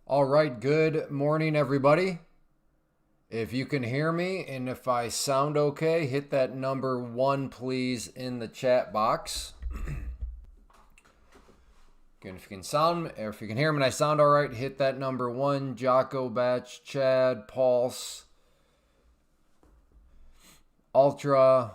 All right, good morning, everybody. If you can hear me and if I sound okay, hit that number one, please, in the chat box. Again, if you can sound, or if you can hear me and I sound all right, hit that number one. Jocko, Batch, Chad, Pulse, Ultra,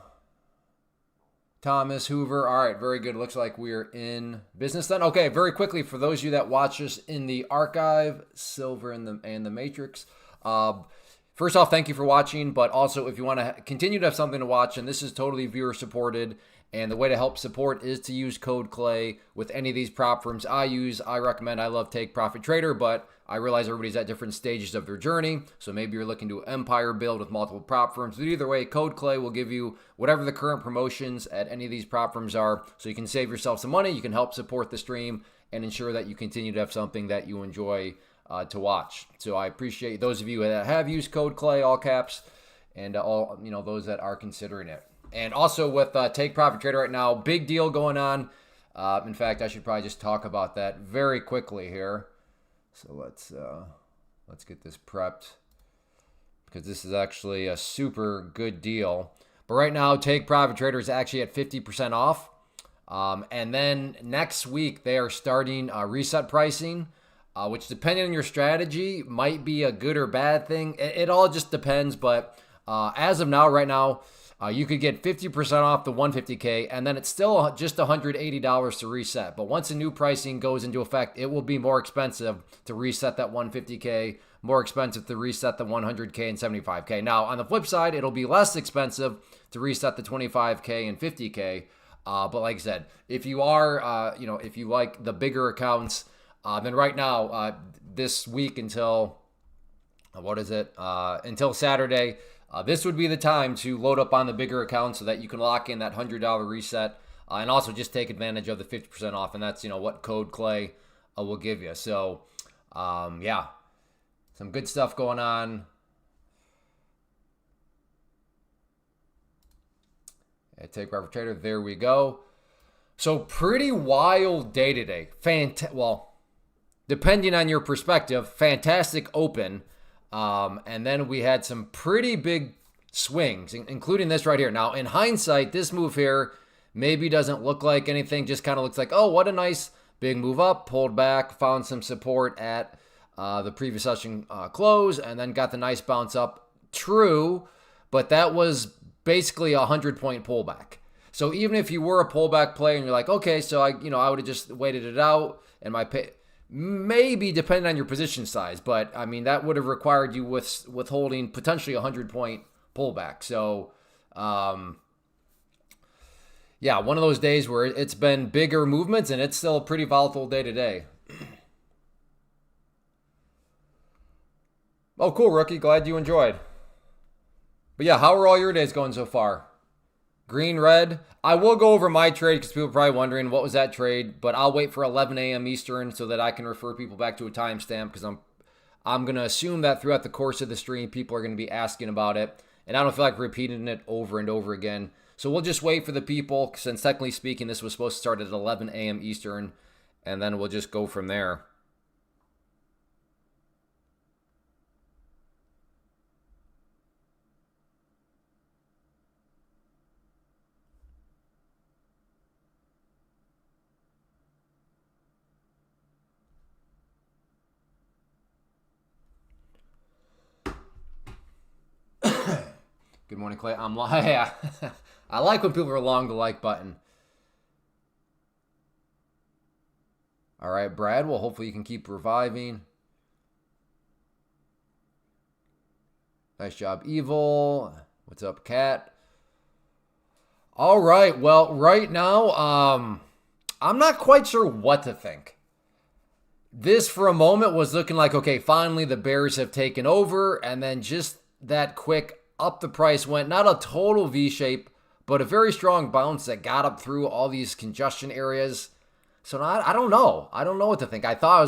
Thomas, Hoover. All right, very good. Looks like we're in business then. Okay, very quickly for those of you that watch us in the archive, Silver and the Matrix. First off, thank you for watching, but also if you want to continue to have something to watch, and this is totally viewer supported, and the way to help support is to use code CLAY with any of these prop firms I use. I recommend, I love Take Profit Trader, but I realize everybody's at different stages of their journey. So maybe you're looking to empire build with multiple prop firms. But either way, code CLAY will give you whatever the current promotions at any of these prop firms are. So you can save yourself some money. You can help support the stream and ensure that you continue to have something that you enjoy to watch. So I appreciate those of you that have used code CLAY, all caps, and all those that are considering it. And also with Take Profit Trader right now, big deal going on. In fact, I should probably just talk about that very quickly here. So let's get this prepped because this is actually a super good deal. But right now, Take Profit Trader is actually at 50% off. And then next week, they are starting reset pricing, which depending on your strategy might be a good or bad thing. It all just depends. But as of now, right now, you could get 50% off the 150K, and then it's still just $180 to reset. But once the new pricing goes into effect, it will be more expensive to reset that 150K, more expensive to reset the 100K and 75K. Now, on the flip side, it'll be less expensive to reset the 25K and 50K. But like I said, if you are, if you like the bigger accounts, then right now, this week until, until Saturday, this would be the time to load up on the bigger accounts so that you can lock in that $100 reset and also just take advantage of the 50% off. And that's, what code CLAY will give you. So, yeah, some good stuff going on. Take Profit Trader. There we go. So pretty wild day today. Well, depending on your perspective, fantastic open. And then we had some pretty big swings, including this right here. Now, in hindsight, this move here maybe doesn't look like anything, just kind of looks like, oh, what a nice big move up, pulled back, found some support at the previous session close, and then got the nice bounce up. True, but that was basically a 100-point pullback. So even if you were a pullback player and you're like, okay, so I would have just waited it out and my pay. Maybe depending on your position size, but I mean that would have required you withholding potentially a 100-point pullback. So, yeah, one of those days where it's been bigger movements and it's still a pretty volatile day today. Oh, cool, rookie. Glad you enjoyed. But yeah, how are all your days going so far? Green, red. I will go over my trade because people are probably wondering what was that trade, but I'll wait for 11 a.m. Eastern so that I can refer people back to a timestamp because I'm going to assume that throughout the course of the stream, people are going to be asking about it, and I don't feel like repeating it over and over again. So we'll just wait for the people since technically speaking, this was supposed to start at 11 a.m. Eastern, and then we'll just go from there. Good morning, Clay. Yeah. I like when people are along the like button. All right, Brad. Well, hopefully you can keep reviving. Nice job, Evil. What's up, Cat? All right. Well, right now, I'm not quite sure what to think. This, for a moment, was looking like, okay, finally the Bears have taken over, and then just that quick up the price went, not a total V-shape, but a very strong bounce that got up through all these congestion areas. So I don't know. I don't know what to think. I thought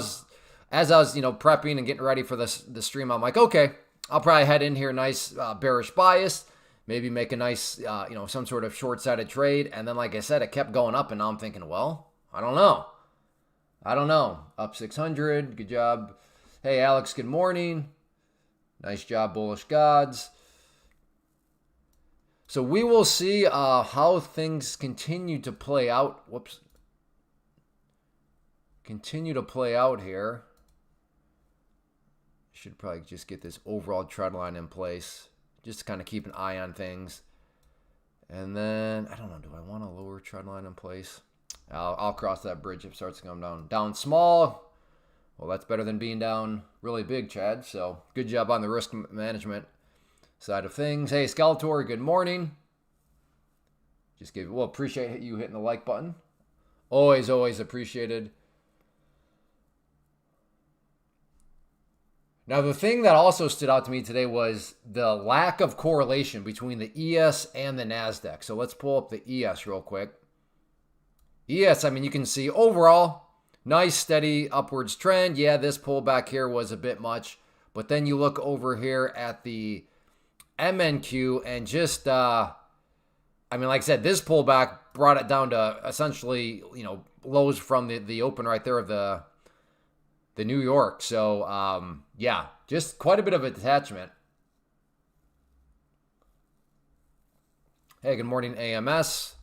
as I was, prepping and getting ready for the stream, I'm like, okay, I'll probably head in here, nice bearish bias, maybe make a nice, some sort of short-sided trade. And then, like I said, it kept going up, and now I'm thinking, well, I don't know. Up 600, good job. Hey, Alex, good morning. Nice job, Bullish Gods. So we will see how things continue to play out. Whoops. Continue to play out here. Should probably just get this overall trend line in place. Just to kind of keep an eye on things. And then, I don't know, do I want a lower trend line in place? I'll cross that bridge if it starts to come down. Down small. Well, that's better than being down really big, Chad. So good job on the risk management side of things. Hey, Skeletor, good morning. Well, appreciate you hitting the like button. Always, always appreciated. Now, the thing that also stood out to me today was the lack of correlation between the ES and the NASDAQ. So let's pull up the ES real quick. ES, I mean, you can see overall, nice, steady upwards trend. Yeah, this pullback here was a bit much. But then you look over here at the MNQ and just, I mean, like I said, this pullback brought it down to essentially, lows from the open right there of the New York. So, yeah, just quite a bit of a detachment. Hey, good morning, AMS.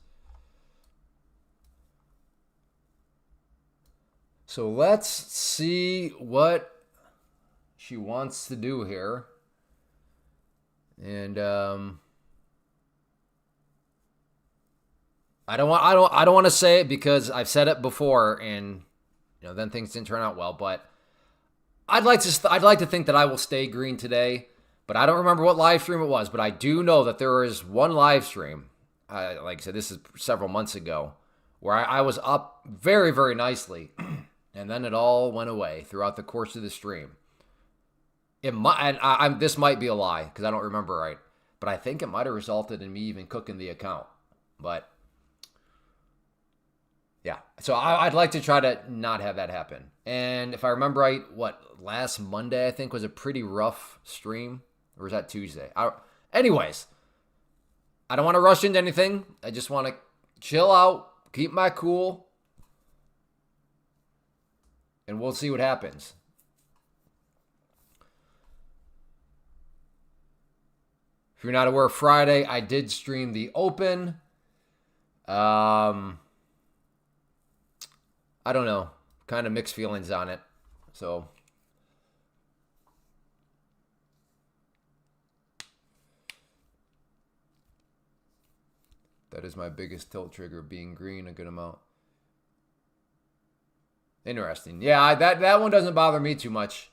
So let's see what she wants to do here. And I don't want to say it because I've said it before, and then things didn't turn out well. But I'd like to think that I will stay green today. But I don't remember what live stream it was. But I do know that there is one live stream. Like I said, this is several months ago, where I was up very, very nicely, and then it all went away throughout the course of the stream. It might, and this might be a lie because I don't remember right. But I think it might have resulted in me even cooking the account. But yeah, so I'd like to try to not have that happen. And if I remember right, last Monday I think was a pretty rough stream, or was that Tuesday? Anyways, I don't want to rush into anything. I just want to chill out, keep my cool, and we'll see what happens. If you're not aware, Friday I did stream the Open. I don't know. Kind of mixed feelings on it. So that is my biggest tilt trigger, being green a good amount. Interesting. Yeah, that one doesn't bother me too much.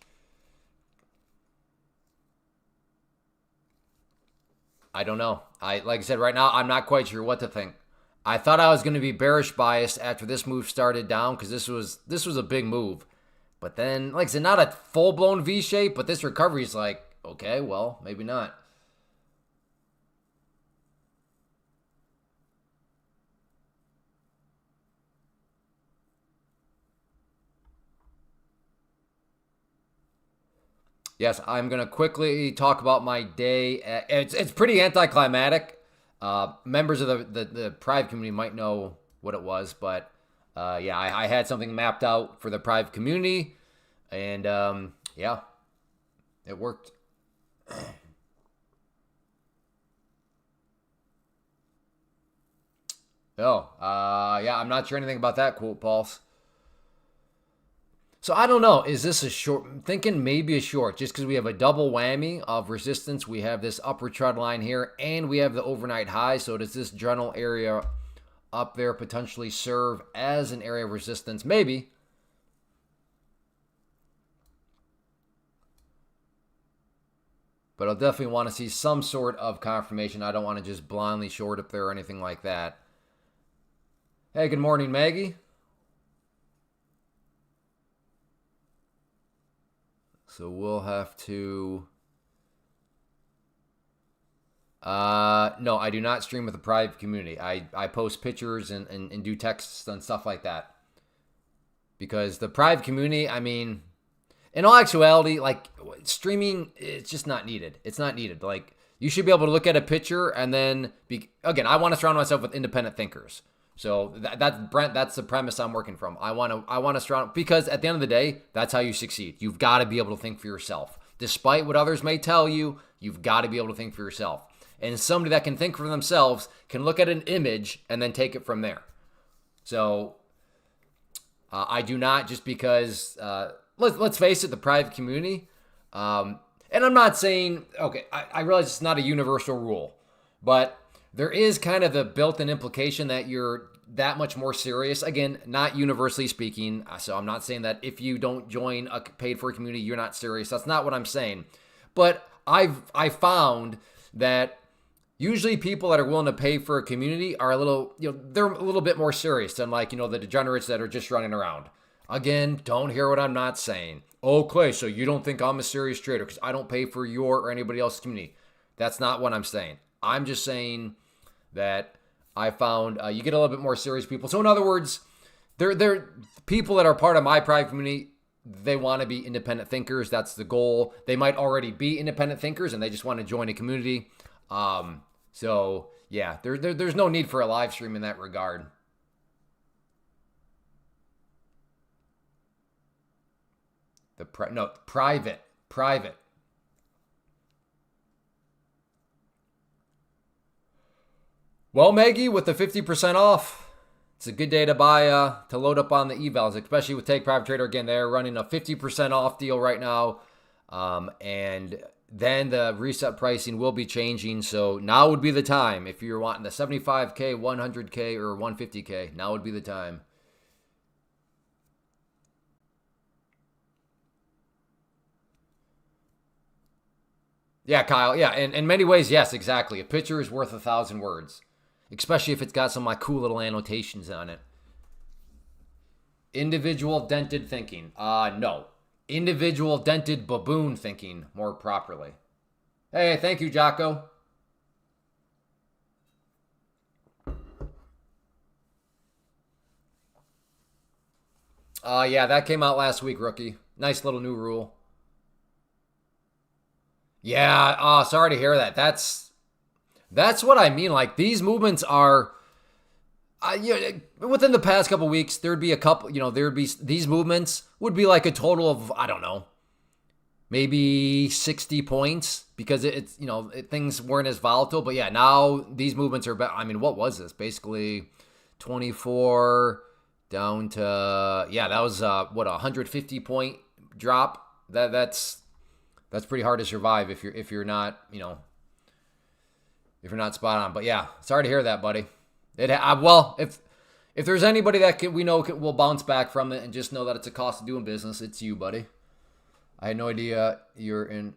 I don't know. Like I said, right now I'm not quite sure what to think. I thought I was going to be bearish biased after this move started down because this was a big move. But then, like I said, not a full-blown V shape, but this recovery is like, okay, well, maybe not. Yes, I'm going to quickly talk about my day. It's pretty anticlimactic. Members of the private community might know what it was, but yeah, I had something mapped out for the private community, and yeah, it worked. Yeah, I'm not sure anything about that quote, Pulse. So I don't know. Is this a short? I'm thinking maybe a short, just because we have a double whammy of resistance. We have this upper trend line here, and we have the overnight high. So does this general area up there potentially serve as an area of resistance? Maybe. But I'll definitely want to see some sort of confirmation. I don't want to just blindly short up there or anything like that. Hey, good morning, Maggie. So we'll have to... no, I do not stream with the private community. I post pictures and do texts and stuff like that. Because the private community, I mean, in all actuality, like, streaming, it's just not needed. It's not needed. Like, you should be able to look at a picture and then... again, I want to surround myself with independent thinkers. So that Brent, that's the premise I'm working from. I want to surround, because at the end of the day, that's how you succeed. You've got to be able to think for yourself. Despite what others may tell you, you've got to be able to think for yourself. And somebody that can think for themselves can look at an image and then take it from there. So I do not, just because, let's face it, the private community, and I'm not saying, okay, I realize it's not a universal rule, but there is kind of the built-in implication that you're that much more serious. Again, not universally speaking. So I'm not saying that if you don't join a paid-for community, you're not serious. That's not what I'm saying. But I found that usually people that are willing to pay for a community are a little, they're a little bit more serious than the degenerates that are just running around. Again, don't hear what I'm not saying. Oh, Clay, so you don't think I'm a serious trader because I don't pay for your or anybody else's community. That's not what I'm saying. I'm just saying that I found you get a little bit more serious people. So in other words, they're people that are part of my private community. They want to be independent thinkers. That's the goal. They might already be independent thinkers and they just want to join a community. So yeah, there's no need for a live stream in that regard. Private. Well, Maggie, with the 50% off, it's a good day to buy, to load up on the evals, especially with Take Private Trader. Again, they're running a 50% off deal right now. And then the reset pricing will be changing. So now would be the time. If you're wanting the 75K, 100K, or 150K, now would be the time. Yeah, Kyle. Yeah, in many ways, yes, exactly. A picture is worth 1,000 words, especially if it's got some of my cool little annotations on it. Individual dented thinking. No. Individual dented baboon thinking, more properly. Hey, thank you, Jocko. Yeah, that came out last week, rookie. Nice little new rule. Yeah, sorry to hear that. That's what I mean. Like, these movements are, within the past couple weeks, there'd be a couple, these movements would be like a total of, I don't know, maybe 60 points because it's, things weren't as volatile. But yeah, now these movements are, I mean, what was this? Basically 24 down to, yeah, that was, 150 point drop. That's pretty hard to survive if you're not, if you're not spot on. But yeah, sorry to hear that, buddy. Well, if there's anybody that we know will bounce back from it and just know that it's a cost of doing business, it's you, buddy. I had no idea you're in,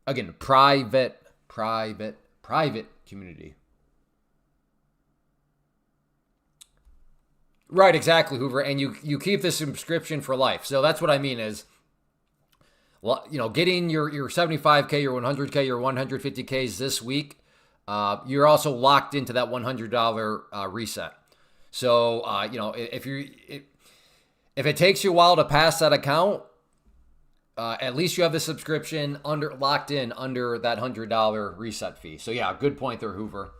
again, private community. Right, exactly, Hoover. And you keep the subscription for life. So that's what I mean is, getting your 75K, your 100K, your 150Ks this week, you're also locked into that $100 reset. So, if it takes you a while to pass that account, at least you have the subscription locked in under that $100 reset fee. So yeah, good point there, Hoover.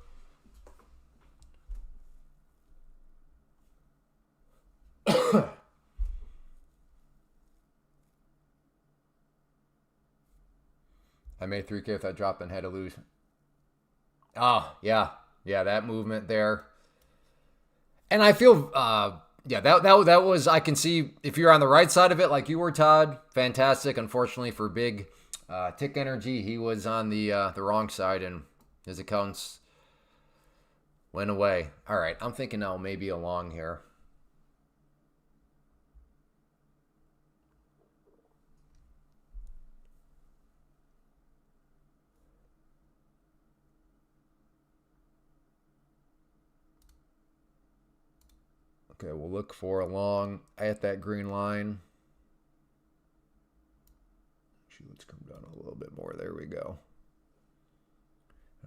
I made 3K if that dropped and had to lose. Oh, yeah. Yeah, that movement there. And I feel, that was, I can see if you're on the right side of it like you were, Todd, fantastic. Unfortunately for Big Tick Energy, he was on the wrong side and his accounts went away. All right, I'm thinking now maybe a long here. Okay, we'll look for a long at that green line. Actually, let's come down a little bit more. There we go.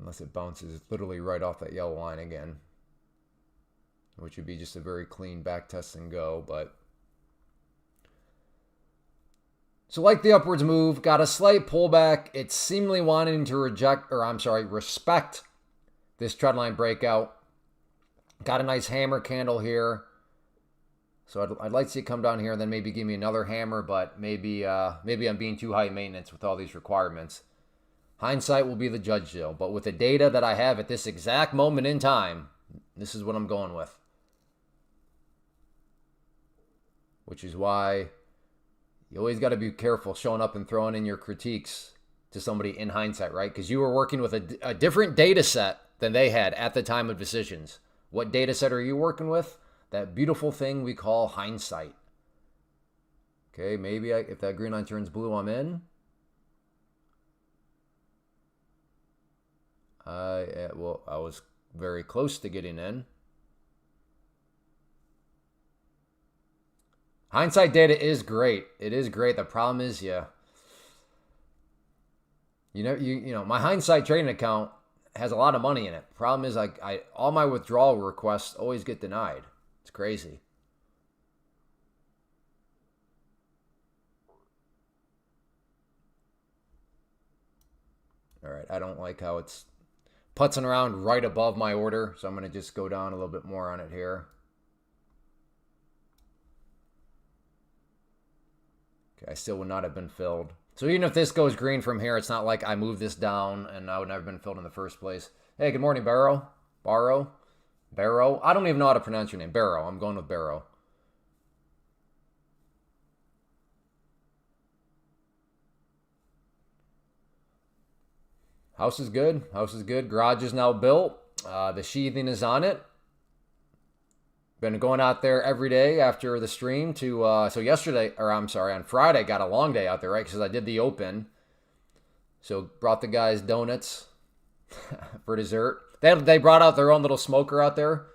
Unless it bounces literally right off that yellow line again, which would be just a very clean back test and go. But so like the upwards move, got a slight pullback. It's seemingly wanting to respect this trendline breakout. Got a nice hammer candle here. So I'd like to see it come down here and then maybe give me another hammer, but maybe I'm being too high maintenance with all these requirements. Hindsight will be the judge, though. But with the data that I have at this exact moment in time, this is what I'm going with. Which is why you always got to be careful showing up and throwing in your critiques to somebody in hindsight, right? Because you were working with a different data set than they had at the time of decisions. What data set are you working with? That beautiful thing we call hindsight. Okay, maybe if that green line turns blue, I'm in. Well, I was very close to getting in. Hindsight data is great. It is great. The problem is, you know, my hindsight trading account has a lot of money in it. Problem is, all my withdrawal requests always get denied. It's crazy. All right, I don't like how it's putzing around right above my order, so I'm going to just go down a little bit more on it here. Okay, I still would not have been filled. So even if this goes green from here, it's not like I move this down and I would never have been filled in the first place. Hey, good morning, Barrow. Barrow. I don't even know how to pronounce your name. Barrow. I'm going with Barrow. House is good. House is good. Garage is now built. The sheathing is on it. Been going out there every day after the stream to, so yesterday, or I'm sorry, on Friday, got a long day out there, right? Because I did the open. So brought the guys donuts for dessert. They brought out their own little smoker out there.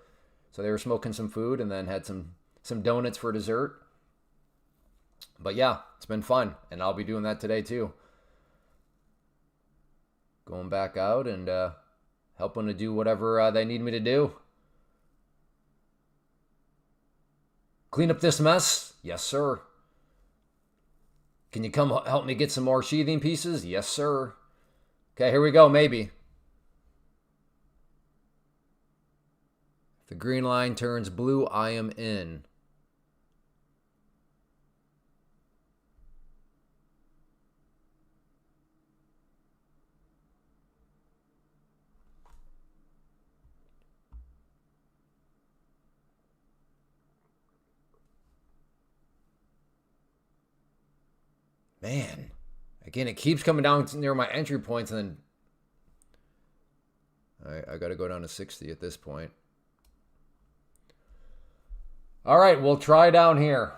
So they were smoking some food and then had some donuts for dessert. But yeah, it's been fun. And I'll be doing that today too. Going back out and helping to do whatever they need me to do. Clean up this mess? Yes, sir. Can you come help me get some more sheathing pieces? Yes, sir. Okay, here we go, maybe. If the green line turns blue, I am in. Man, again, it keeps coming down near my entry points, and then I got to go down to 60 at this point. All right, we'll try down here.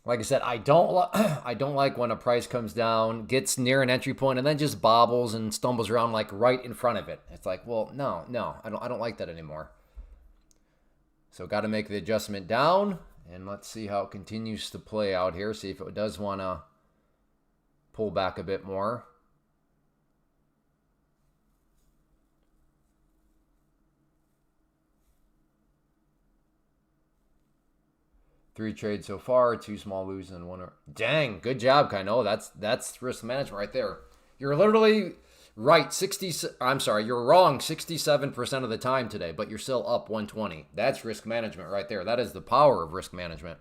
Like I said, I don't like when a price comes down, gets near an entry point, and then just bobbles and stumbles around like right in front of it. It's like, well, no, I don't like that anymore. So got to make the adjustment down. And let's see how it continues to play out here. See if it does want to pull back a bit more. Three trades so far, 2 small loses and 1. Dang, good job, Kaino. That's risk management right there. You're literally right. You're wrong 67% of the time today, but you're still up 120. That's risk management right there. That is the power of risk management.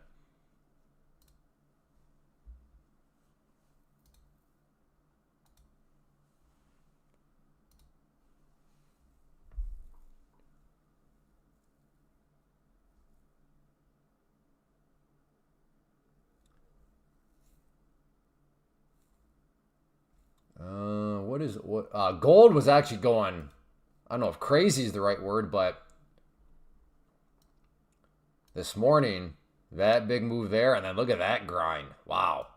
Gold was actually going, I don't know if crazy is the right word, but this morning, that big move there, and then look at that grind. Wow.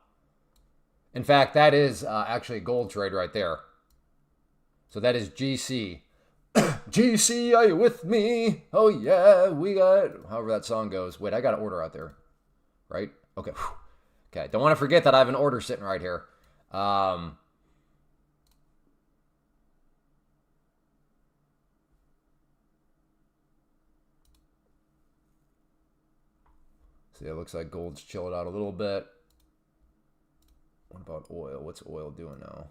In fact, that is actually a gold trade right there. So that is GC. GC, are you with me? Oh yeah, we got, however that song goes. Wait, I got an order out there, right? Okay. Okay, don't want to forget that I have an order sitting right here. See, it looks like gold's chilled out a little bit. What about oil? What's oil doing now?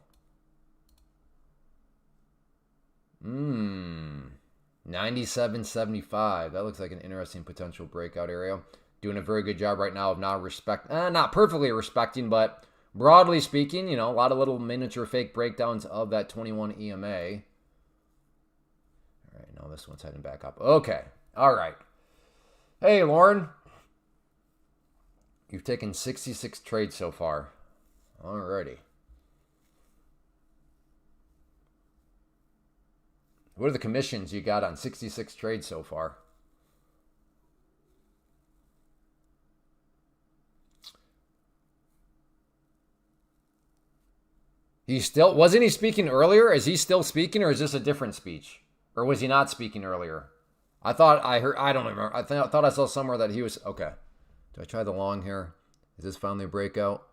97.75. That looks like an interesting potential breakout area. Doing a very good job right now of not perfectly respecting, but broadly speaking, you know, a lot of little miniature fake breakdowns of that 21 EMA. All right, now this one's heading back up. Okay, all right. Hey, Lauren. You've taken 66 trades so far. Alrighty. What are the commissions you got on 66 trades so far? Wasn't he speaking earlier? Is he still speaking, or is this a different speech? Or was he not speaking earlier? I thought I heard, I don't remember. I thought I saw somewhere that he was, okay. Do I try the long here? Is this finally a breakout?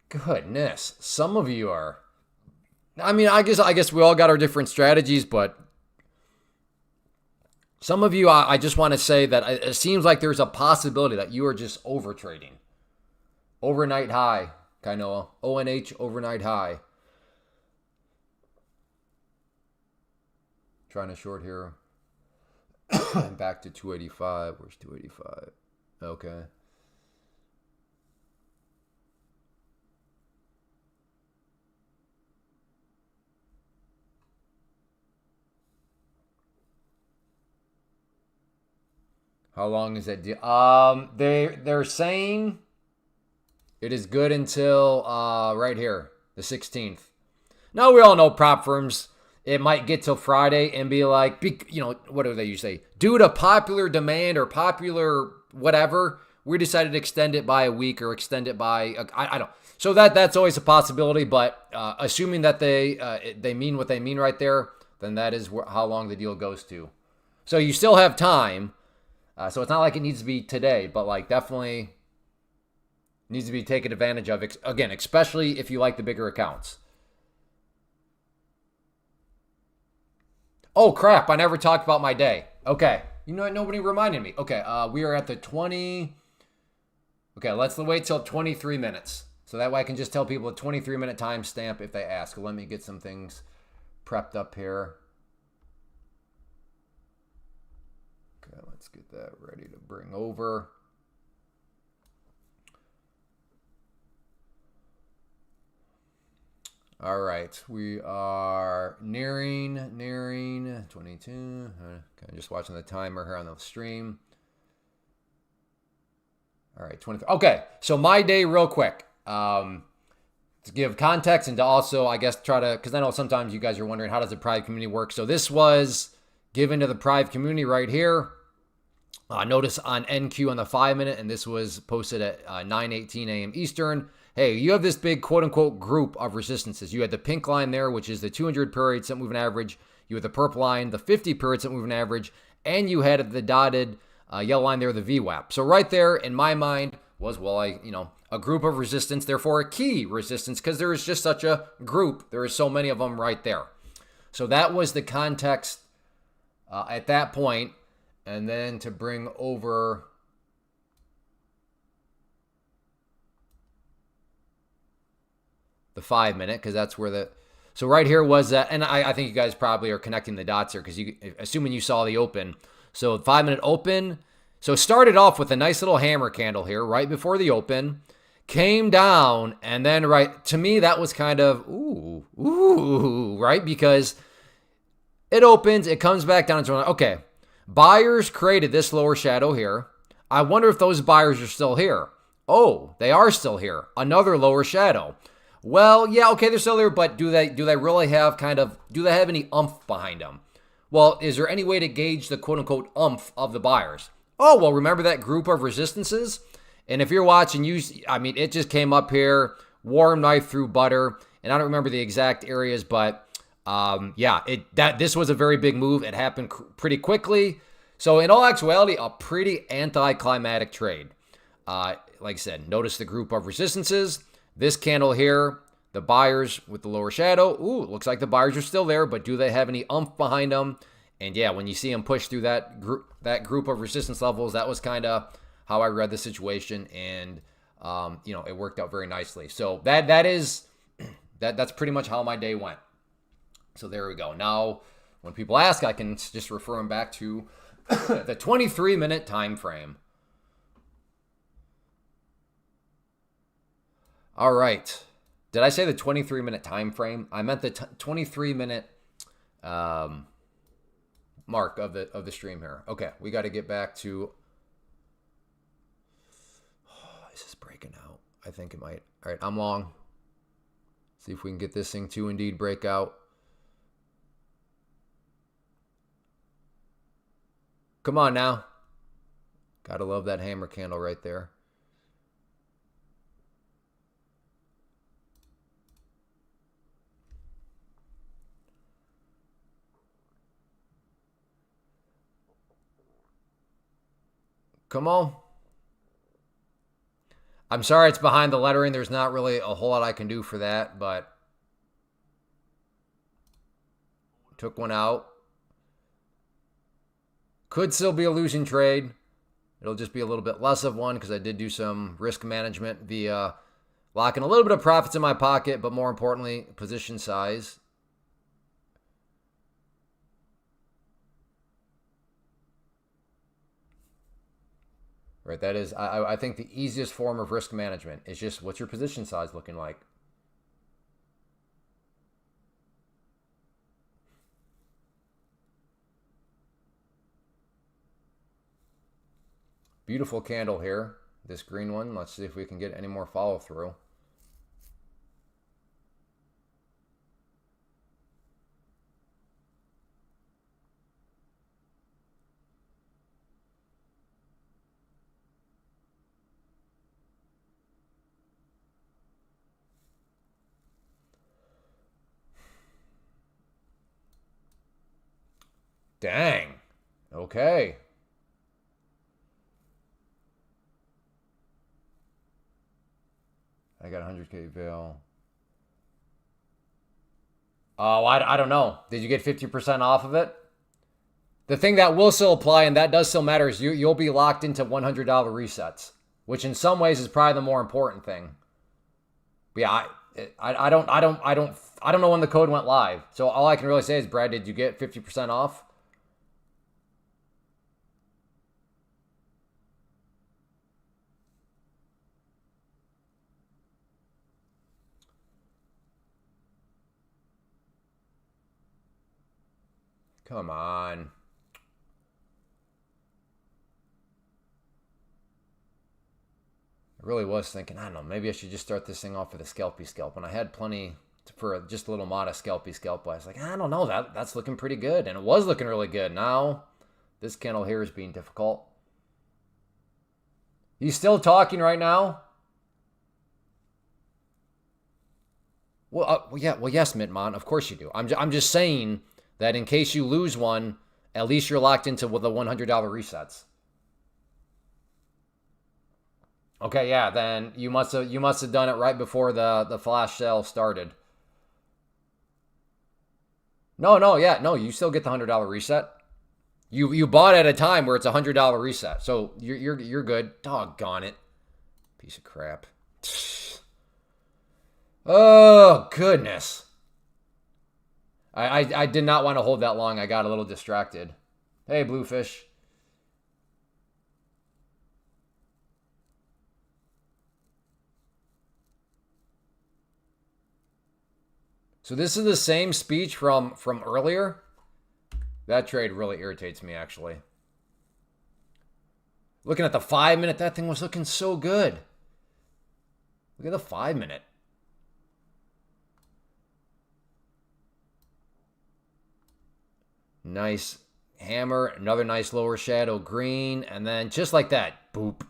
Goodness, some of you are. I mean, I guess we all got our different strategies, but some of you, I just want to say that it seems like there's a possibility that you are just over trading. Overnight high, Kainoa. ONH overnight high. Trying to short here. Back to 285. Where's 285? Okay. How long is that deal? They're saying it is good until right here, the 16th. Now we all know prop firms. It might get till Friday and be like, you know, what do they usually say? Due to popular demand or popular whatever, we decided to extend it by a week or extend it by I don't. So that's always a possibility. But assuming that they mean what they mean right there, then that is how long the deal goes to. So you still have time. So it's not like it needs to be today, but like definitely needs to be taken advantage of. Again, especially if you like the bigger accounts. Oh, crap. I never talked about my day. Okay. You know what? Nobody reminded me. Okay. We are at the 20. Okay. Let's wait till 23 minutes. So that way I can just tell people a 23-minute timestamp if they ask. Let me get some things prepped up here. Okay. Let's get that ready to bring over. All right, we are nearing 22. Okay, just watching the timer here on the stream. All right, 23. Okay, so my day real quick. To give context and to also, I guess, try to, because I know sometimes you guys are wondering, how does the private community work? So this was given to the private community right here. Notice on NQ on the 5-minute, and this was posted at 9:18 a.m. Eastern. Hey, you have this big quote-unquote group of resistances. You had the pink line there, which is the 200 period set moving average. You had the purple line, the 50 period set moving average. And you had the dotted yellow line there, the VWAP. So right there, in my mind, was, well, a group of resistance, therefore a key resistance, because there is just such a group. There is so many of them right there. So that was the context at that point. And then to bring over the 5-minute, because that's where so right here was that, and I think you guys probably are connecting the dots here, because assuming you saw the open. So 5-minute open. So started off with a nice little hammer candle here right before the open, came down, and then to me that was kind of ooh, right? Because it opens, it comes back down to, okay, buyers created this lower shadow here. I wonder if those buyers are still here. Oh, they are still here. Another lower shadow. Well, yeah, okay, they're still there, but do they really have do they have any oomph behind them? Well, is there any way to gauge the quote-unquote oomph of the buyers? Oh, well, remember that group of resistances? And if you're watching, it just came up here, warm knife through butter, and I don't remember the exact areas, but this was a very big move. It happened pretty quickly. So in all actuality, a pretty anticlimactic trade. Like I said, notice the group of resistances. This candle here, the buyers with the lower shadow. Ooh, looks like the buyers are still there, but do they have any oomph behind them? And yeah, when you see them push through that group of resistance levels, that was kind of how I read the situation. And you know, it worked out very nicely. So that's pretty much how my day went. So there we go. Now, when people ask, I can just refer them back to the 23-minute time frame. All right. Did I say the 23-minute time frame? I meant the 23-minute mark of the stream here. Okay, we got to get back to. Oh, is this breaking out? I think it might. All right, I'm long. See if we can get this thing to indeed break out. Come on now. Gotta love that hammer candle right there. Come on. I'm sorry it's behind the lettering. There's not really a whole lot I can do for that, but took one out. Could still be a losing trade. It'll just be a little bit less of one because I did do some risk management via locking a little bit of profits in my pocket, but more importantly, position size. Right, that is, I think the easiest form of risk management is just what's your position size looking like? Beautiful candle here, this green one. Let's see if we can get any more follow through. Dang. Okay. I got 100K veil. Oh, I don't know. Did you get 50% off of it? The thing that will still apply, and that does still matter, is you'll be locked into $100 resets, which in some ways is probably the more important thing. But yeah, I don't know when the code went live. So all I can really say is, Brad, did you get 50% off? Come on. I really was thinking, I don't know, maybe I should just start this thing off with a scalpy scalp. And I had plenty for just a little modest scalpy scalp. But I was like, I don't know, that's looking pretty good. And it was looking really good. Now, this candle here is being difficult. You still talking right now? Well, yeah. Well, yes, Mitmon. Of course you do. I'm just saying that in case you lose one, at least you're locked into the $100 resets. Okay, yeah. Then you must have done it right before the flash sale started. No, yeah, no. You still get the $100 reset. You bought at a time where it's a $100 reset, so you're good. Doggone it, piece of crap. Oh goodness. I did not want to hold that long. I got a little distracted. Hey, Bluefish. So this is the same speech from earlier. That trade really irritates me, actually. Looking at the 5-minute, that thing was looking so good. Look at the 5-minute. Nice hammer, another nice lower shadow green, and then just like that, boop.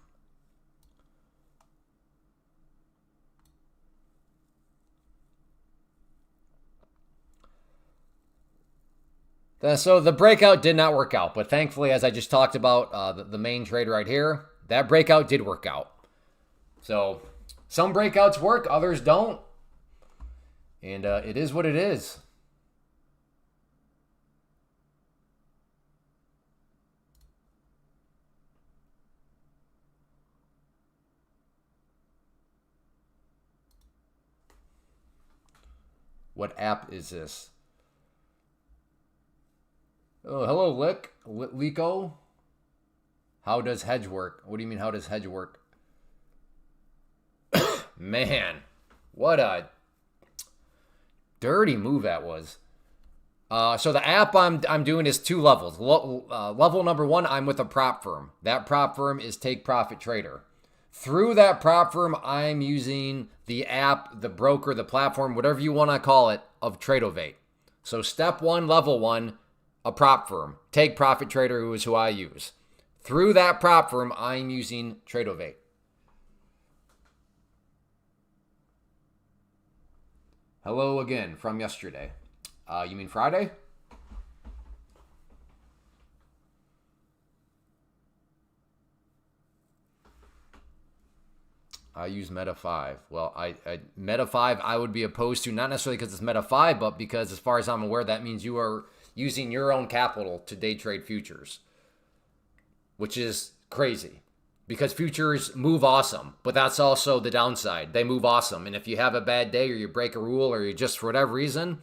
So the breakout did not work out, but thankfully, as I just talked about, the main trade right here, that breakout did work out. So some breakouts work, others don't. And it is what it is. What app is this? Oh, hello, Lico. How does hedge work? What do you mean, how does hedge work? Man, what a dirty move that was. So the app I'm doing is 2 levels. Level number 1, I'm with a prop firm. That prop firm is Take Profit Trader. Through that prop firm, I'm using the app, the broker, the platform, whatever you want to call it, of Tradeovate. So step 1, level 1, a prop firm. Take Profit Trader, who is who I use. Through that prop firm, I'm using Tradeovate. Hello again from yesterday. You mean Friday? I use Meta 5. Well, Meta 5 I would be opposed to, not necessarily because it's Meta 5, but because as far as I'm aware, that means you are using your own capital to day trade futures, which is crazy because futures move awesome, but that's also the downside. They move awesome. And if you have a bad day or you break a rule or you just for whatever reason,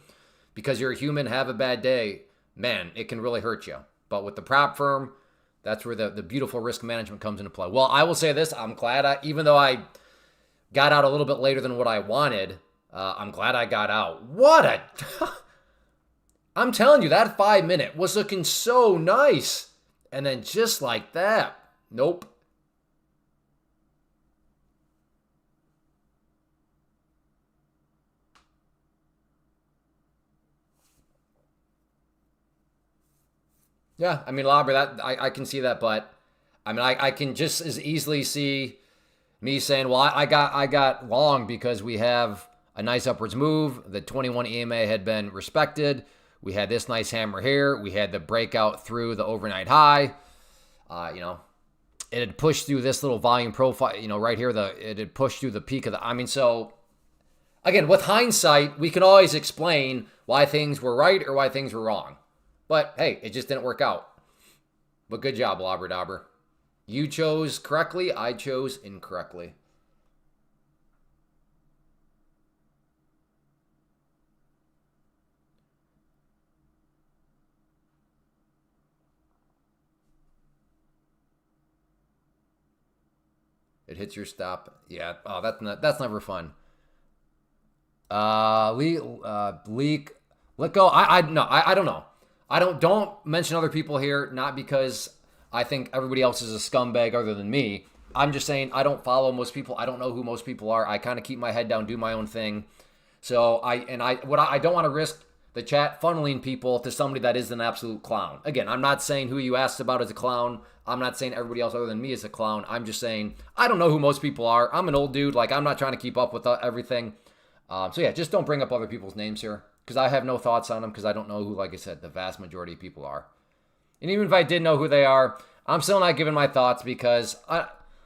because you're a human, have a bad day, man, it can really hurt you. But with the prop firm, that's where the beautiful risk management comes into play. Well, I will say this. I'm glad even though I got out a little bit later than what I wanted, I'm glad I got out. I'm telling you, that 5-minute was looking so nice. And then just like that, nope. Yeah, I mean, Lauber, that I can see that, but I mean, I can just as easily see me saying, well, I got long because we have a nice upwards move. The 21 EMA had been respected. We had this nice hammer here. We had the breakout through the overnight high. It had pushed through this little volume profile, right here. It had pushed through the peak of so again, with hindsight, we can always explain why things were right or why things were wrong. But hey, it just didn't work out. But good job, Lobber Dobber. You chose correctly. I chose incorrectly. It hits your stop. Yeah. Oh, that's never fun. Leak. Let go. I don't know. Don't mention other people here, not because I think everybody else is a scumbag other than me. I'm just saying I don't follow most people. I don't know who most people are. I kind of keep my head down, do my own thing. So I don't want to risk the chat funneling people to somebody that is an absolute clown. Again, I'm not saying who you asked about is a clown. I'm not saying everybody else other than me is a clown. I'm just saying I don't know who most people are. I'm an old dude. Like, I'm not trying to keep up with everything. So yeah, just don't bring up other people's names here because I have no thoughts on them because I don't know who, like I said, the vast majority of people are. And even if I did know who they are, I'm still not giving my thoughts because,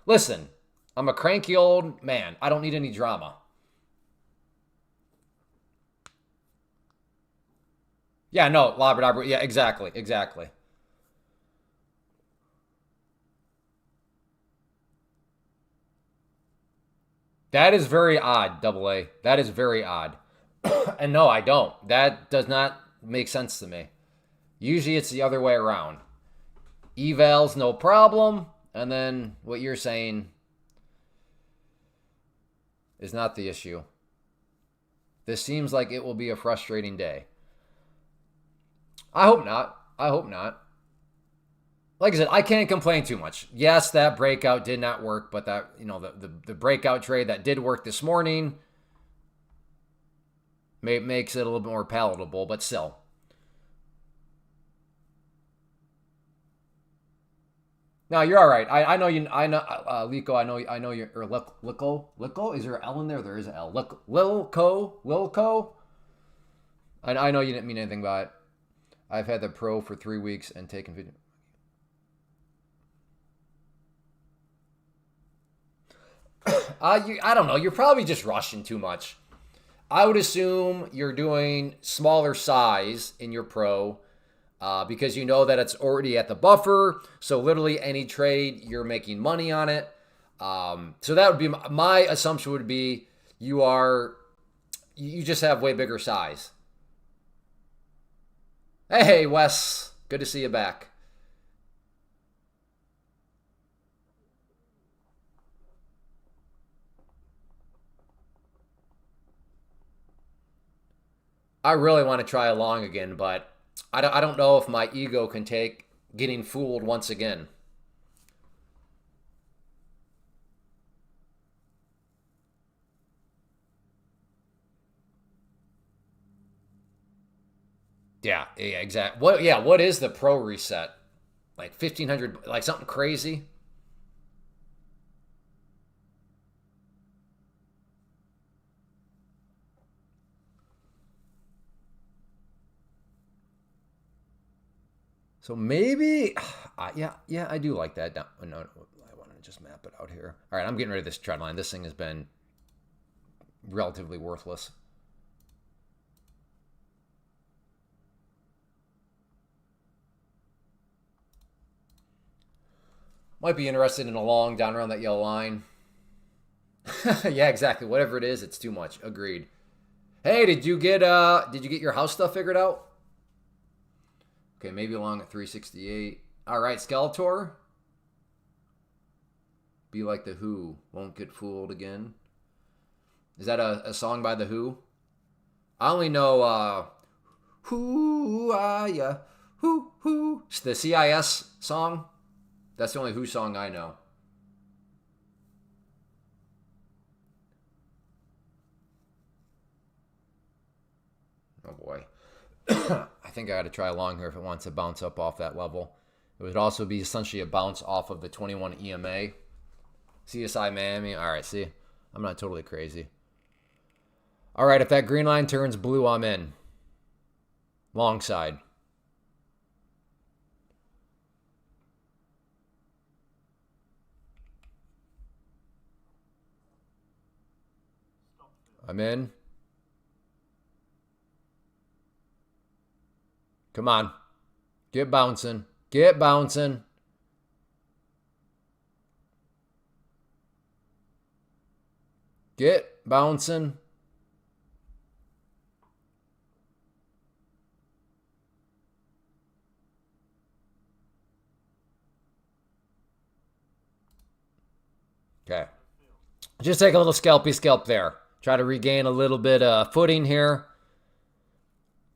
listen, I'm a cranky old man. I don't need any drama. Yeah, no, Labrador. Yeah, exactly. That is very odd, Double A. That is very odd. And no, I don't. That does not make sense to me. Usually it's the other way around. Evals, no problem. And then what you're saying is not the issue. This seems like it will be a frustrating day. I hope not. Like I said, I can't complain too much. Yes, that breakout did not work, but that, the breakout trade that did work this morning makes it a little bit more palatable, but still. No, you're all right. I know you. I know Lico. I know you're. Or Lico. Is there an L in there? There is an L. Lilco. I know you didn't mean anything by it. I've had the pro for 3 weeks and taken video. I don't know. You're probably just rushing too much. I would assume you're doing smaller size in your pro because you know that it's already at the buffer. So literally any trade, you're making money on it. So that would be my assumption would be you're you just have way bigger size. Hey, Wes. Good to see you back. I really want to try a long again, but I don't know if my ego can take getting fooled once again. Yeah, exactly. What is the pro reset? Like 1500, like something crazy? So maybe, yeah, I do like that. No, I want to just map it out here. All right, I'm getting rid of this trend line. This thing has been relatively worthless. Might be interested in a long down around that yellow line. Yeah, exactly. Whatever it is, it's too much. Agreed. Hey, did you get your house stuff figured out? Okay, maybe along at 368. All right, Skeletor. Be like the Who. Won't get fooled again. Is that a song by the Who? I only know Who are ya? Who? It's the CIS song. That's the only Who song I know. Oh boy. I think I got to try long here if it wants to bounce up off that level. It would also be essentially a bounce off of the 21 EMA. CSI Miami. All right, see? I'm not totally crazy. All right, if that green line turns blue, I'm in. Long side. I'm in. Come on. Get bouncing. Get bouncing. Get bouncing. Okay. Just take a little scalpy scalp there. Try to regain a little bit of footing here.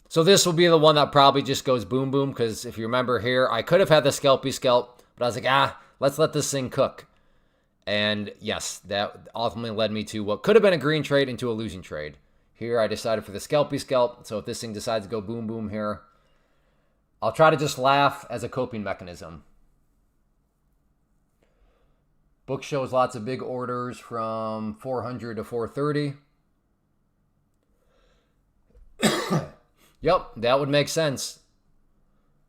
So this will be the one that probably just goes boom boom, because if you remember here, I could have had the scalpy scalp, but I was like, let's let this thing cook. And yes, that ultimately led me to what could have been a green trade into a losing trade. Here I decided for the scalpy scalp, so if this thing decides to go boom boom here, I'll try to just laugh as a coping mechanism. Book shows lots of big orders from 400 to 430. Yep, that would make sense.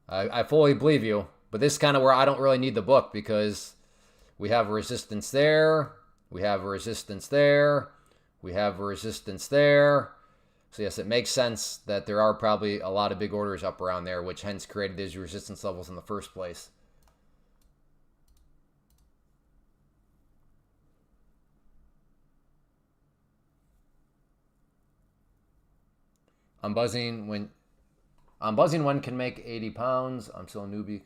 I fully believe you. But this is kind of where I don't really need the book, because we have a resistance there. We have a resistance there. We have a resistance there. So yes, it makes sense that there are probably a lot of big orders up around there, which hence created these resistance levels in the first place. I'm buzzing when can make 80 pounds. I'm still a newbie.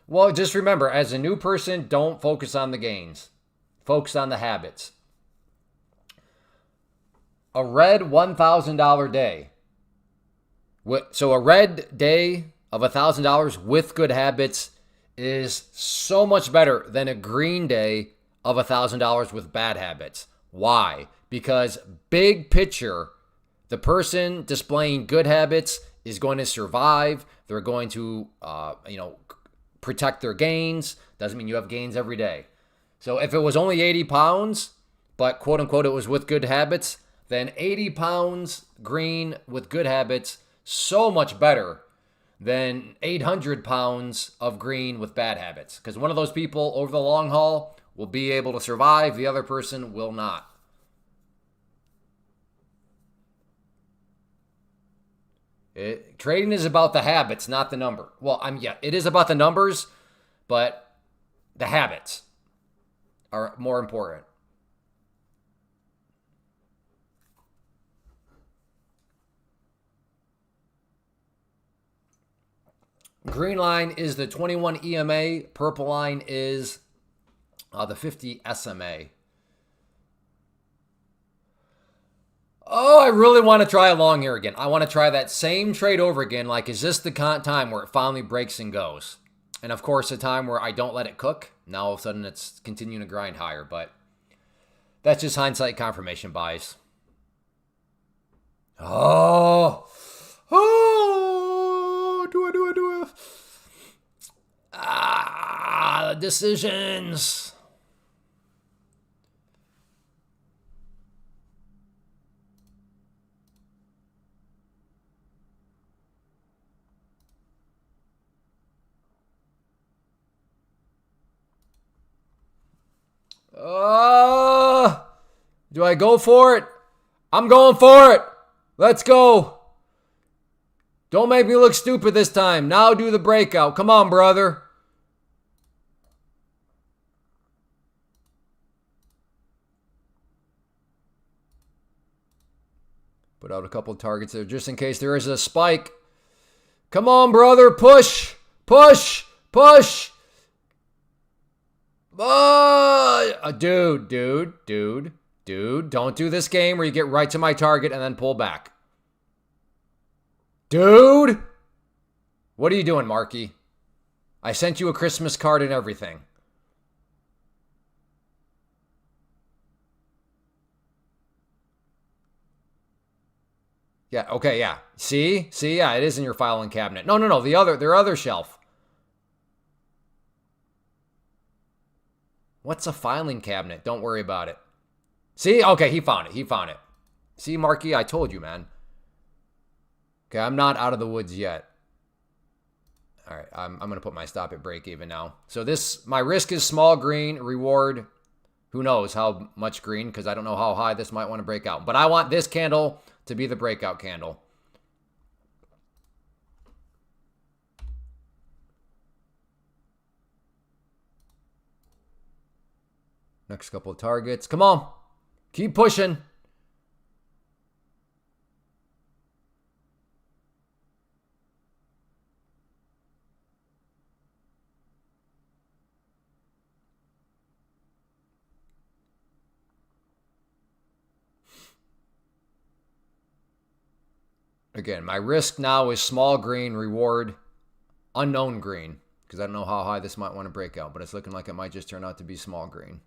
Well, just remember, as a new person, don't focus on the gains. Focus on the habits. A red $1,000 day. So a red day of $1,000 with good habits is so much better than a green day of $1,000 with bad habits. Why? Because big picture, the person displaying good habits is going to survive. They're going to, protect their gains. Doesn't mean you have gains every day. So if it was only 80 pounds, but quote unquote it was with good habits, then 80 pounds green with good habits, so much better than 800 pounds of green with bad habits. Because one of those people over the long haul will be able to survive. The other person will not. Trading is about the habits, not the number. Well, it is about the numbers, but the habits are more important. Green line is the 21 EMA. Purple line is the 50 SMA. Oh, I really want to try a long here again. I want to try that same trade over again. Like, is this the time where it finally breaks and goes? And of course, a time where I don't let it cook. Now all of a sudden it's continuing to grind higher. But that's just hindsight confirmation bias. Oh. Oh. Do it. Decisions. Do I go for it? I'm going for it. Let's go. Don't make me look stupid this time. Now do the breakout. Come on, brother. Put out a couple of targets there just in case there is a spike. Come on, brother. Push. Push. Push. Dude, don't do this game where you get right to my target and then pull back. Dude! What are you doing, Marky? I sent you a Christmas card and everything. Yeah, okay, yeah. See? Yeah, it is in your filing cabinet. No, their other shelf. What's a filing cabinet? Don't worry about it. See? Okay, he found it. See, Marky, I told you, man. Okay, I'm not out of the woods yet. All right, I'm going to put my stop at break even now. So my risk is small green, reward, who knows how much green, because I don't know how high this might want to break out. But I want this candle to be the breakout candle. Next couple of targets. Come on. Keep pushing. Again, my risk now is small green, reward, unknown green, because I don't know how high this might want to break out, but it's looking like it might just turn out to be small green.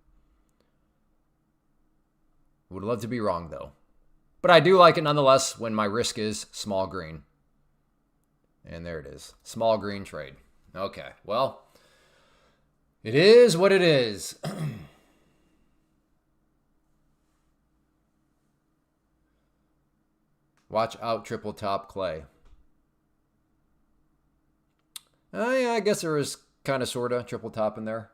Would love to be wrong, though. But I do like it nonetheless when my risk is small green. And there it is. Small green trade. Okay, well, it is what it is. Watch out, triple top clay. Yeah, I guess there is kind of, sort of, triple top in there.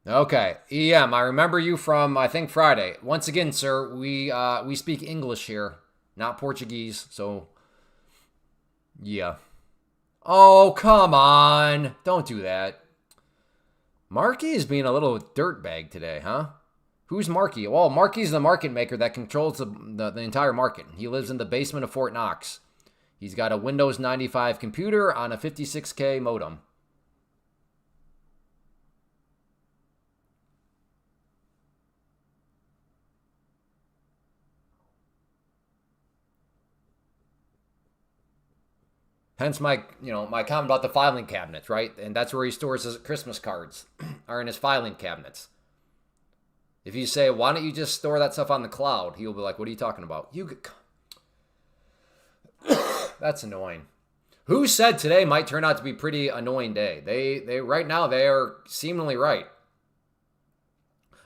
Okay, EM, I remember you from, I think, Friday. Once again, sir, we speak English here, not Portuguese, so, yeah. Oh, come on. Don't do that. Marky is being a little dirtbag today, huh? Who's Marky? Well, Marky's the market maker that controls the entire market. He lives in the basement of Fort Knox. He's got a Windows 95 computer on a 56K modem. Hence my comment about the filing cabinets, right? And that's where he stores his Christmas cards, are in his filing cabinets. If you say, why don't you just store that stuff on the cloud? He'll be like, what are you talking about? That's annoying. Who said today might turn out to be a pretty annoying day? They right now, they are seemingly right.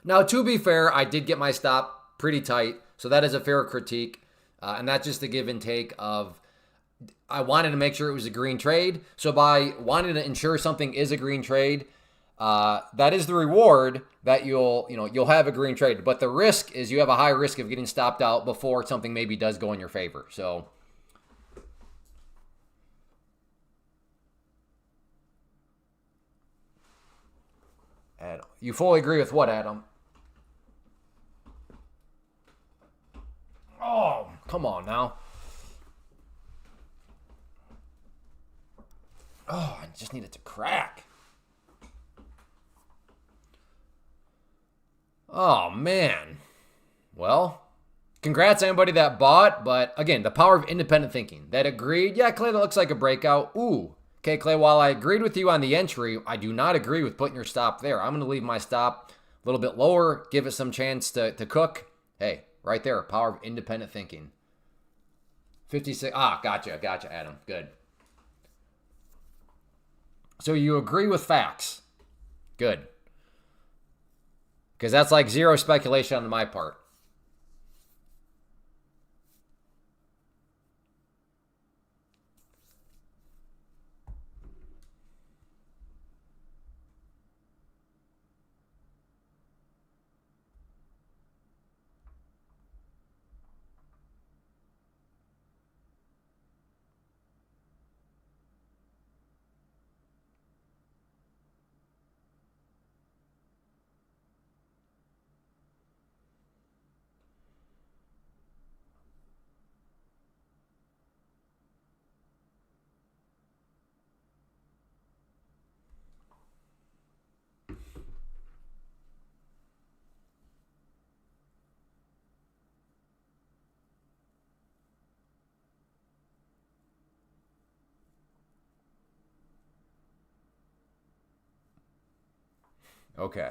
Now, to be fair, I did get my stop pretty tight, so that is a fair critique. And that's just a give and take of, I wanted to make sure it was a green trade. So by wanting to ensure something is a green trade, that is the reward that you'll have a green trade. But the risk is you have a high risk of getting stopped out before something maybe does go in your favor. So Adam, you fully agree with what, Adam? Oh, come on now. Oh, I just need it to crack. Oh, man. Well, congrats anybody that bought. But again, the power of independent thinking. That agreed. Yeah, Clay, that looks like a breakout. Ooh. Okay, Clay, while I agreed with you on the entry, I do not agree with putting your stop there. I'm going to leave my stop a little bit lower, give it some chance to cook. Hey, right there, power of independent thinking. 56. Ah, gotcha, Adam. Good. So you agree with facts. Good. Because that's like zero speculation on my part. Okay.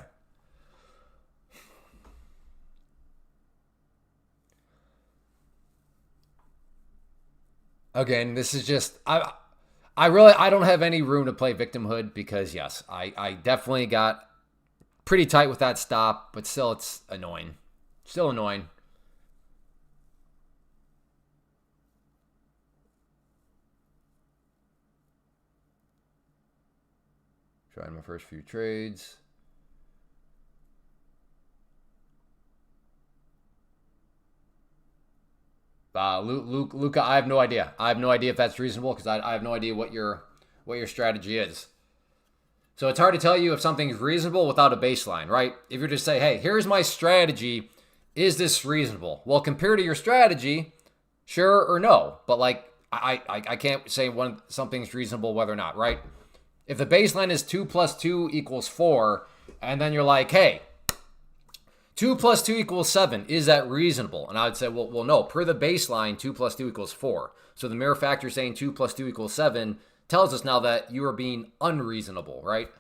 Again, this is just I don't have any room to play victimhood because yes, I definitely got pretty tight with that stop, but still it's annoying. Still annoying. Trying my first few trades. Luca, I have no idea. I have no idea if that's reasonable because I have no idea what your strategy is. So it's hard to tell you if something's reasonable without a baseline, right? If you're just say, hey, here's my strategy, is this reasonable? Well, compared to your strategy, sure or no. But like I can't say when something's reasonable whether or not, right? If the baseline is 2 plus 2 equals 4, and then you're like, hey, 2 plus 2 equals 7. Is that reasonable? And I would say, well, no. Per the baseline, 2 plus 2 equals 4. So the mere fact you're saying 2 plus 2 equals 7 tells us now that you are being unreasonable, right?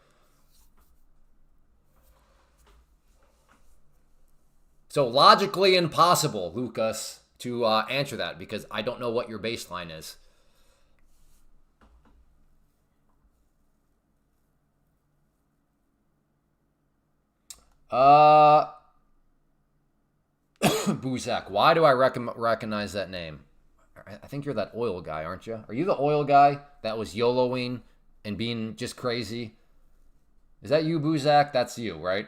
So logically impossible, Lucas, to answer that because I don't know what your baseline is. Buzak, why do I recognize that name? I think you're that oil guy, aren't you? Are you the oil guy that was YOLOing and being just crazy? Is that you, Buzak? That's you, right?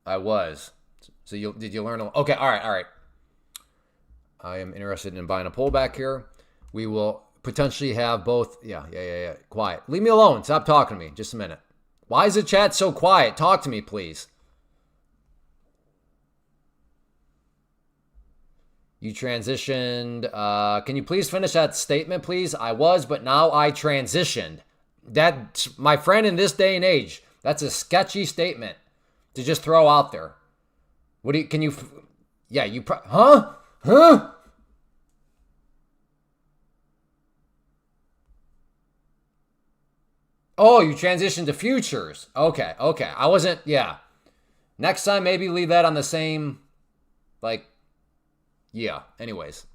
I was. So did you learn? Okay, all right. I am interested in buying a pullback here. We will potentially have both. Yeah. Quiet. Leave me alone. Stop talking to me. Just a minute. Why is the chat so quiet? Talk to me, please. You transitioned. Can you please finish that statement, please? I was, but now I transitioned. That, my friend, in this day and age, that's a sketchy statement to just throw out there. What do you, can you, yeah, you, huh? Oh, you transitioned to futures. Okay. I wasn't, yeah. Next time, maybe leave that on the same, like, yeah, anyways.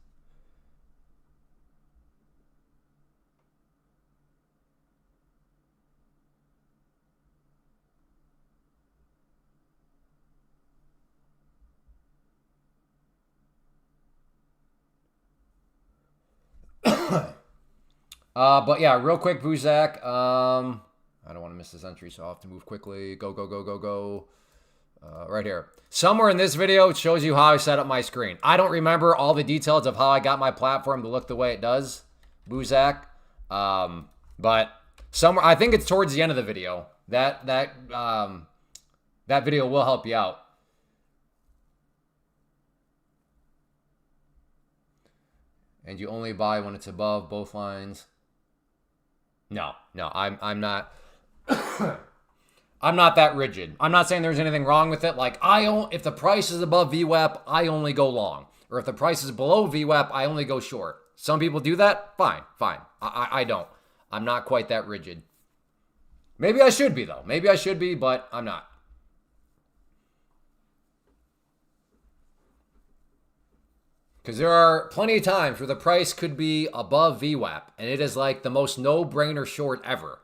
But yeah, real quick, Buzak. I don't want to miss this entry, so I'll have to move quickly. Go. Right here. Somewhere in this video, it shows you how I set up my screen. I don't remember all the details of how I got my platform to look the way it does, Buzak. But somewhere, I think it's towards the end of the video. That video will help you out. And you only buy when it's above both lines. No, I'm not. I'm not that rigid. I'm not saying there's anything wrong with it. Like if the price is above VWAP, I only go long. Or if the price is below VWAP, I only go short. Some people do that. Fine. I don't. I'm not quite that rigid. Maybe I should be, though. Maybe I should be, but I'm not. Because there are plenty of times where the price could be above VWAP, and it is like the most no-brainer short ever.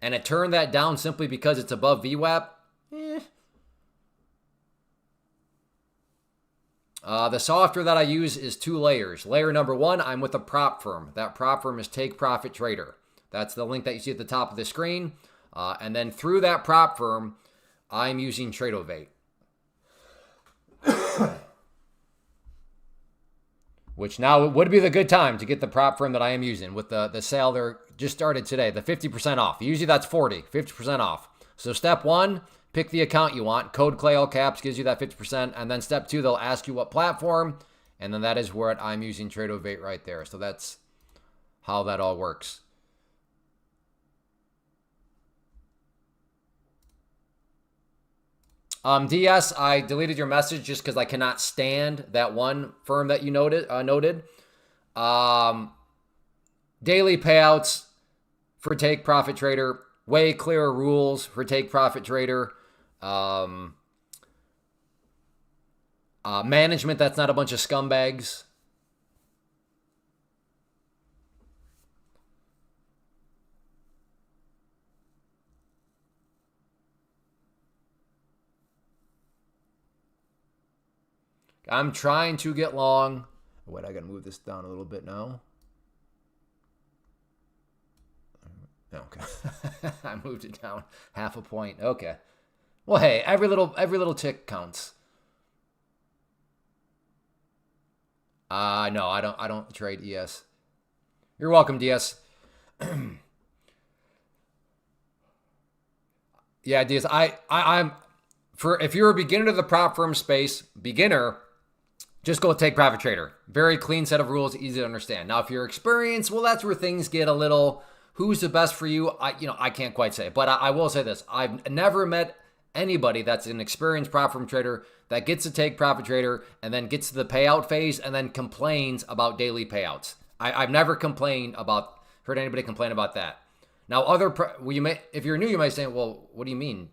And it turned that down simply because it's above VWAP. The software that I use is 2 layers. Layer number 1, I'm with a prop firm. That prop firm is Take Profit Trader. That's the link that you see at the top of the screen. And then through that prop firm, I'm using Tradovate. Which now would be the good time to get the prop firm that I am using with the sale there just started today, the 50% off. Usually that's 50% off. So step 1, pick the account you want. Code Clay all caps gives you that 50%. And then step 2, they'll ask you what platform. And then that is where I'm using Tradovate right there. So that's how that all works. DS, I deleted your message just because I cannot stand that one firm that you noted. Daily payouts for Take Profit Trader. Way clearer rules for Take Profit Trader. Management that's not a bunch of scumbags. I'm trying to get long. Wait, I got to move this down a little bit now. Okay. I moved it down half a point. Okay. Well, hey, every little tick counts. No, I don't trade ES. You're welcome, DS. Yeah, DS. I'm if you're a beginner to the prop firm space, just go Take Profit Trader. Very clean set of rules, easy to understand. Now, if you're experienced, well, that's where things get a little, who's the best for you? I can't quite say. But I will say this. I've never met anybody that's an experienced prop firm trader that gets to Take Profit Trader and then gets to the payout phase and then complains about daily payouts. I've never heard anybody complain about that. Now, if you're new, you might say, well, what do you mean?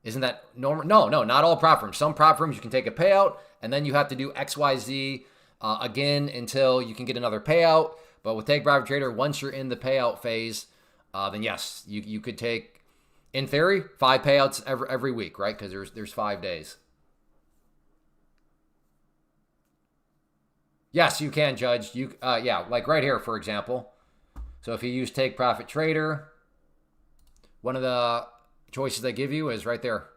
Isn't that normal? No, not all prop firms. Some prop firms, you can take a payout, and then you have to do XYZ again until you can get another payout. But with Take Profit Trader, once you're in the payout phase, then yes, you could take, in theory, 5 payouts every week, right? Because there's 5 days. Yes, you can, Judge. Yeah, like right here, for example. So if you use Take Profit Trader, one of the choices they give you is right there,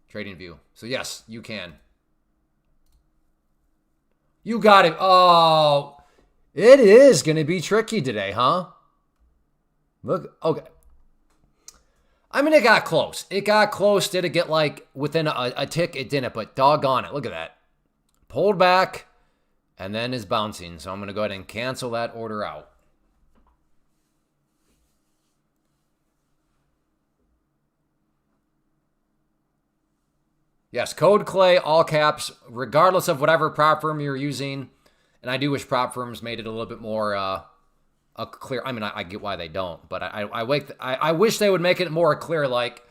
Trading View. So yes, you can. You got it. Oh, it is going to be tricky today, huh? Look, okay. I mean, it got close. Did it get like within a tick? It didn't, but doggone it. Look at that. Pulled back and then is bouncing. So I'm going to go ahead and cancel that order out. Yes, Code Clay, all caps, regardless of whatever prop firm you're using. And I do wish prop firms made it a little bit more clear. I mean, I get why they don't, but I wish they would make it more clear, like,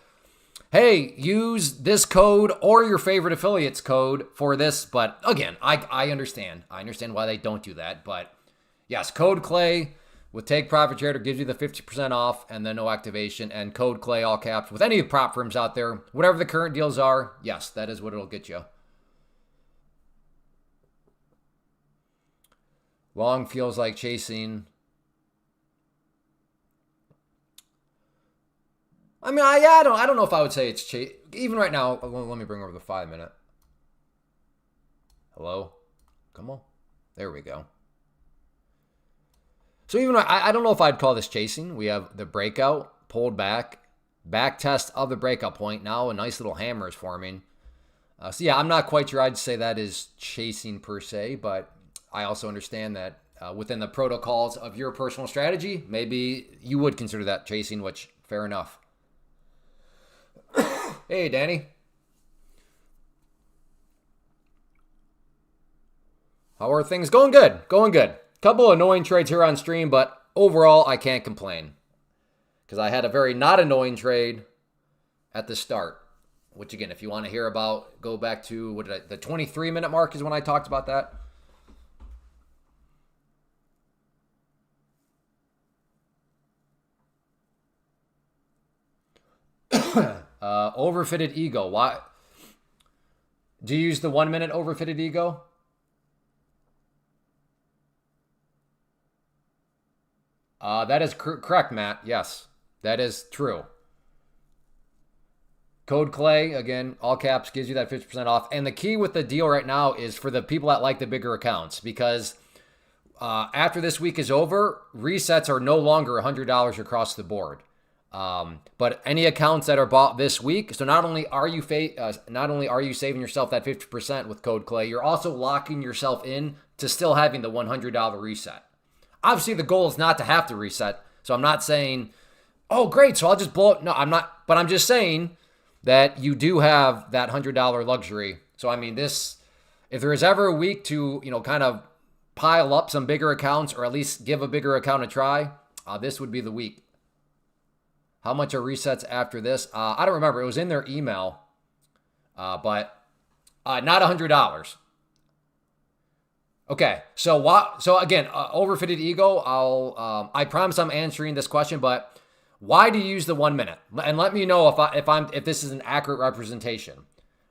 hey, use this code or your favorite affiliate's code for this. But again, I understand. I understand why they don't do that. But yes, Code Clay with Take Profit Trader gives you the 50% off and then no activation. And Code Clay, all caps, with any prop firms out there, whatever the current deals are, yes, that is what it'll get you. Long feels like chasing. I mean, I don't know if I would say it's chase. Even right now, let me bring over the 5-minute. Hello? Come on. There we go. So even I don't know if I'd call this chasing. We have the breakout, pulled back test of the breakout point. Now a nice little hammer is forming. So yeah, I'm not quite sure I'd say that is chasing per se, but I also understand that within the protocols of your personal strategy, maybe you would consider that chasing, which fair enough. Hey, Danny. How are things? Going good. Going good. Couple annoying trades here on stream, but overall, I can't complain. Because I had a very not annoying trade at the start. Which, again, if you want to hear about, go back to the 23-minute mark is when I talked about that. Overfitted ego. Why? Do you use the 1 minute overfitted ego? That is correct, Matt. Yes, that is true. Code Clay, again, all caps, gives you that 50% off. And the key with the deal right now is for the people that like the bigger accounts, because after this week is over, resets are no longer $100 across the board. But any accounts that are bought this week, so not only are you saving yourself that 50% with Code Clay, you're also locking yourself in to still having the $100 reset. Obviously, the goal is not to have to reset. So I'm not saying, oh, great, so I'll just blow it. No, I'm not. But I'm just saying that you do have that $100 luxury. So, I mean, if there is ever a week to, kind of pile up some bigger accounts or at least give a bigger account a try, this would be the week. How much are resets after this? I don't remember. It was in their email, but not $100. Okay, so again, overfitted ego. I promise I'm answering this question, but why do you use the 1 minute? And let me know if this is an accurate representation.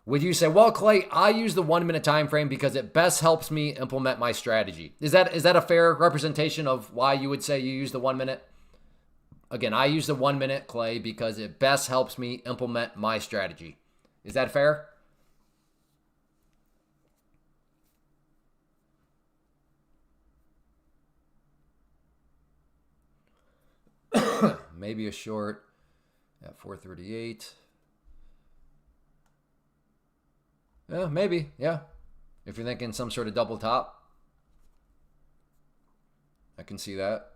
Would you say, well, Clay, I use the 1 minute time frame because it best helps me implement my strategy? Is that a fair representation of why you would say you use the 1 minute? Again, I use the 1 minute, Clay, because it best helps me implement my strategy. Is that fair? Maybe a short at 438. Yeah, maybe. Yeah. If you're thinking some sort of double top, I can see that.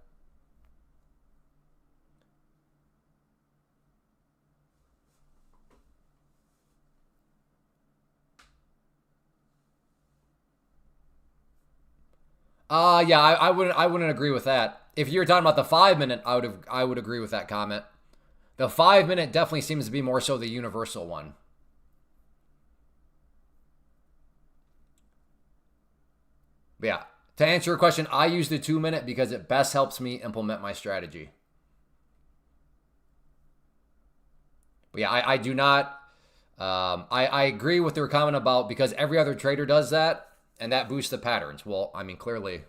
Yeah, I wouldn't agree with that. If you're talking about the 5 minute, I would agree with that comment. The 5 minute definitely seems to be more so the universal one. But yeah, to answer your question, I use the 2 minute because it best helps me implement my strategy. But yeah, I do not. I agree with their comment about because every other trader does that, and that boosts the patterns. Well, I mean, clearly,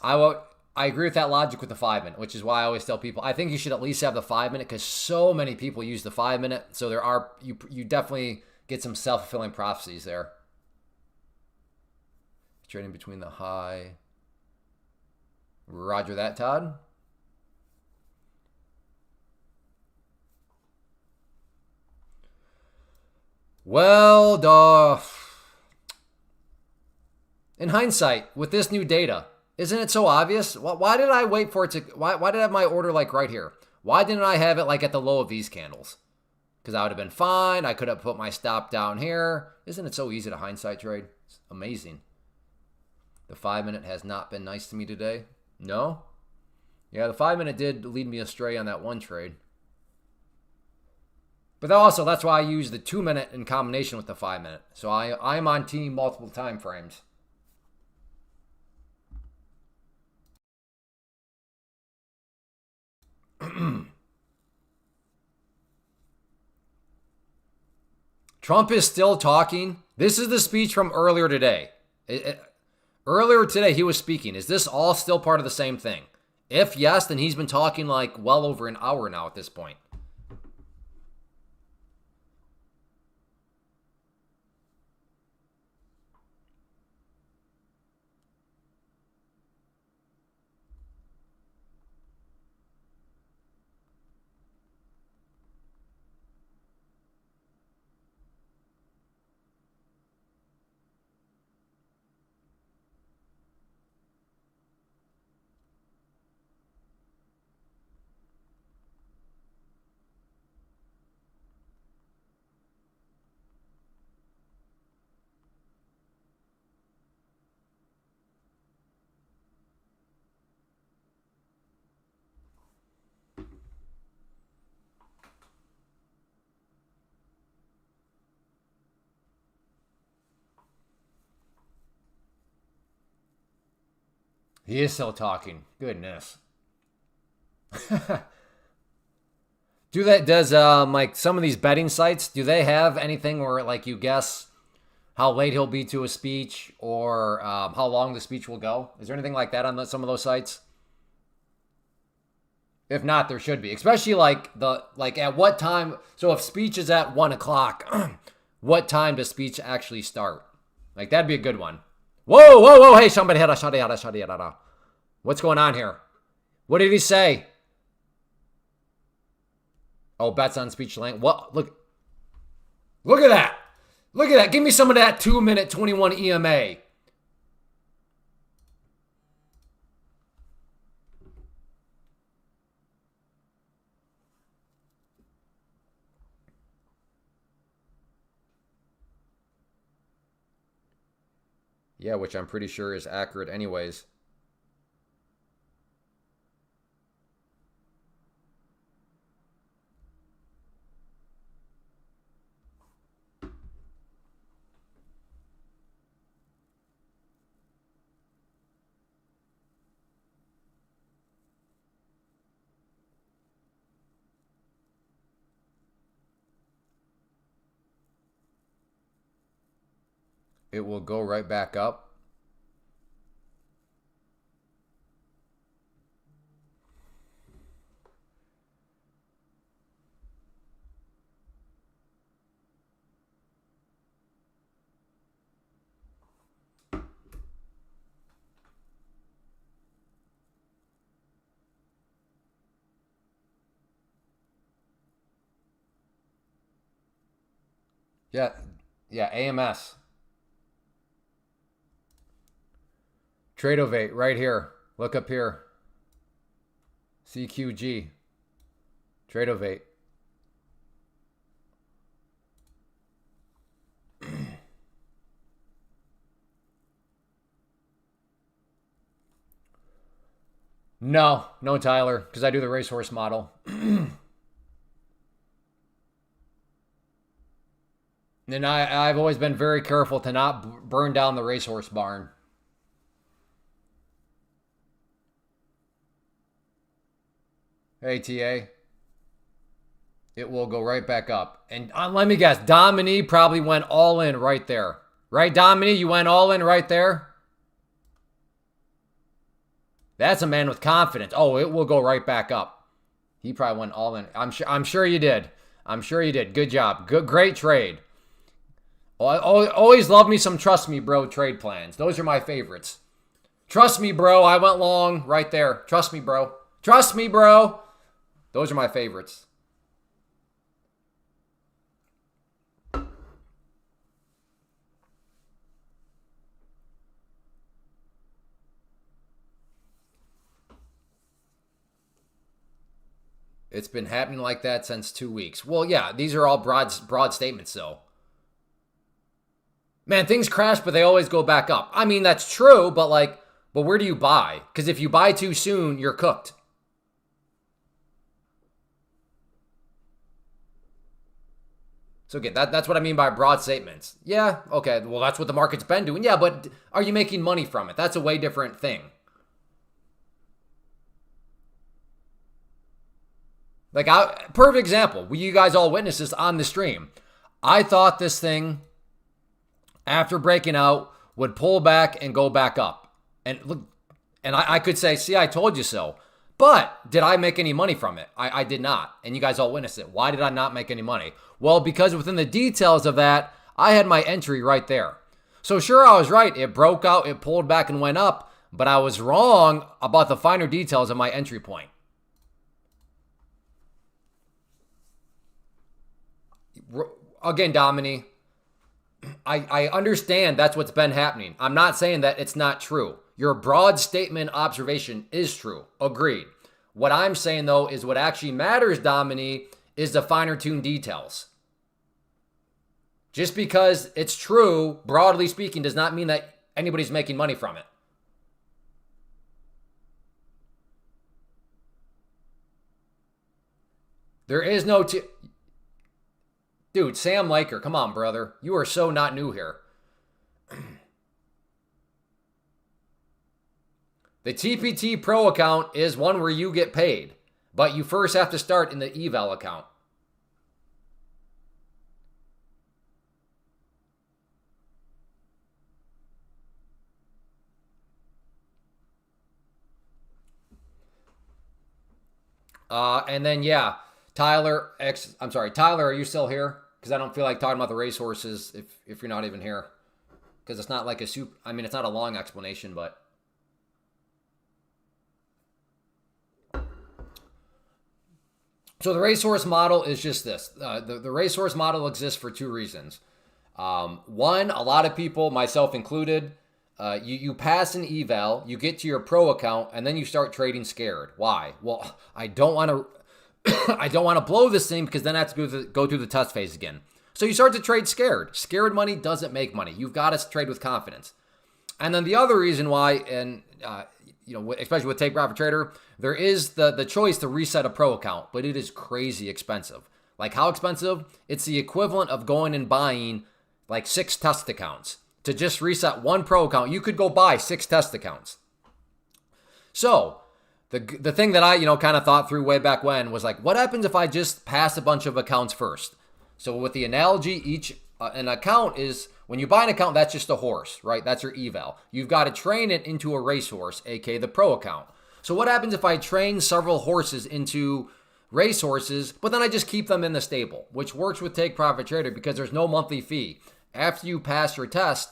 I agree with that logic with the 5 minute, which is why I always tell people I think you should at least have the 5 minute because so many people use the 5 minute. So you definitely get some self-fulfilling prophecies there. Trading between the high. Roger that, Todd. Well, in hindsight, with this new data, isn't it so obvious? Why did I wait for it to? Why did I have my order like right here? Why didn't I have it like at the low of these candles? Because I would have been fine. I could have put my stop down here. Isn't it so easy to hindsight trade? It's amazing. The 5 minute has not been nice to me today. No? Yeah, the 5 minute did lead me astray on that one trade. But also, that's why I use the 2 minute in combination with the 5 minute. So I'm on team multiple time frames. Trump is still talking. This is the speech from earlier today. Earlier today, he was speaking. Is this all still part of the same thing? If yes, then he's been talking like well over an hour now at this point. He is still talking. Goodness. Does like some of these betting sites, do they have anything where like you guess how late he'll be to a speech or how long the speech will go? Is there anything like that on some of those sites? If not, there should be, especially like at what time. So if speech is at 1:00, what time does speech actually start? Like that'd be a good one. Whoa, whoa, whoa! Hey, somebody had a shot. What's going on here? What did he say? Oh, bets on speech length. What? Look at that. Look at that. Give me some of that 2-minute 21 EMA. Yeah, which I'm pretty sure is accurate anyways. It will go right back up. Yeah, AMS. Tradovate right here. Look up here. CQG. Tradovate. No, Tyler, because I do the racehorse model. And I've always been very careful to not burn down the racehorse barn. Hey, TA. It will go right back up. And let me guess, Dominique probably went all in right there. Right, Dominique? You went all in right there? That's a man with confidence. Oh, it will go right back up. He probably went all in. I'm sure you did. I'm sure you did. Good job. Great trade. Always love me some trust me, bro trade plans. Those are my favorites. Trust me, bro. I went long right there. Trust me, bro. Trust me, bro. Those are my favorites. It's been happening like that since 2 weeks. Well, yeah, these are all broad statements, though. Man, things crash, but they always go back up. I mean, that's true, but where do you buy? Because if you buy too soon, you're cooked. So again, that's what I mean by broad statements. Yeah, okay, well, that's what the market's been doing. Yeah, but are you making money from it? That's a way different thing. Like, perfect example. You guys all witnessed this on the stream. I thought this thing, after breaking out, would pull back and go back up. And look, and I could say, see, I told you so. But did I make any money from it? I did not. And you guys all witnessed it. Why did I not make any money? Well, because within the details of that, I had my entry right there. So sure, I was right. It broke out, it pulled back and went up. But I was wrong about the finer details of my entry point. Again, Domini, I understand that's what's been happening. I'm not saying that it's not true. Your broad statement observation is true. Agreed. What I'm saying, though, is what actually matters, Domini, is the finer tuned details. Just because it's true, broadly speaking, does not mean that anybody's making money from it. There is no... Dude, Sam Laker, come on, brother. You are so not new here. The TPT Pro account is one where you get paid, but you first have to start in the eval account. And then, yeah, Tyler, are you still here? Because I don't feel like talking about the racehorses if you're not even here. Because it's not like it's not a long explanation, but. So the racehorse model is just this. The racehorse model exists for two reasons. One, a lot of people, myself included, you pass an eval, you get to your pro account, and then you start trading scared. Why? Well, I don't want to I don't want to blow this thing because then I have to go through the test phase again. So you start to trade scared. Scared money doesn't make money. You've got to trade with confidence. And then the other reason why, and especially with Take Profit Trader, there is the choice to reset a pro account, but it is crazy expensive. Like how expensive? It's the equivalent of going and buying like 6 test accounts. To just reset one pro account, you could go buy 6 test accounts. So the thing that I kind of thought through way back when was like, what happens if I just pass a bunch of accounts first? So with the analogy, an account is, when you buy an account, that's just a horse, right? That's your eval. You've got to train it into a racehorse, aka the pro account. So what happens if I train several horses into racehorses, but then I just keep them in the stable, which works with Take Profit Trader because there's no monthly fee. After you pass your test,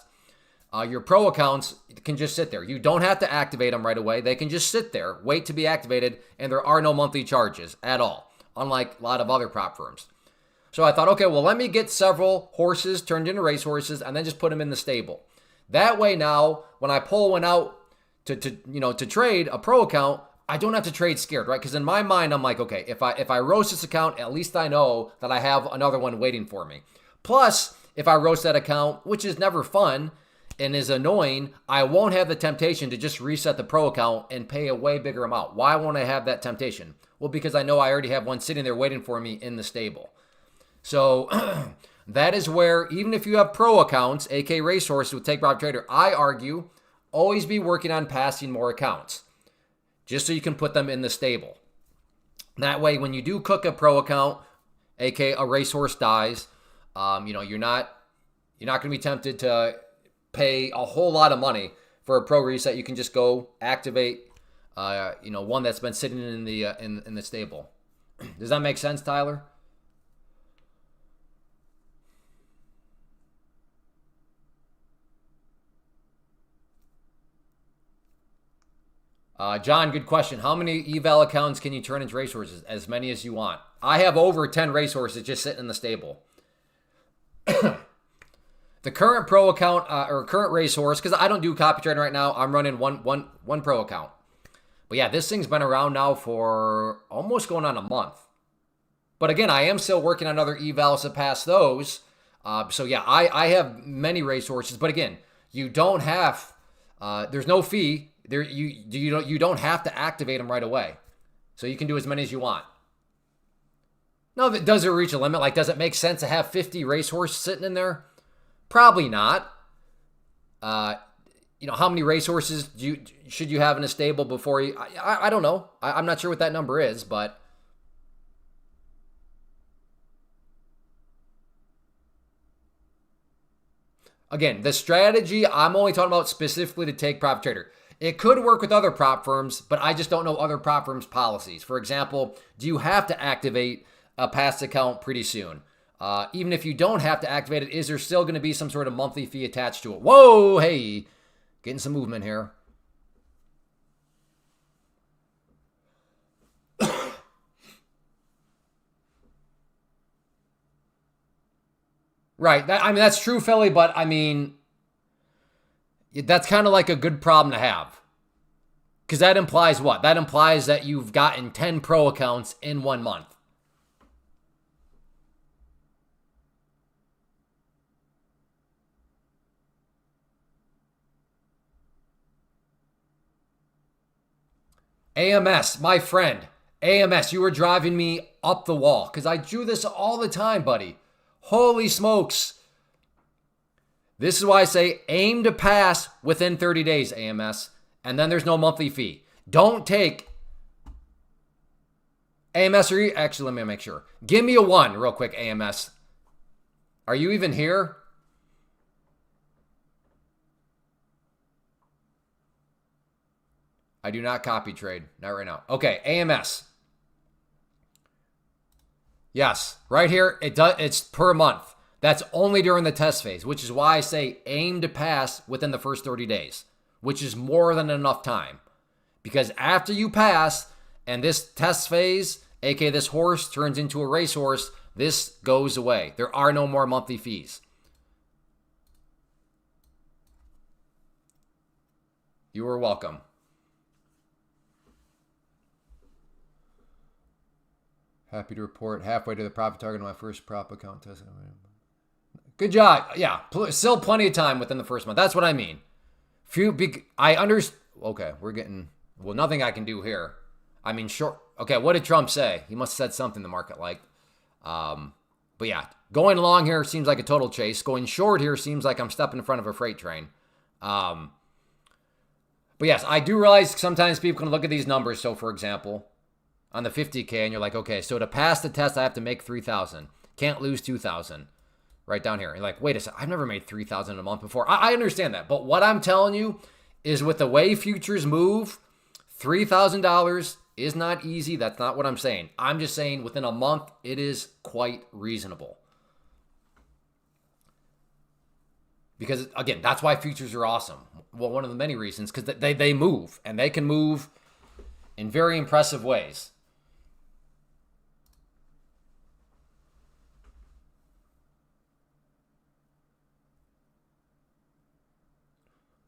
your pro accounts can just sit there. You don't have to activate them right away. They can just sit there, wait to be activated, and there are no monthly charges at all, unlike a lot of other prop firms. So I thought, okay, well, let me get several horses turned into racehorses and then just put them in the stable. That way now, when I pull one out to trade a pro account, I don't have to trade scared, right? Because in my mind, I'm like, okay, if I roast this account, at least I know that I have another one waiting for me. Plus, if I roast that account, which is never fun and is annoying, I won't have the temptation to just reset the pro account and pay a way bigger amount. Why won't I have that temptation? Well, because I know I already have one sitting there waiting for me in the stable. So that is where, even if you have pro accounts, aka racehorses with Take Profit Trader, I argue always be working on passing more accounts, just so you can put them in the stable. That way, when you do cook a pro account, aka a racehorse dies, you're not going to be tempted to pay a whole lot of money for a pro reset. You can just go activate, one that's been sitting in the stable. Does that make sense, Tyler? John, good question. How many eval accounts can you turn into racehorses? As many as you want. I have over 10 racehorses just sitting in the stable. The current pro account or current racehorse, because I don't do copy trading right now, I'm running one pro account. But yeah, this thing's been around now for almost going on a month. But again, I am still working on other evals to pass those. So yeah, I have many racehorses. But again, you don't have, there's no fee. You don't have to activate them right away. So you can do as many as you want. Now, does it reach a limit? Like, does it make sense to have 50 racehorses sitting in there? Probably not. How many racehorses should you have in a stable before you? I don't know. I'm not sure what that number is, but again, the strategy I'm only talking about specifically to Take Profit Trader. It could work with other prop firms, but I just don't know other prop firms' policies. For example, do you have to activate a past account pretty soon? Even if you don't have to activate it, is there still going to be some sort of monthly fee attached to it? Whoa, hey, getting some movement here. Right. That's true, Philly, but that's kind of like a good problem to have. Because that implies what? That implies that you've gotten 10 pro accounts in 1 month. AMS, my friend. AMS, you were driving me up the wall. Because I do this all the time, buddy. Holy smokes. This is why I say aim to pass within 30 days, AMS. And then there's no monthly fee. Don't take AMS or actually, let me make sure. Give me a 1 real quick, AMS. Are you even here? I do not copy trade. Not right now. Okay, AMS. Yes, right here, it's per month. That's only during the test phase, which is why I say aim to pass within the first 30 days, which is more than enough time. Because after you pass and this test phase, aka this horse turns into a racehorse, this goes away. There are no more monthly fees. You are welcome. Happy to report halfway to the profit target on my first prop account test. Good job. Yeah, still plenty of time within the first month. That's what I mean. I understand. Okay, we're getting, well, nothing I can do here. I mean, short. Okay, what did Trump say? He must have said something the market liked. But yeah, going long here seems like a total chase. Going short here seems like I'm stepping in front of a freight train. But yes, I do realize sometimes people can look at these numbers. So for example, on the 50K and you're like, okay, so to pass the test, I have to make 3,000. Can't lose 2,000. Right down here. You're like, wait a second, I've never made 3,000 in a month before. I understand that. But what I'm telling you is with the way futures move, $3,000 is not easy. That's not what I'm saying. I'm just saying within a month, it is quite reasonable. Because, again, that's why futures are awesome. Well, one of the many reasons, because they move, and they can move in very impressive ways.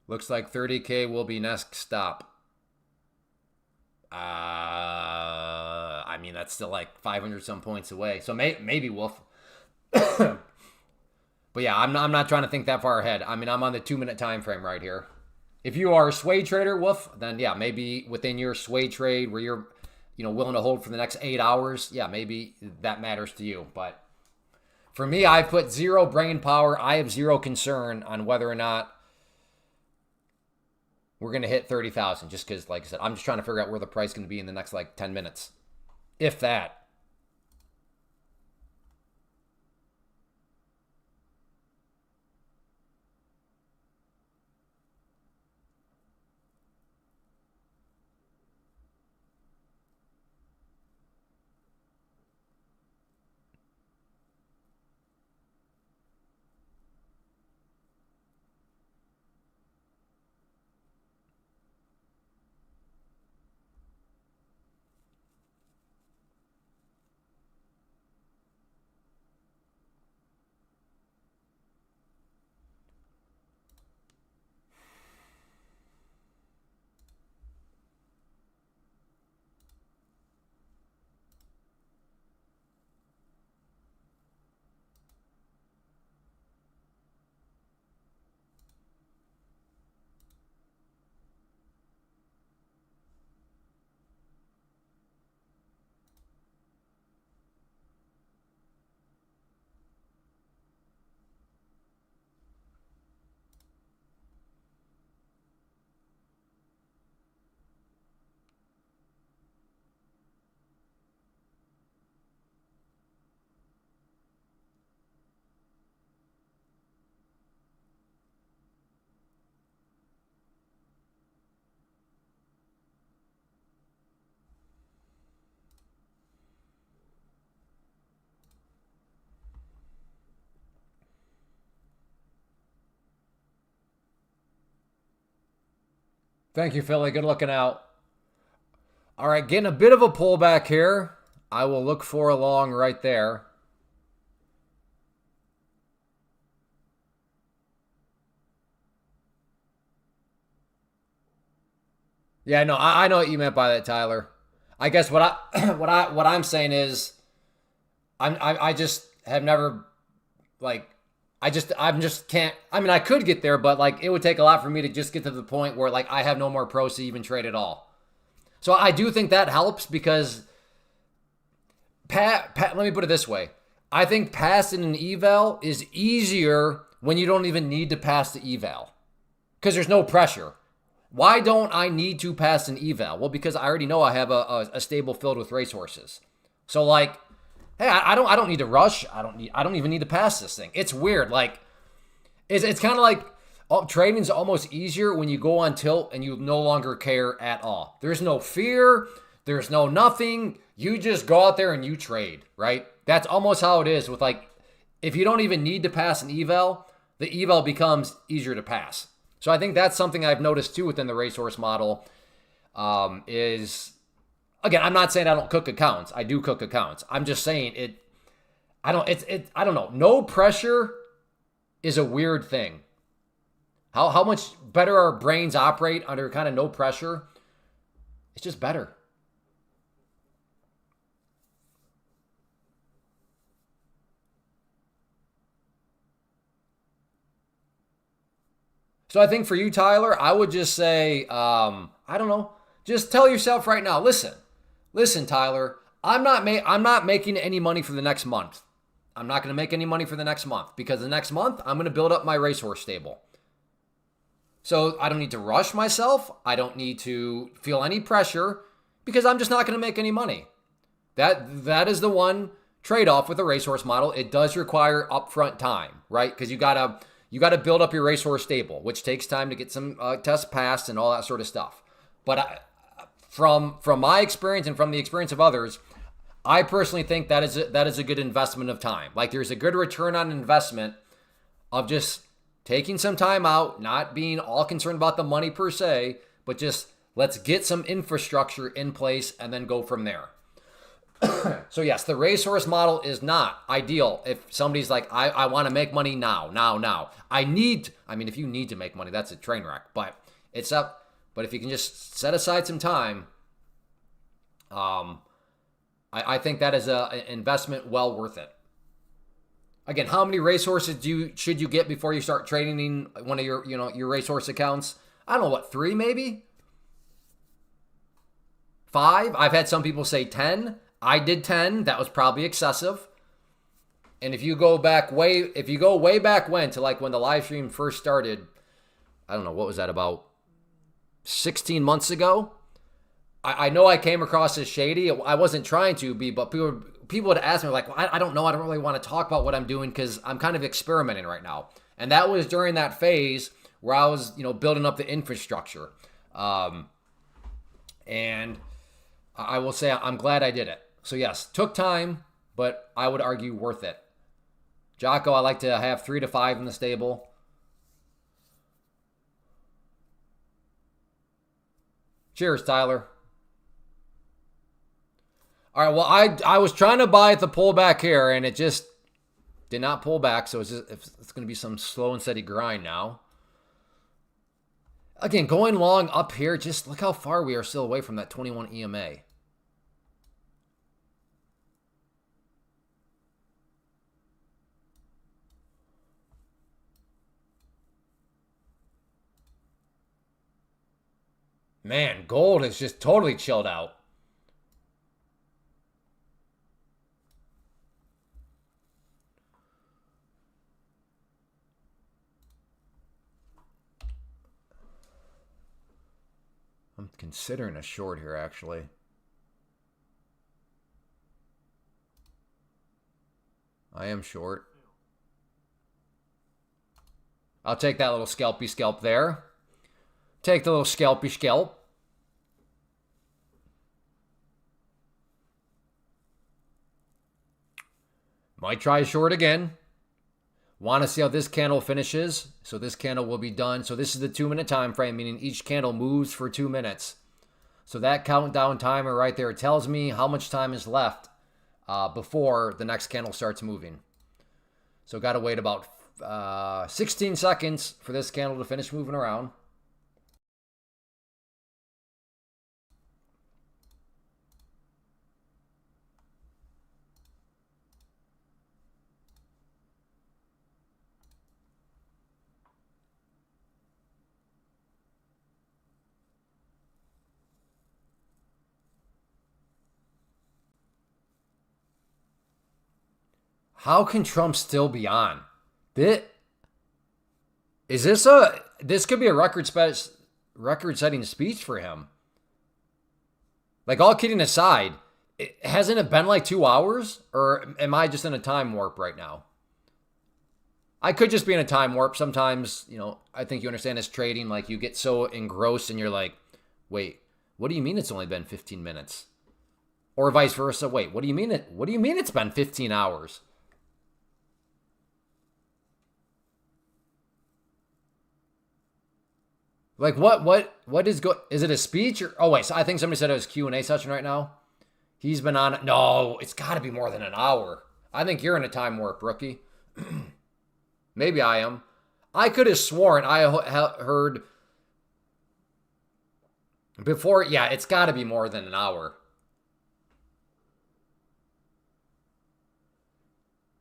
Looks like 30K will be next stop. I mean, that's still like 500 some points away. So maybe Wolf. But yeah, I'm not trying to think that far ahead. I mean, I'm on the 2-minute time frame right here. If you are a sway trader, Wolf, then yeah, maybe within your sway trade where you're, willing to hold for the next 8 hours, yeah, maybe that matters to you. But for me, I put zero brain power. I have zero concern on whether or not we're going to hit 30,000 just because, like I said, I'm just trying to figure out where the price is going to be in the next, 10 minutes. If that. Thank you, Philly. Good looking out. All right, getting a bit of a pullback here. I will look for a long right there. Yeah, no, I know what you meant by that, Tyler. I guess what I'm saying is, I just have never I'm just can't. I mean, I could get there, but it would take a lot for me to just get to the point where I have no more pros to even trade at all. So I do think that helps because let me put it this way. I think passing an eval is easier when you don't even need to pass the eval because there's no pressure. Why don't I need to pass an eval? Well, because I already know I have a stable filled with racehorses. So like, hey, I don't need to rush. I don't even need to pass this thing. It's weird. Like, it's kind of like trading's almost easier when you go on tilt and you no longer care at all. There's no fear. There's no nothing. You just go out there and you trade, right? That's almost how it is with like, if you don't even need to pass an eval, the eval becomes easier to pass. So I think that's something I've noticed too within the racehorse model. Is again, I'm not saying I don't cook accounts. I do cook accounts. I'm just saying it. I don't know. No pressure is a weird thing. How much better our brains operate under kind of no pressure? It's just better. So I think for you, Tyler, I would just say, I don't know. Just tell yourself right now, listen, Tyler, I'm not making any money for the next month. I'm not going to make any money for the next month because the next month I'm going to build up my racehorse stable. So I don't need to rush myself. I don't need to feel any pressure because I'm just not going to make any money. That is the one trade-off with a racehorse model. It does require upfront time, right? Because you gotta build up your racehorse stable, which takes time to get some tests passed and all that sort of stuff. But from my experience and from the experience of others, I personally think that is a good investment of time. Like there's a good return on investment of just taking some time out, not being all concerned about the money per se, but just let's get some infrastructure in place and then go from there. So yes, the racehorse model is not ideal if somebody's like, I want to make money now. If you need to make money, that's a train wreck, but it's up. But if you can just set aside some time, I think that is an investment well worth it. Again, how many racehorses should you get before you start trading one of your racehorse accounts? I don't know, 3 maybe? 5? I've had some people say 10. I did 10. That was probably excessive. And if you go way back when to like when the live stream first started, I don't know, what was that, about 16 months ago? I know I came across as shady. I wasn't trying to be, but people would ask me like, well, I don't know. I don't really want to talk about what I'm doing because I'm kind of experimenting right now. And that was during that phase where I was, building up the infrastructure. And I will say I'm glad I did it. So yes, took time, but I would argue worth it. Jocko, I like to have 3 to 5 in the stable. Cheers, Tyler. All right, well, I was trying to buy at the pullback here, and it just did not pull back, so it's going to be some slow and steady grind now. Again, going long up here, just look how far we are still away from that 21 EMA. Man, gold is just totally chilled out. I'm considering a short here, actually. I am short. I'll take that little scalpy scalp there. Take the little scalpy scalp. Might try short again. Want to see how this candle finishes. So this candle will be done. So this is the 2-minute time frame, meaning each candle moves for 2 minutes. So that countdown timer right there tells me how much time is left before the next candle starts moving. So got to wait about 16 seconds for this candle to finish moving around. How can Trump still be on? This could be a record record-setting speech for him. Like, all kidding aside, hasn't it been like 2 hours? Or am I just in a time warp right now? I could just be in a time warp. Sometimes, you know, I think you understand this trading. Like, you get so engrossed and you're like, wait, what do you mean it's only been 15 minutes? Or vice versa. Wait, what do you mean it's been 15 hours? Like, what is is it a speech or, oh wait, so I think somebody said it was Q&A session right now. He's been on it. No, it's got to be more than an hour. I think you're in a time warp, rookie. Maybe I am. I could have sworn I heard before. Yeah, it's got to be more than an hour.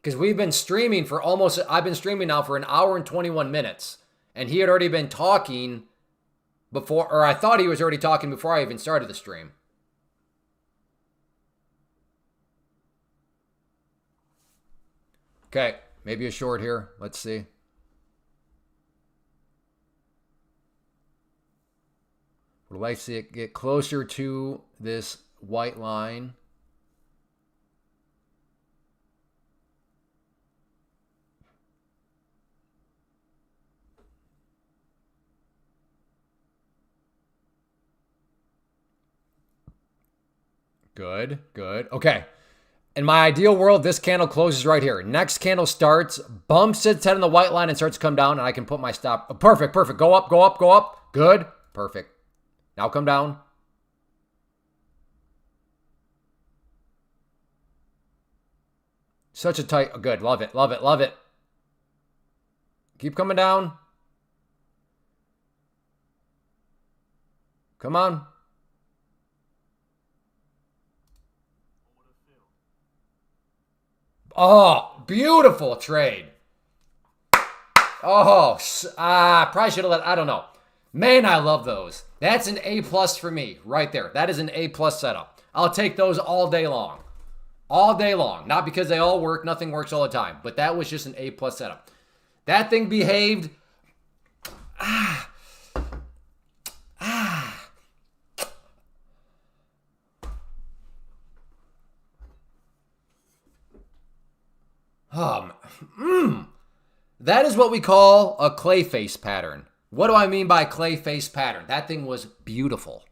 Because we've been streaming for I've been streaming now for an hour and 21 minutes. And he had already been talking before, or I thought he was already talking before I even started the stream. Okay, maybe a short here. Let's see. Would like to see it get closer to this white line. Good, good. Okay. In my ideal world, this candle closes right here. Next candle starts, bumps its head on the white line and starts to come down, and I can put my stop. Oh, perfect, perfect. Go up, go up, go up. Good. Perfect. Now come down. Such a tight, good. Love it, love it, love it. Keep coming down. Come on. Oh, beautiful trade. Oh, probably should have let, I don't know. Man, I love those. That's an A+ for me right there. That is an A+ setup. I'll take those all day long. All day long. Not because they all work. Nothing works all the time. But that was just an A+ setup. That thing behaved. That is what we call a clay face pattern. What do I mean by clay face pattern? That thing was beautiful.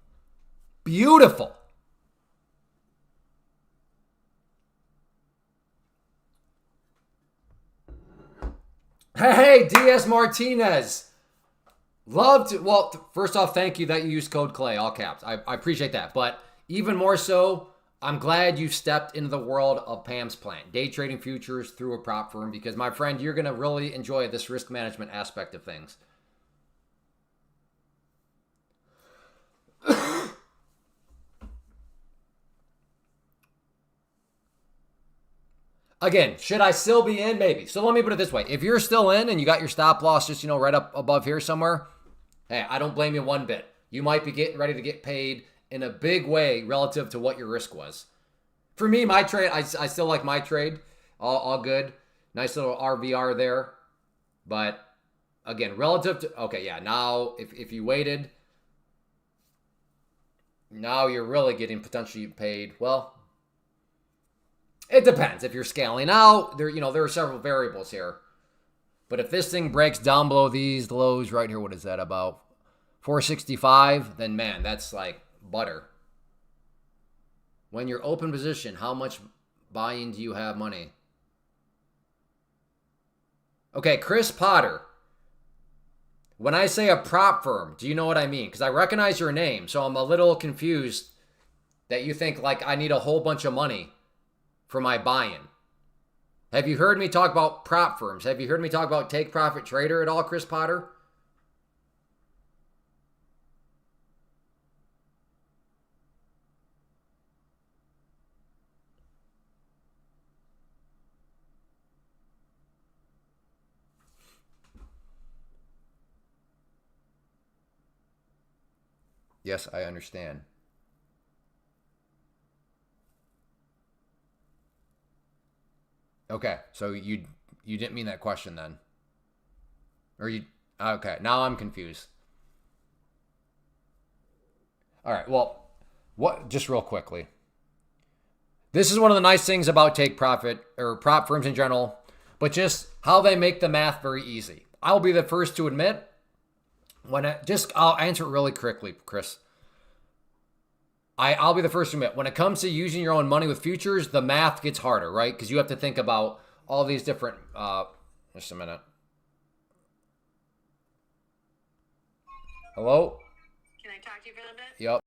Beautiful. Hey, DS Martinez. Love to, well, first off, thank you that you used code CLAY, all caps. I appreciate that. But even more so, I'm glad you stepped into the world of Pam's plan, day trading futures through a prop firm, because my friend, you're going to really enjoy this risk management aspect of things. Again, should I still be in? Maybe. So let me put it this way. If you're still in and you got your stop loss just, right up above here somewhere, hey, I don't blame you one bit. You might be getting ready to get paid in a big way relative to what your risk was. For me, my trade, I still like my trade. All good. Nice little RVR there. But again, relative to, okay, yeah, now if you waited, now you're really getting potentially paid. Well, it depends. If you're scaling out, there are several variables here. But if this thing breaks down below these lows right here, what is that, about 465? Then, man, that's like butter. When you're open position, how much buying do you have money? Okay, Chris Potter. When I say a prop firm, do you know what I mean? Because I recognize your name, so I'm a little confused that you think like I need a whole bunch of money for my buy-in. Have you heard me talk about prop firms? Have you heard me talk about Take Profit Trader at all, Chris Potter? Yes, I understand. Okay, so you didn't mean that question then. Or you, okay, now I'm confused. All right. Well, what? Just real quickly. This is one of the nice things about take profit or prop firms in general, but just how they make the math very easy. I'll be the first to admit I'll answer it really quickly, Chris. I'll be the first to admit when it comes to using your own money with futures, the math gets harder, right? Because you have to think about all these different. Just a minute. Hello? Can I talk to you for a little bit? Yep.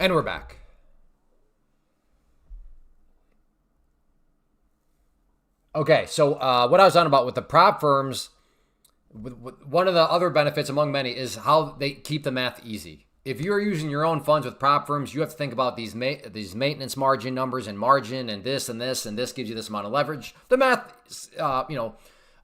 And we're back. Okay, so what I was on about with the prop firms, one of the other benefits among many is how they keep the math easy. If you're using your own funds with prop firms, you have to think about these maintenance margin numbers and margin and this and this, and this gives you this amount of leverage. The math,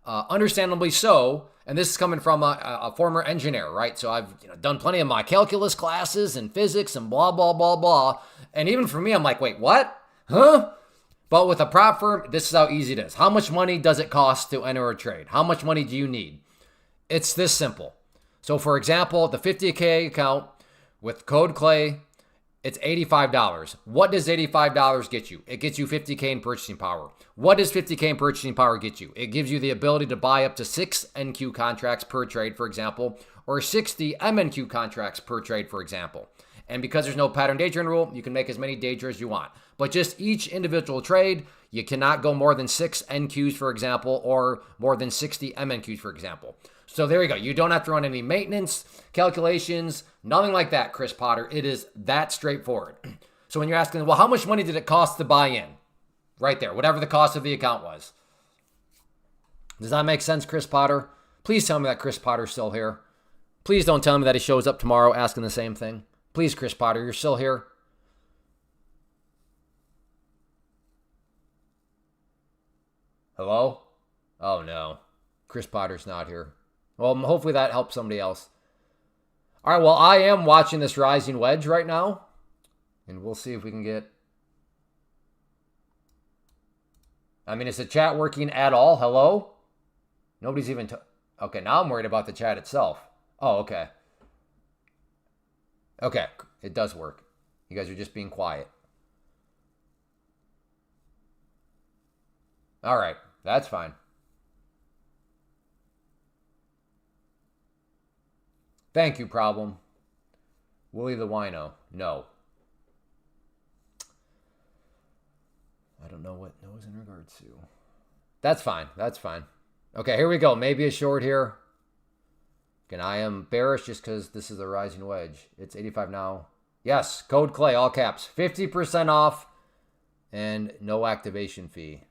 understandably so, and this is coming from a former engineer, right? So I've done plenty of my calculus classes and physics and blah, blah, blah, blah. And even for me, I'm like, wait, what? Huh? But with a prop firm, this is how easy it is. How much money does it cost to enter a trade? How much money do you need? It's this simple. So for example, the 50K account with code Clay, it's $85. What does $85 get you? It gets you 50K in purchasing power. What does 50K in purchasing power get you? It gives you the ability to buy up to 6 NQ contracts per trade, for example, or 60 MNQ contracts per trade, for example. And because there's no pattern day trade rule, you can make as many day trades as you want. But just each individual trade, you cannot go more than 6 NQs, for example, or more than 60 MNQs, for example. So there you go. You don't have to run any maintenance calculations, nothing like that, Chris Potter. It is that straightforward. So when you're asking, well, how much money did it cost to buy in? Right there, whatever the cost of the account was. Does that make sense, Chris Potter? Please tell me that Chris Potter's still here. Please don't tell me that he shows up tomorrow asking the same thing. Please, Chris Potter, you're still here? Hello? Oh, no. Chris Potter's not here. Well, hopefully that helps somebody else. All right, well, I am watching this rising wedge right now. And we'll see if we can get... I mean, is the chat working at all? Hello? Nobody's even... Okay, now I'm worried about the chat itself. Oh, okay. Okay, it does work. You guys are just being quiet. All right, that's fine. Thank you, problem. Willie the Wino. No. I don't know what no is in regards to. That's fine. That's fine. Okay, here we go. Maybe a short here. Again, I am bearish just because this is a rising wedge. It's 85 now. Yes, code Clay, all caps. 50% off and no activation fee.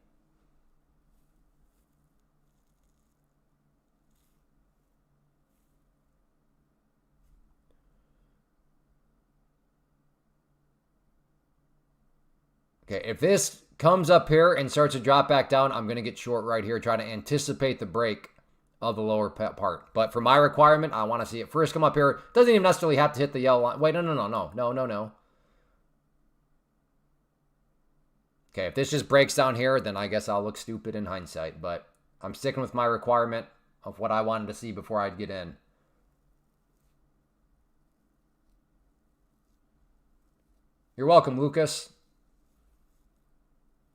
Okay, if this comes up here and starts to drop back down, I'm going to get short right here, try to anticipate the break of the lower part. But for my requirement, I want to see it first come up here. Doesn't even necessarily have to hit the yellow line. Wait, no. Okay, if this just breaks down here, then I guess I'll look stupid in hindsight. But I'm sticking with my requirement of what I wanted to see before I'd get in. You're welcome, Lucas.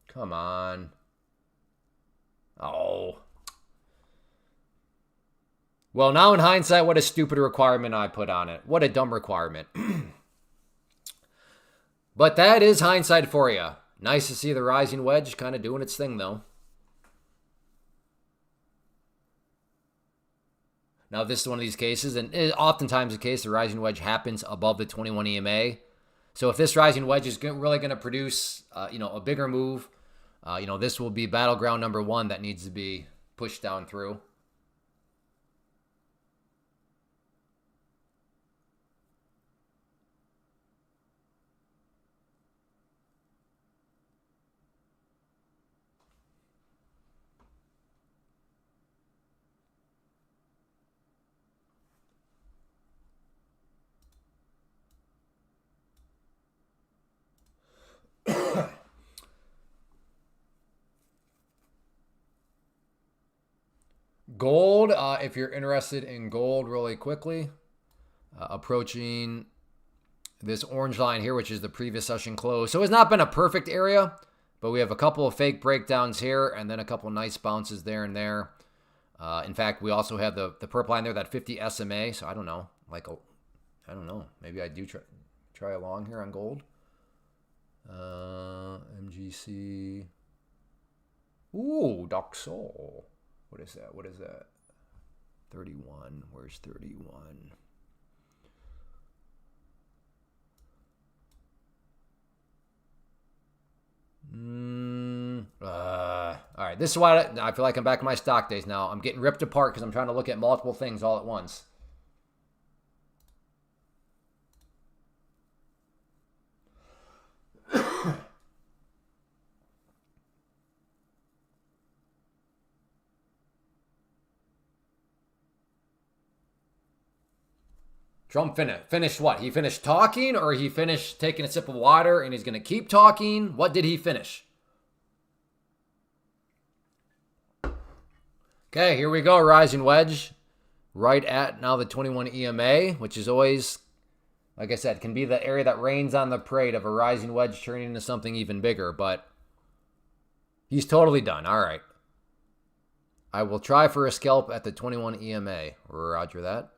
Come on. Oh. Well, now in hindsight, what a stupid requirement I put on it. What a dumb requirement. But that is hindsight for you. Nice to see the rising wedge kind of doing its thing, though. Now, this is one of these cases, and it is oftentimes the case, the rising wedge happens above the 21 EMA. So if this rising wedge is really going to produce, a bigger move, this will be battleground number 1 that needs to be pushed down through. Gold, if you're interested in gold really quickly, approaching this orange line here, which is the previous session close. So it's not been a perfect area, but we have a couple of fake breakdowns here and then a couple nice bounces there and there. In fact, we also have the purple line there, that 50 SMA. So I don't know, I don't know. Maybe I do try along here on gold. MGC. Ooh, Doxol. What is that? 31. Where's 31? All right, this is why I feel like I'm back in my stock days now. I'm getting ripped apart because I'm trying to look at multiple things all at once. Trump finished what? He finished talking, or he finished taking a sip of water and he's going to keep talking? What did he finish? Okay, here we go. Rising wedge. Right at now the 21 EMA, which is always, like I said, can be the area that rains on the parade of a rising wedge turning into something even bigger. But he's totally done. All right. I will try for a scalp at the 21 EMA. Roger that.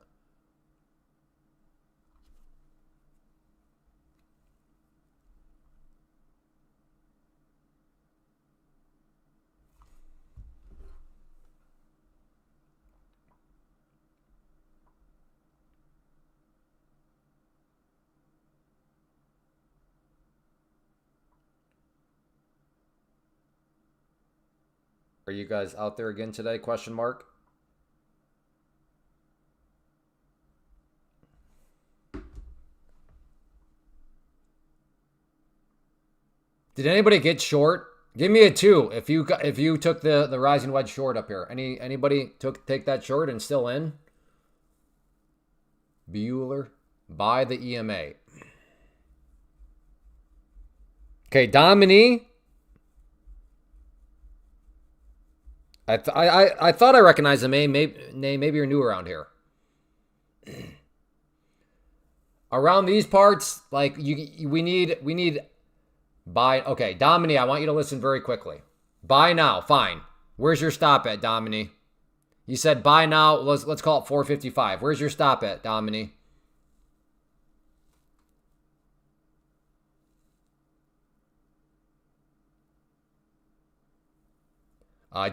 Are you guys out there again today? Question mark. Did anybody get short? Give me a 2 if you took the rising wedge short up here. Anybody take that short and still in? Bueller, buy the EMA. Okay, Domini. I thought I recognized the name. Maybe you're new around here. Around these parts, like we need buy. Okay, Domini, I want you to listen very quickly. Buy now, fine. Where's your stop at, Domini? You said buy now. Let's call it 455. Where's your stop at, Domini?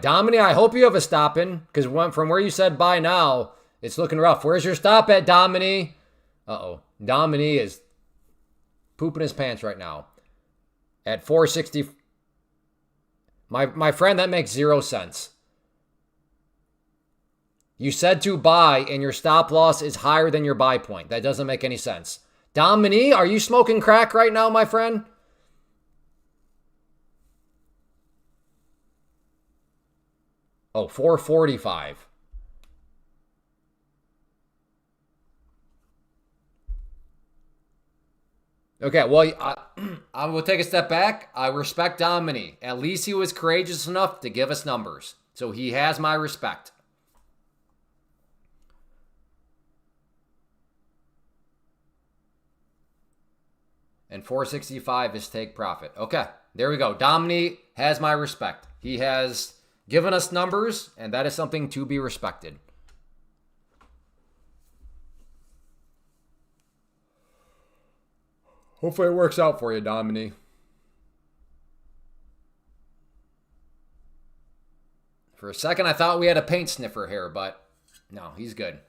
Domini, I hope you have a stop in, because from where you said buy now, it's looking rough. Where's your stop at, Domini? Uh-oh. Domini is pooping his pants right now. At 460. My friend, that makes 0 sense. You said to buy, and your stop loss is higher than your buy point. That doesn't make any sense. Domini, are you smoking crack right now, my friend? Oh, 445. Okay, well, I will take a step back. I respect Domini. At least he was courageous enough to give us numbers. So he has my respect. And 465 is take profit. Okay, there we go. Domini has my respect. He has given us numbers, and that is something to be respected. Hopefully it works out for you, Domini. For a second, I thought we had a paint sniffer here, but no, he's good.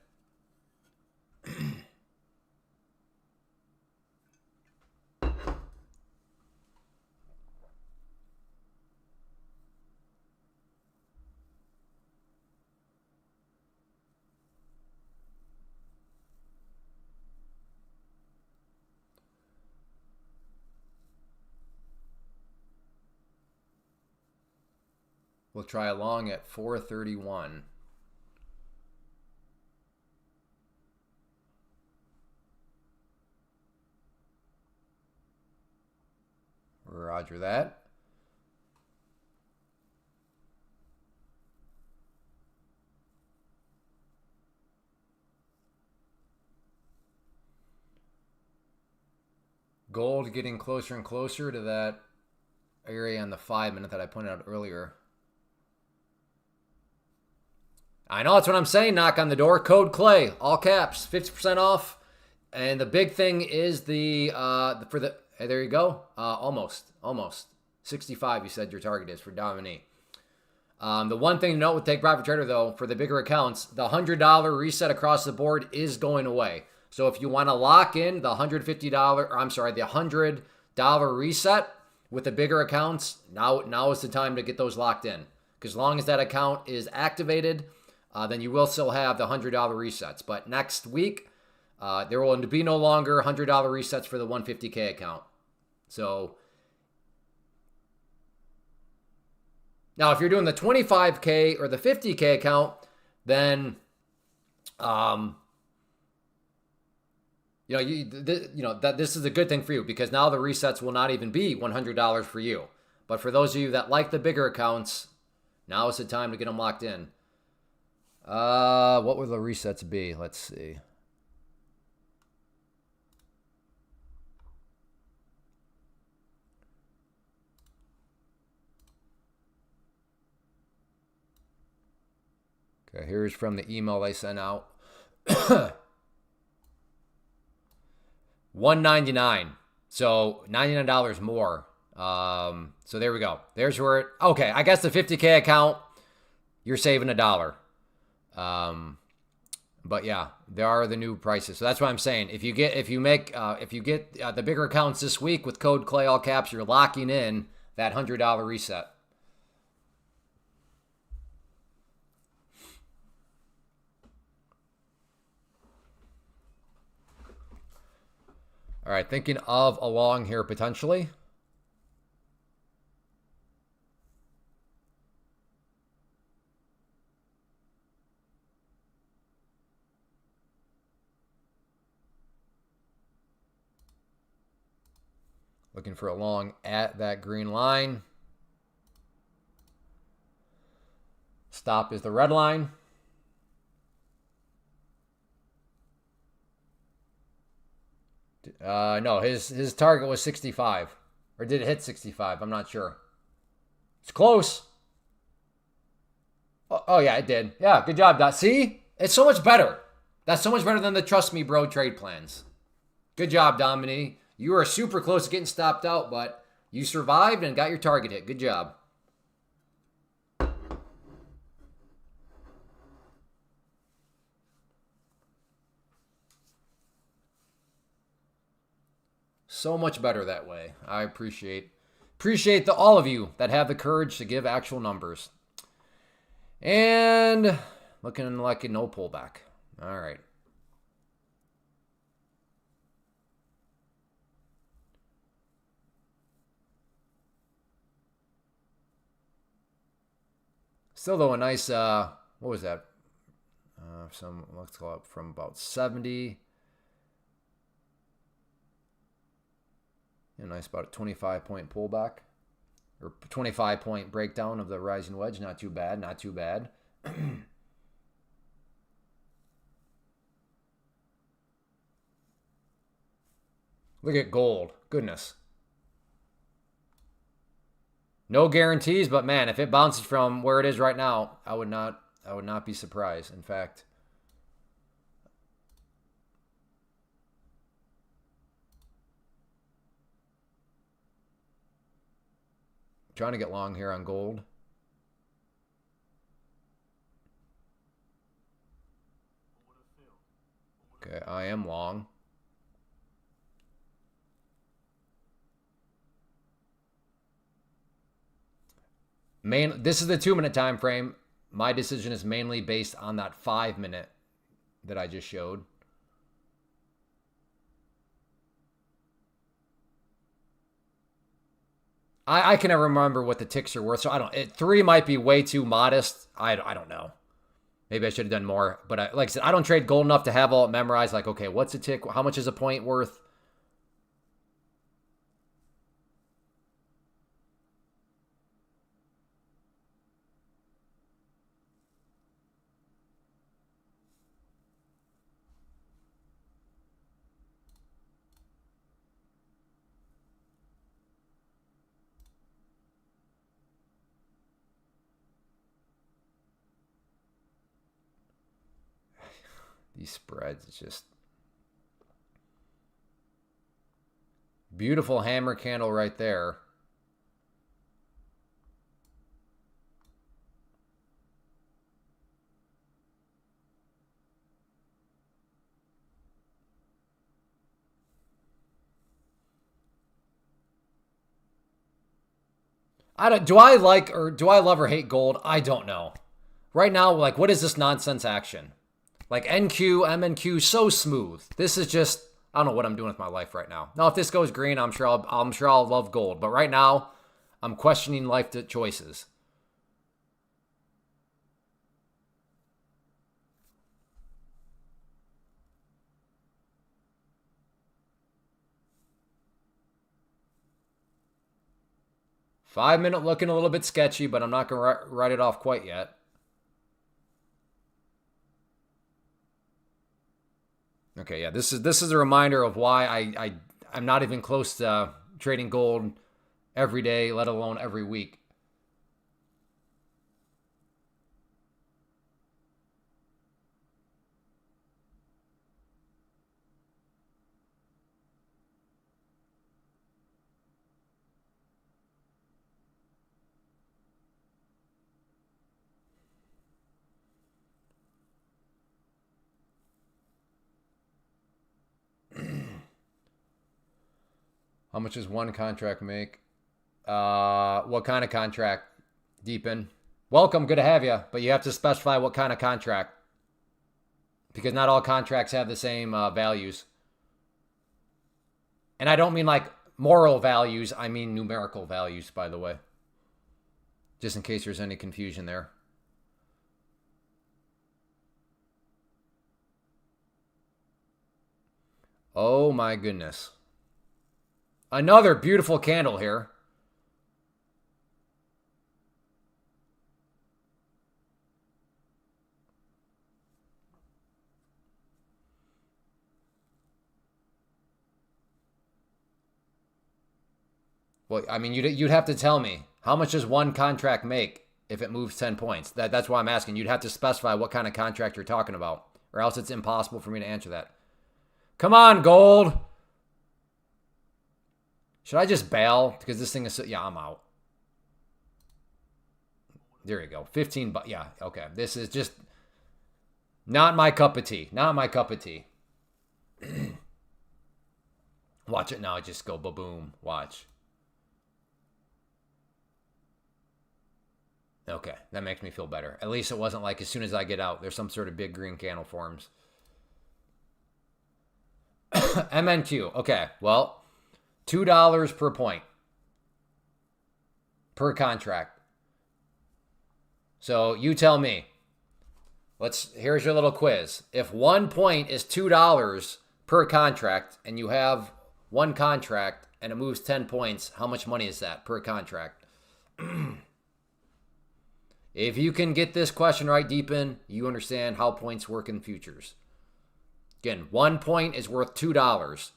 We'll try along at 431. Roger that. Gold getting closer and closer to that area on the 5-minute that I pointed out earlier. I know, that's what I'm saying. Knock on the door. Code Clay, all caps, 50% off. And the big thing is there you go. Almost 65. You said your target is for Domini. The one thing to note with Take Profit Trader, though, for the bigger accounts, the $100 reset across the board is going away. So if you want to lock in the $100 reset with the bigger accounts, now is the time to get those locked in. Because as long as that account is activated, then you will still have the $100 resets. But next week, there will be no longer $100 resets for the 150K account. So now if you're doing the 25K or the 50K account, then this is a good thing for you, because now the resets will not even be $100 for you. But for those of you that like the bigger accounts, now is the time to get them locked in. What will the resets be? Let's see. Okay, here's from the email they sent out. $199. So $99 more. So there we go. There's where it, okay, I guess the 50K account, you're saving $1. But yeah, there are the new prices. So that's what I'm saying. If you get the bigger accounts this week with code Clay all caps, you're locking in that $100 reset. All right, thinking of a long here potentially. Looking for a long at that green line. Stop is the red line. No, his target was 65. Or did it hit 65? I'm not sure. It's close. Oh yeah, it did. Yeah, good job, Dot. See? It's so much better. That's so much better than the trust me, bro trade plans. Good job, Dominique. You were super close to getting stopped out, but you survived and got your target hit. Good job. So much better that way. I appreciate all of you that have the courage to give actual numbers. And looking like a no pullback. All right. Still though a nice what was that? Let's go up from about 70. A nice about a 25-point pullback or 25-point breakdown of the rising wedge. Not too bad. Not too bad. Look at gold. Goodness. No guarantees, but man, if it bounces from where it is right now, I would not be surprised. In fact, I'm trying to get long here on gold. Okay, I am long. This is the 2-minute time frame. My decision is mainly based on that 5-minute that I just showed. I can never remember what the ticks are worth, so I don't. 3 might be way too modest. I don't know. Maybe I should have done more. But like I said, I don't trade gold enough to have all it memorized. Like, okay, what's a tick? How much is a point worth? These spreads, it's just beautiful hammer candle right there. Do I like or do I love or hate gold? I don't know. Right now, like, what is this nonsense action? Like NQ, MNQ, so smooth. This is just, I don't know what I'm doing with my life right now. Now, if this goes green, I'm sure I'll love gold. But right now, I'm questioning life choices. Five-minute looking a little bit sketchy, but I'm not going to write it off quite yet. Okay, yeah, this is a reminder of why I'm not even close to trading gold every day, let alone every week. How much does one contract make? What kind of contract? Deepen. Welcome, good to have you, but you have to specify what kind of contract, because not all contracts have the same values. And I don't mean like moral values. I mean numerical values, by the way. Just in case there's any confusion there. Oh my goodness. Another beautiful candle here. Well, I mean, you'd have to tell me, how much does one contract make if it moves 10 points? That's why I'm asking. You'd have to specify what kind of contract you're talking about, or else it's impossible for me to answer that. Come on, gold. Should I just bail? Because this thing is so... Yeah, I'm out. There you go. 15 bucks. Yeah, okay. This is just not my cup of tea. Not my cup of tea. Watch it now. Just go ba-boom. Watch. Okay, that makes me feel better. At least it wasn't like as soon as I get out, there's some sort of big green candle forms. MNQ. Okay, well, $2 per point per contract. So you tell me. Here's your little quiz. If 1 point is $2 per contract and you have one contract and it moves 10 points, how much money is that per contract? If you can get this question right deep in, you understand how points work in futures. Again, 1 point is worth $2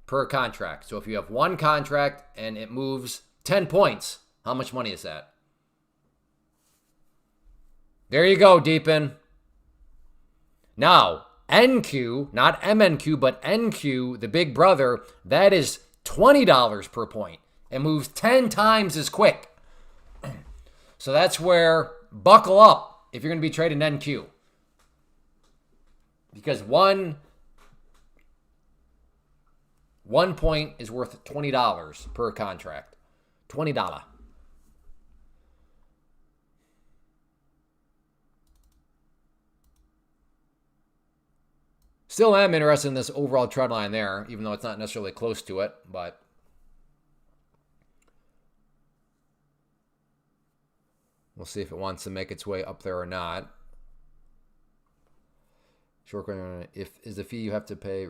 per contract. So if you have one contract and it moves 10 points, how much money is that? There you go, deep in. Now, NQ, not MNQ, but NQ, the big brother, that is $20 per point. It moves 10 times as quick. So that's where buckle up if you're going to be trading NQ. Because one point is worth $20 per contract. $20. Still am interested in this overall trend line there, even though it's not necessarily close to it, but we'll see if it wants to make its way up there or not. Short question, is the fee you have to pay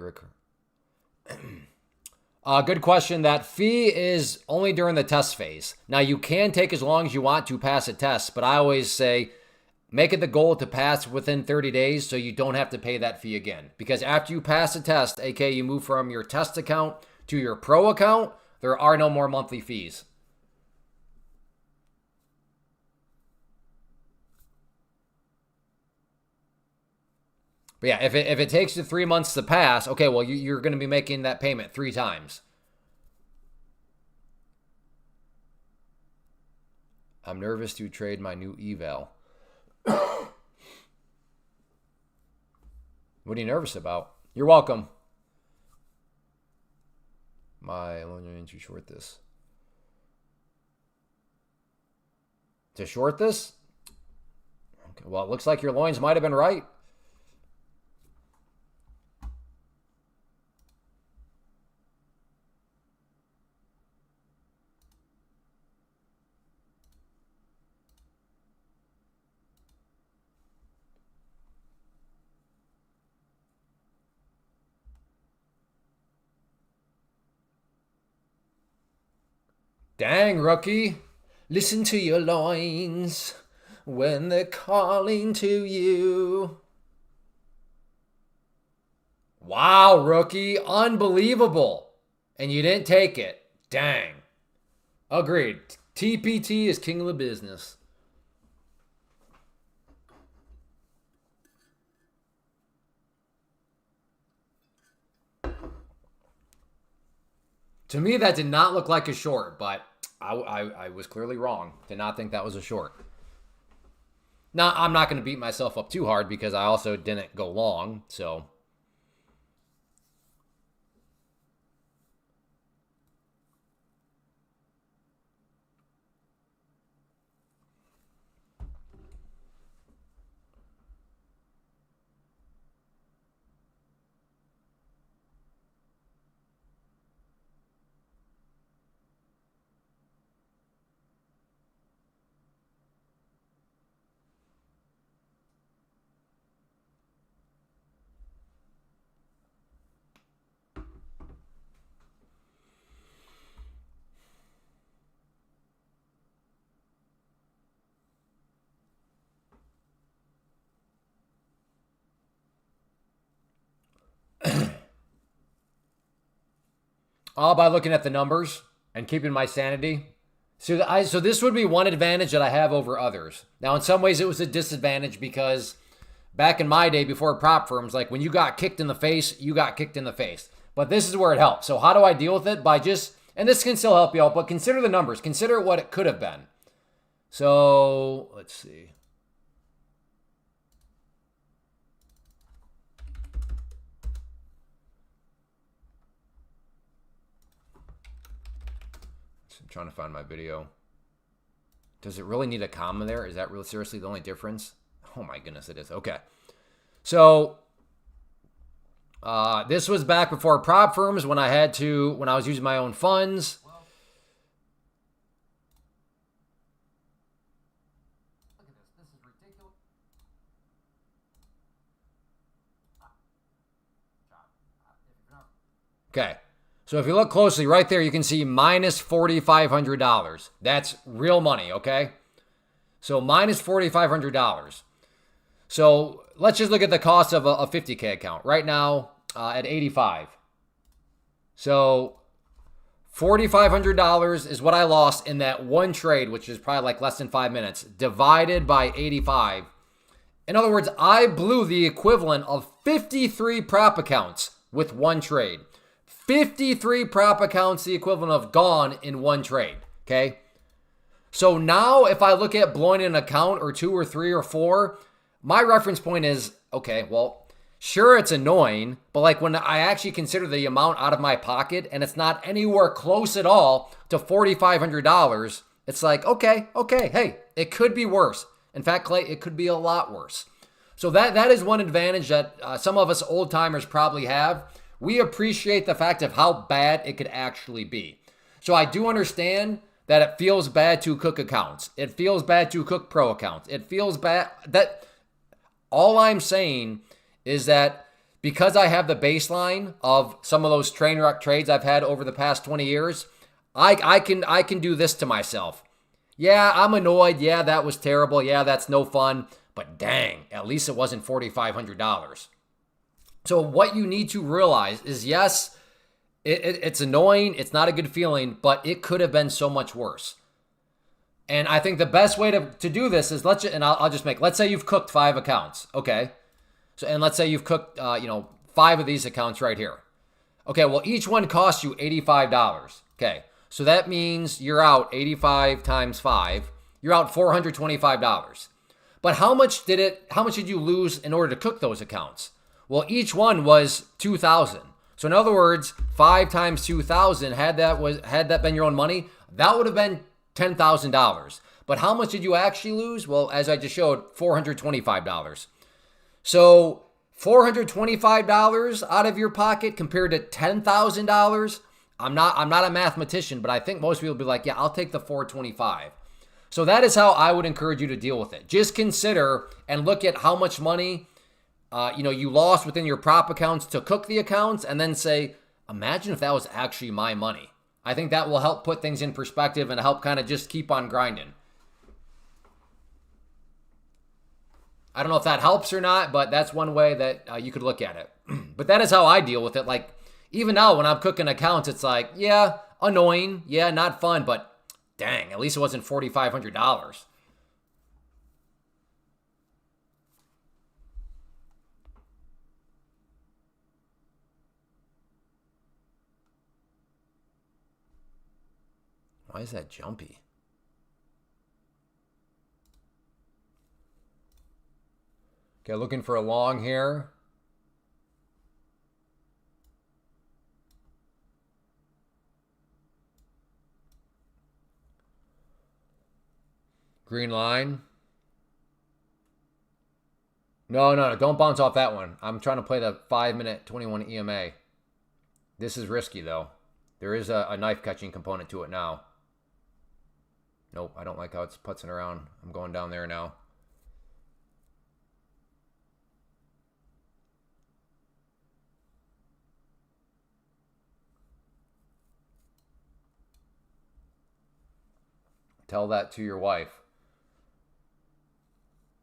good question. That fee is only during the test phase. Now, you can take as long as you want to pass a test, but I always say make it the goal to pass within 30 days so you don't have to pay that fee again. Because after you pass a test, aka you move from your test account to your pro account, there are no more monthly fees. But yeah, if it takes you 3 months to pass, okay, well, you're going to be making that payment 3 times. I'm nervous to trade my new eval. What are you nervous about? You're welcome. My loan range to short this. To short this? Okay, well, it looks like your loins might have been right. Dang, rookie. Listen to your loins when they're calling to you. Wow, rookie. Unbelievable. And you didn't take it. Dang. Agreed. TPT is king of the business. To me, that did not look like a short, but I was clearly wrong. Did not think that was a short. Now, I'm not going to beat myself up too hard because I also didn't go long, so. All by looking at the numbers and keeping my sanity. So this would be one advantage that I have over others. Now, in some ways, it was a disadvantage because back in my day before prop firms, like when you got kicked in the face, you got kicked in the face. But this is where it helps. So how do I deal with it? By just, and this can still help you out, but consider the numbers. Consider what it could have been. So let's see. I'm trying to find my video. Does it really need a comma there? Is that really seriously the only difference? Oh my goodness, it is. Okay. So this was back before prop firms when I was using my own funds. Look at this. This is ridiculous. Okay. So if you look closely right there, you can see minus $4,500. That's real money, okay? So minus $4,500. So let's just look at the cost of a 50K account right now at 85. So $4,500 is what I lost in that one trade, which is probably like less than 5 minutes, divided by 85. In other words, I blew the equivalent of 53 prop accounts with one trade. 53 prop accounts, the equivalent of gone in one trade, okay? So now if I look at blowing an account or two or three or four, my reference point is, okay, well, sure, it's annoying, but like when I actually consider the amount out of my pocket and it's not anywhere close at all to $4,500, it's like, okay, hey, it could be worse. In fact, Clay, it could be a lot worse. So that is one advantage that some of us old timers probably have. We appreciate the fact of how bad it could actually be. So I do understand that it feels bad to cook accounts. It feels bad to cook pro accounts. It feels bad that all I'm saying is that because I have the baseline of some of those train wreck trades I've had over the past 20 years, I can do this to myself. Yeah, I'm annoyed. Yeah, that was terrible. Yeah, that's no fun. But dang, at least it wasn't $4,500. So what you need to realize is, yes, it's annoying. It's not a good feeling, but it could have been so much worse. And I think the best way to do this is let's say you've cooked 5 accounts. Okay. So, and let's say you've cooked, 5 of these accounts right here. Okay. Well, each one costs you $85. Okay. So that means you're out 85 times 5. You're out $425. But how much did you lose in order to cook those accounts? Well, each one was $2,000. So in other words, 5 times 2,000, had that been your own money, that would have been $10,000. But how much did you actually lose? Well, as I just showed, $425. So $425 out of your pocket compared to $10,000. I'm not a mathematician, but I think most people will be like, yeah, I'll take the $425. So that is how I would encourage you to deal with it. Just consider and look at how much money you lost within your prop accounts to cook the accounts, and then say, imagine if that was actually my money. I think that will help put things in perspective and help kind of just keep on grinding. I don't know if that helps or not, but that's one way that you could look at it. But that is how I deal with it. Like, even now when I'm cooking accounts, it's like, yeah, annoying. Yeah, not fun, but dang, at least it wasn't $4,500. Why is that jumpy? Okay, looking for a long here. Green line. No, don't bounce off that one. I'm trying to play the 5-minute 21 EMA. This is risky, though. There is a knife catching component to it now. Nope, I don't like how it's putzing around. I'm going down there now. Tell that to your wife.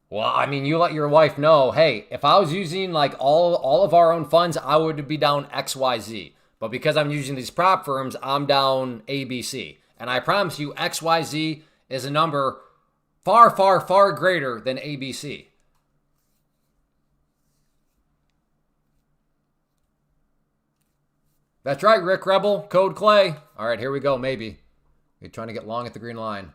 Well, I mean, you let your wife know, hey, if I was using like all of our own funds, I would be down XYZ. But because I'm using these prop firms, I'm down ABC. And I promise you, XYZ is a number far, far, far greater than ABC. That's right, Rick Rebel, code Clay. All right, here we go, maybe. You're trying to get long at the green line.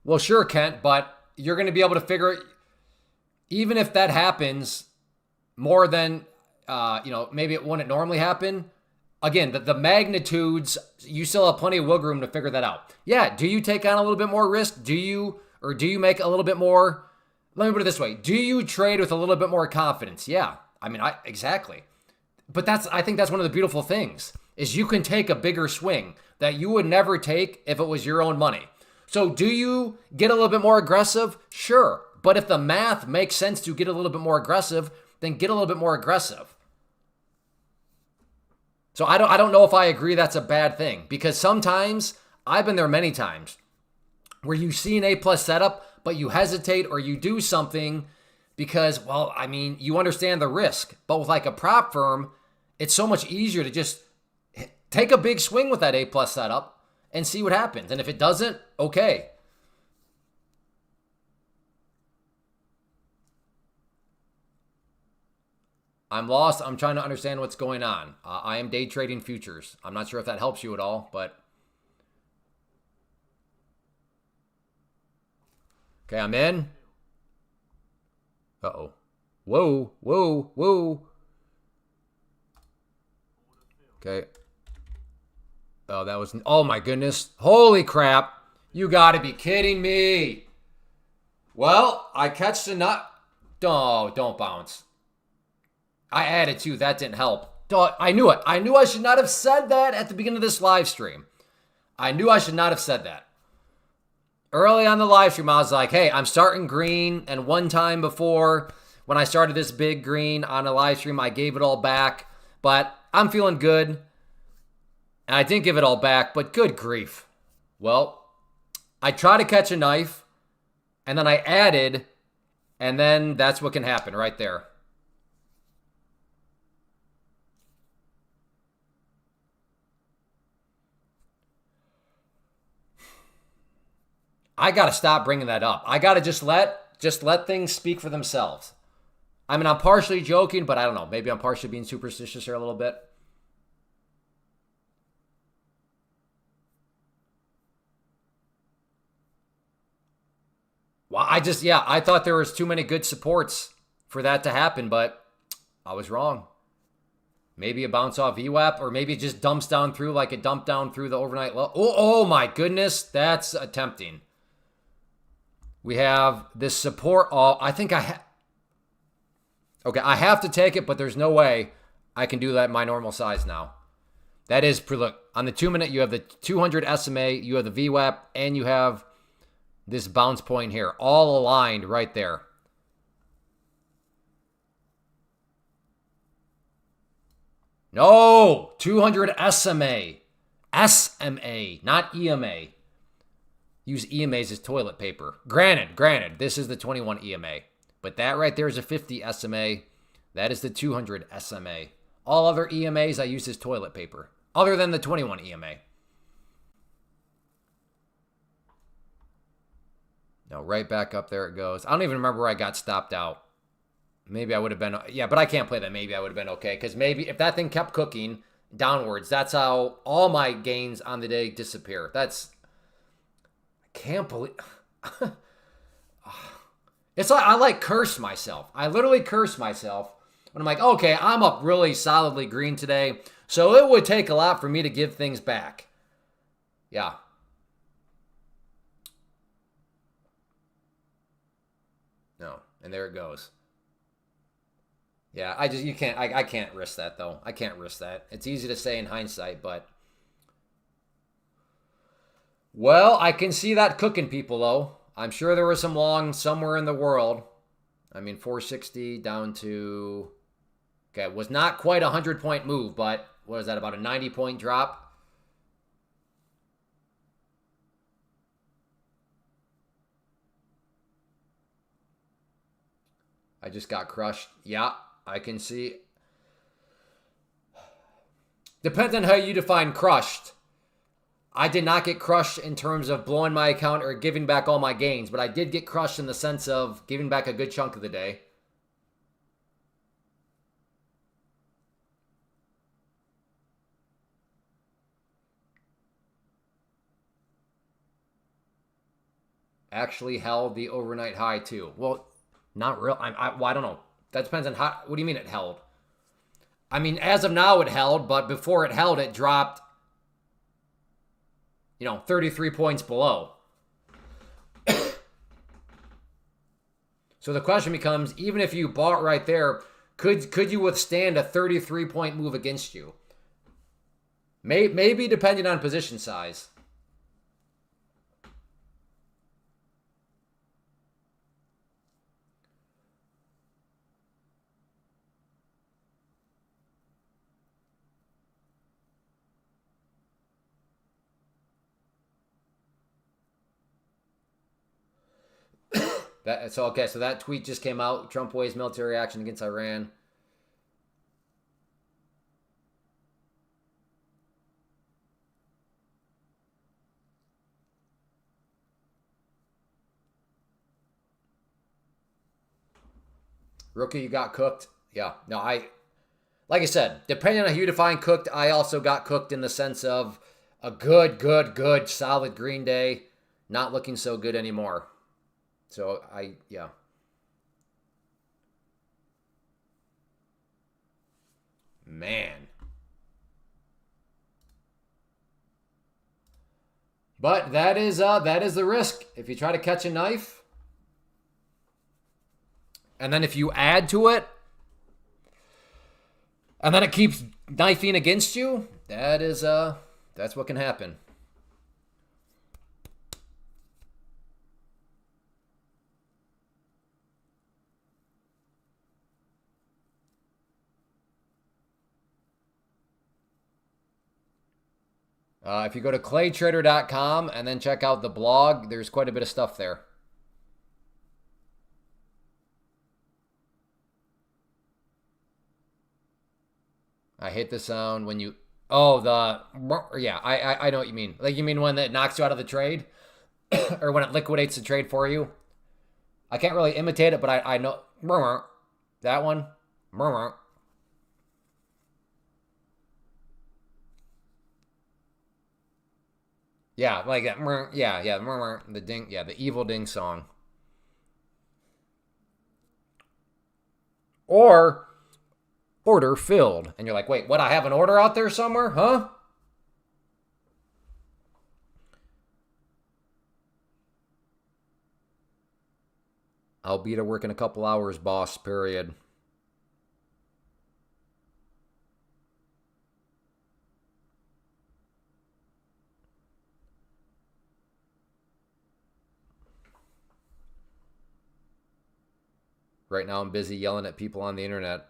Well, sure, Kent, but you're going to be able to figure it. Even if that happens more than, maybe it wouldn't normally happen. Again, the magnitudes, you still have plenty of wiggle room to figure that out. Yeah, do you take on a little bit more risk? Do you make a little bit more? Let me put it this way. Do you trade with a little bit more confidence? Yeah. I mean, exactly. But I think that's one of the beautiful things is you can take a bigger swing that you would never take if it was your own money. So do you get a little bit more aggressive? Sure. But if the math makes sense to get a little bit more aggressive, then get a little bit more aggressive. So I don't know if I agree that's a bad thing, because sometimes, I've been there many times, where you see an A+ setup, but you hesitate or you do something because, well, I mean, you understand the risk. But with like a prop firm, it's so much easier to just take a big swing with that A+ setup and see what happens. And if it doesn't, okay. I'm lost. I'm trying to understand what's going on. I am day trading futures. I'm not sure if that helps you at all, but... Okay, I'm in. Uh-oh. Whoa, whoa, whoa. Okay. Oh, that was... Oh, my goodness. Holy crap. You got to be kidding me. Well, I catch the nut. Oh, don't bounce. I added two. That didn't help. I knew it. I knew I should not have said that at the beginning of this live stream. I knew I should not have said that. Early on the live stream, I was like, hey, I'm starting green. And one time before, when I started this big green on a live stream, I gave it all back. But I'm feeling good. And I didn't give it all back, but good grief. Well, I tried to catch a knife, and then I added, and then that's what can happen right there. I got to stop bringing that up. I got to just let things speak for themselves. I mean, I'm partially joking, but I don't know. Maybe I'm partially being superstitious here a little bit. Well, I thought there was too many good supports for that to happen, but I was wrong. Maybe a bounce off VWAP, or maybe it just dumps down through like it dumped down through the overnight low. Oh my goodness, that's tempting. We have this support. Oh, I think okay, I have to take it, but there's no way I can do that in my normal size now. That is, look, on the 2 minute, you have the 200 SMA, you have the VWAP, and you have this bounce point here, all aligned right there. No, 200 SMA. SMA, not EMA. Use EMAs as toilet paper. Granted, this is the 21 EMA. But that right there is a 50 SMA. That is the 200 SMA. All other EMAs I use as toilet paper, other than the 21 EMA. No, right back up there it goes. I don't even remember where I got stopped out. Maybe I would have been, yeah, but I can't play that. Maybe I would have been okay. Because maybe if that thing kept cooking downwards, that's how all my gains on the day disappear. Can't believe it's like I curse myself. I literally curse myself when I'm like, okay, I'm up really solidly green today, so it would take a lot for me to give things back. Yeah. No, and there it goes. Yeah, I can't risk that though. I can't risk that. It's easy to say in hindsight, but well, I can see that cooking, people, though. I'm sure there was some long somewhere in the world. I mean, 460 down to... Okay, it was not quite a 100-point move, but what is that, about a 90-point drop? I just got crushed. Yeah, I can see. Depends on how you define crushed. I did not get crushed in terms of blowing my account or giving back all my gains, but I did get crushed in the sense of giving back a good chunk of the day. Actually held the overnight high too. Well, not real. I don't know. That depends on how. What do you mean it held? I mean, as of now it held, but before it held, it dropped, 33 points below. So the question becomes, even if you bought right there, could you withstand a 33-point move against you? Maybe depending on position size. So that tweet just came out. Trump weighs military action against Iran. Rookie, you got cooked. Yeah. No, like I said, depending on how you define cooked, I also got cooked in the sense of a good, solid green day. Not looking so good anymore. So, yeah. Man. But that is the risk. If you try to catch a knife, and then if you add to it, and then it keeps knifing against you, that's what can happen. If you go to claytrader.com and then check out the blog, there's quite a bit of stuff there. I hate the sound when you... Oh, yeah, I know what you mean. Like, you mean when it knocks you out of the trade? Or when it liquidates the trade for you? I can't really imitate it, but I know... That one? Yeah, like that. Yeah, the ding, yeah, the evil ding song. Or order filled, and you're like, wait, what? I have an order out there somewhere, huh? I'll be to work in a couple hours, boss. Period. Right now I'm busy yelling at people on the internet.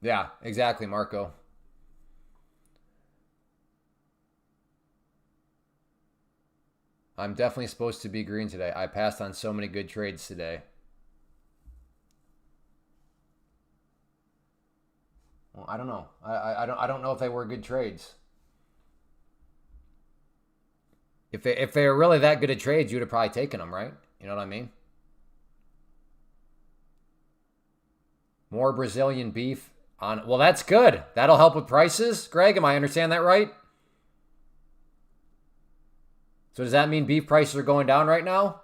Yeah, exactly, Marco. I'm definitely supposed to be green today. I passed on so many good trades today. Well, I don't know. I don't know if they were good trades. If they were really that good at trades, you'd have probably taken them, right? You know what I mean? More Brazilian beef on. Well, that's good. That'll help with prices, Greg. Am I understand that right? So does that mean beef prices are going down right now?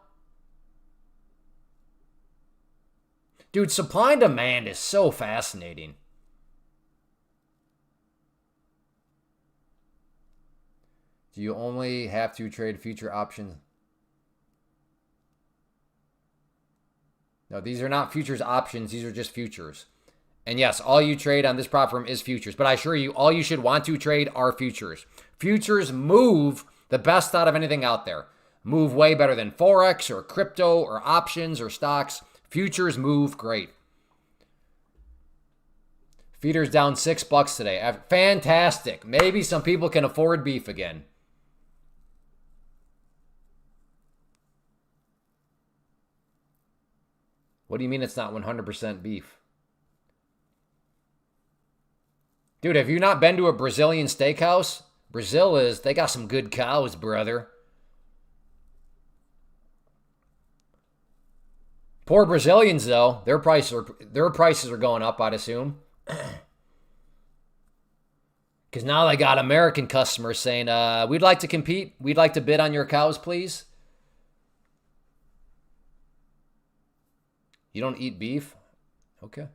Dude, supply and demand is so fascinating. Do you only have to trade future options? No, these are not futures options. These are just futures. And yes, all you trade on this platform is futures. But I assure you, all you should want to trade are futures. Futures move the best out of anything out there. Move way better than Forex or crypto or options or stocks. Futures move great. Feeder's down $6 today. Fantastic. Maybe some people can afford beef again. What do you mean it's not 100% beef? Dude, have you not been to a Brazilian steakhouse? Brazil they got some good cows, brother. Poor Brazilians, though. Their prices are going up, I'd assume. Because now they got American customers saying, we'd like to compete. We'd like to bid on your cows, please. You don't eat beef? Okay.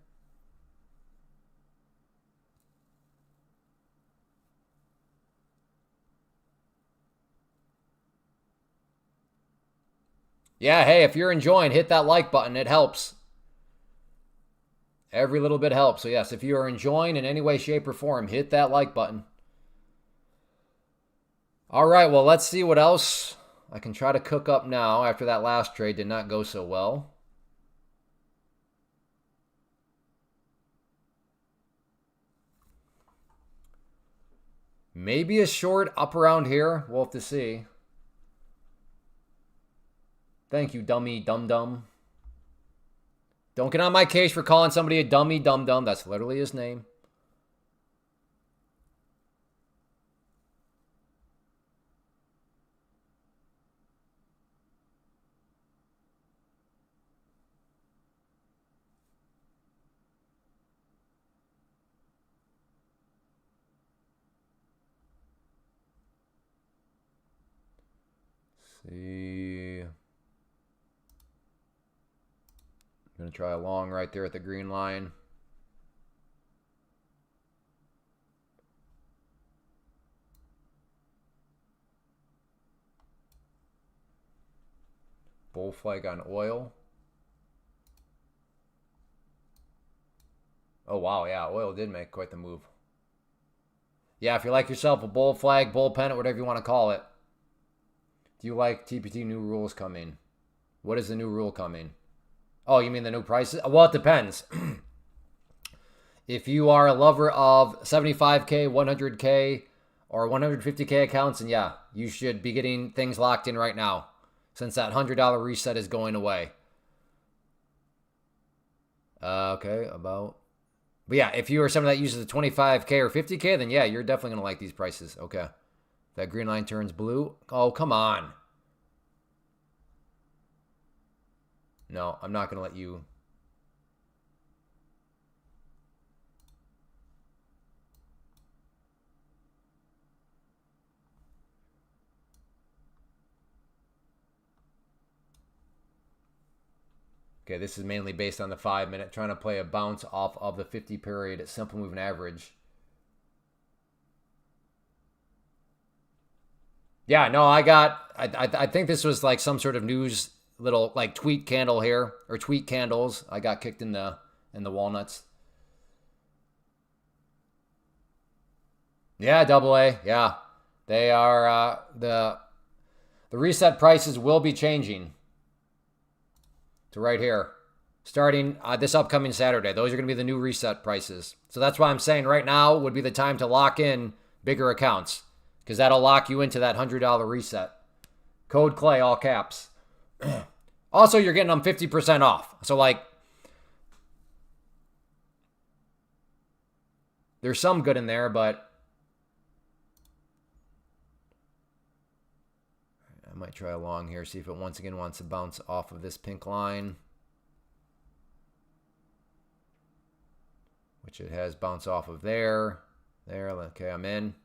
Yeah, hey, if you're enjoying, hit that like button. It helps. Every little bit helps. So yes, if you are enjoying in any way, shape, or form, hit that like button. All right, well, let's see what else I can try to cook up now after that last trade did not go so well. Maybe a short up around here. We'll have to see. Thank you, dummy dum-dum. Don't get on my case for calling somebody a dummy dum-dum. That's literally his name. Let's see. I'm going to try a long right there at the green line. Bull flag on oil. Oh, wow. Yeah, oil did make quite the move. Yeah, if you like yourself a bull flag, bull pennant, whatever you want to call it. Do you like TPT new rules coming? What is the new rule coming? Oh, you mean the new prices? Well, it depends. If you are a lover of 75K, 100K, or 150K accounts, then yeah, you should be getting things locked in right now since that $100 reset is going away. Okay, about... But yeah, if you are someone that uses the 25K or 50K, then yeah, you're definitely going to like these prices. Okay. That green line turns blue. Oh, come on. No, I'm not going to let you... Okay, this is mainly based on the 5-minute, trying to play a bounce off of the 50 period at simple moving average. Yeah, no, I think this was like some sort of news little like tweet candle here, or tweet candles. I got kicked in the walnuts. Yeah, double A. Yeah, they are the reset prices will be changing to right here, starting this upcoming Saturday. Those are going to be the new reset prices. So that's why I'm saying right now would be the time to lock in bigger accounts, because that'll lock you into that $100 reset. Code Clay, all caps. Also, you're getting them 50% off. So, like, there's some good in there, but I might try a long here, see if it once again wants to bounce off of this pink line, which it has bounced off of there. There, okay, I'm in.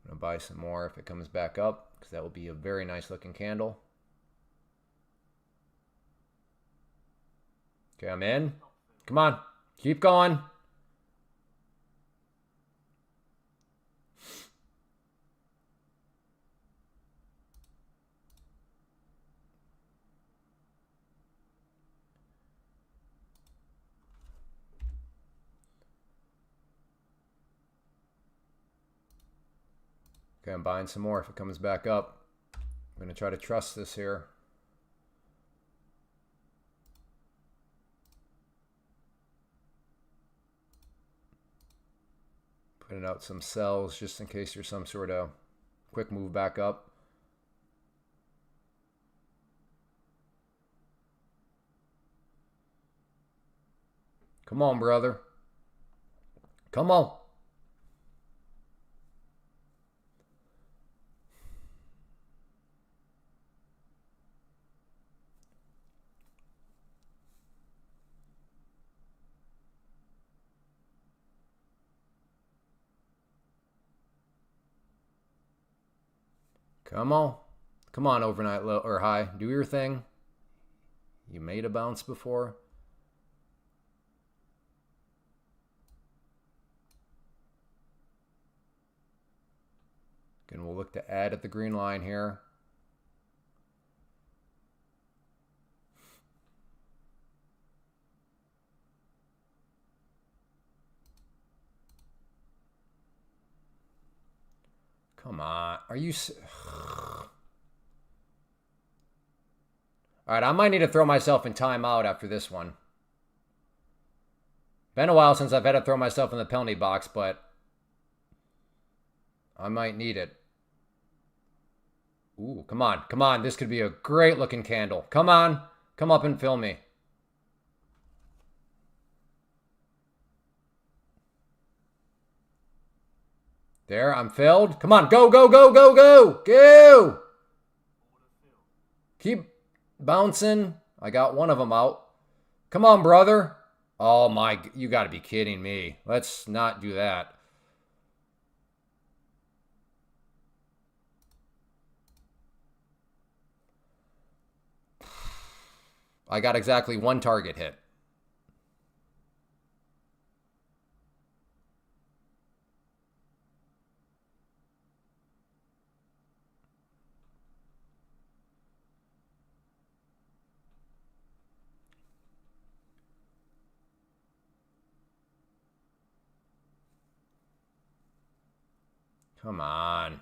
I'm going to buy some more if it comes back up, because that will be a very nice looking candle. Okay, I'm in. Come on, keep going. Okay, I'm buying some more if it comes back up. I'm going to try to trust this here. Putting out some sells just in case there's some sort of quick move back up. Come on, brother. Come on. Come on. Come on, overnight low or high. Do your thing. You made a bounce before. Again, we'll look to add at the green line here. Come on. Are you... All right, I might need to throw myself in timeout after this one. Been a while since I've had to throw myself in the penalty box, but I might need it. Ooh, come on. Come on. This could be a great looking candle. Come on. Come up and fill me. There, I'm filled. Come on. Go, go, go, go, go. Go. Keep bouncing. I got one of them out. Come on, brother. Oh, my. You got to be kidding me. Let's not do that. I got exactly one target hit. Come on.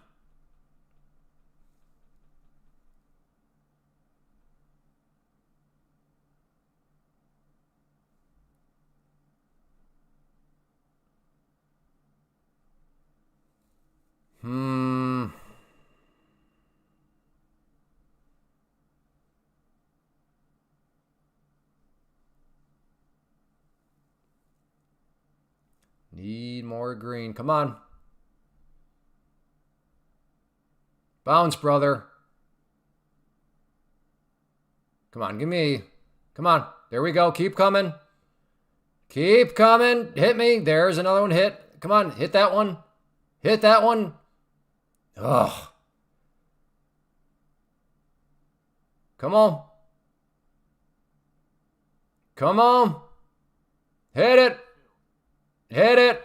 Need more green. Come on. Bounce, brother. Come on, give me. Come on. There we go. Keep coming. Keep coming. Hit me. There's another one hit. Come on. Hit that one. Hit that one. Ugh. Come on. Come on. Hit it. Hit it.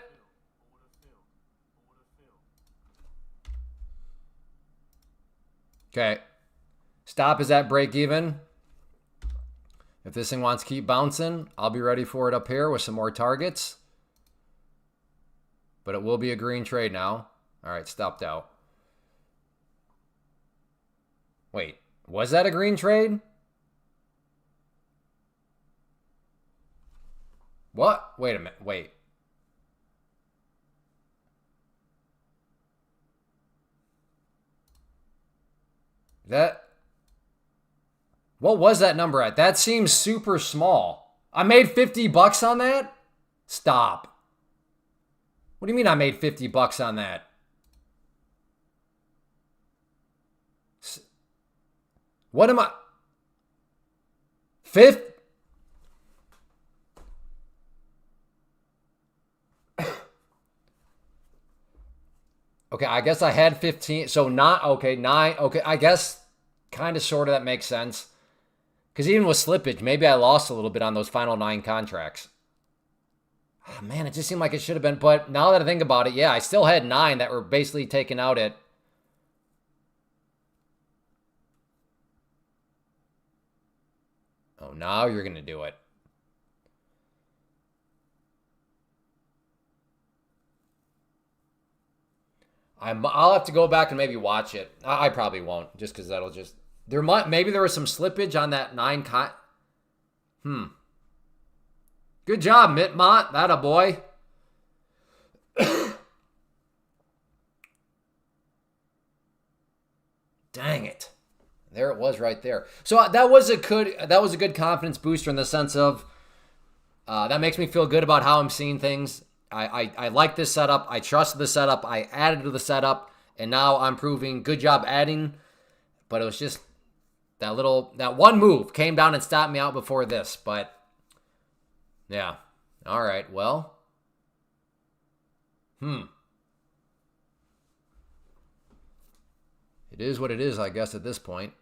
Okay. Stop is at break even. If this thing wants to keep bouncing, I'll be ready for it up here with some more targets. But it will be a green trade now. All right, stopped out. Wait, was that a green trade? What? Wait a minute. Wait. What was that number at? That seems super small. I made 50 bucks on that? Stop. What do you mean I made 50 bucks on that? What am I? Fifth? Okay, I guess I had 15. So not, okay, 9. Okay, I guess kind of sort of that makes sense. Because even with slippage, maybe I lost a little bit on those final 9 contracts. Oh, man, it just seemed like it should have been. But now that I think about it, yeah, I still had 9 that were basically taken out at... Oh, now you're going to do it. I'll have to go back and maybe watch it. I probably won't, just because that'll just maybe there was some slippage on that 9 con. Good job, Mitmont. That a boy. Dang it. There it was right there. So that was a good confidence booster in the sense of that makes me feel good about how I'm seeing things. I like this setup. I trusted the setup. I added to the setup, and now I'm proving good job adding. But it was just that one move came down and stopped me out before this. But yeah, all right. Well, it is what it is, I guess, at this point.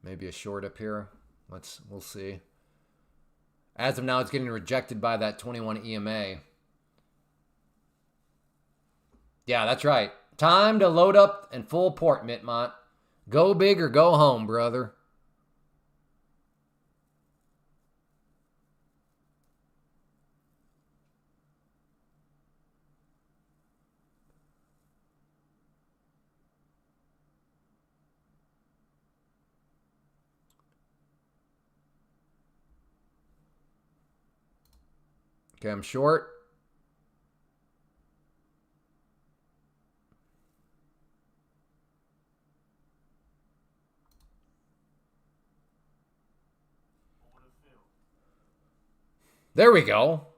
Maybe a short up here. We'll see. As of now, it's getting rejected by that 21 EMA. Yeah, that's right. Time to load up and full port, Mitmont. Go big or go home, brother. Okay, I'm short. There we go.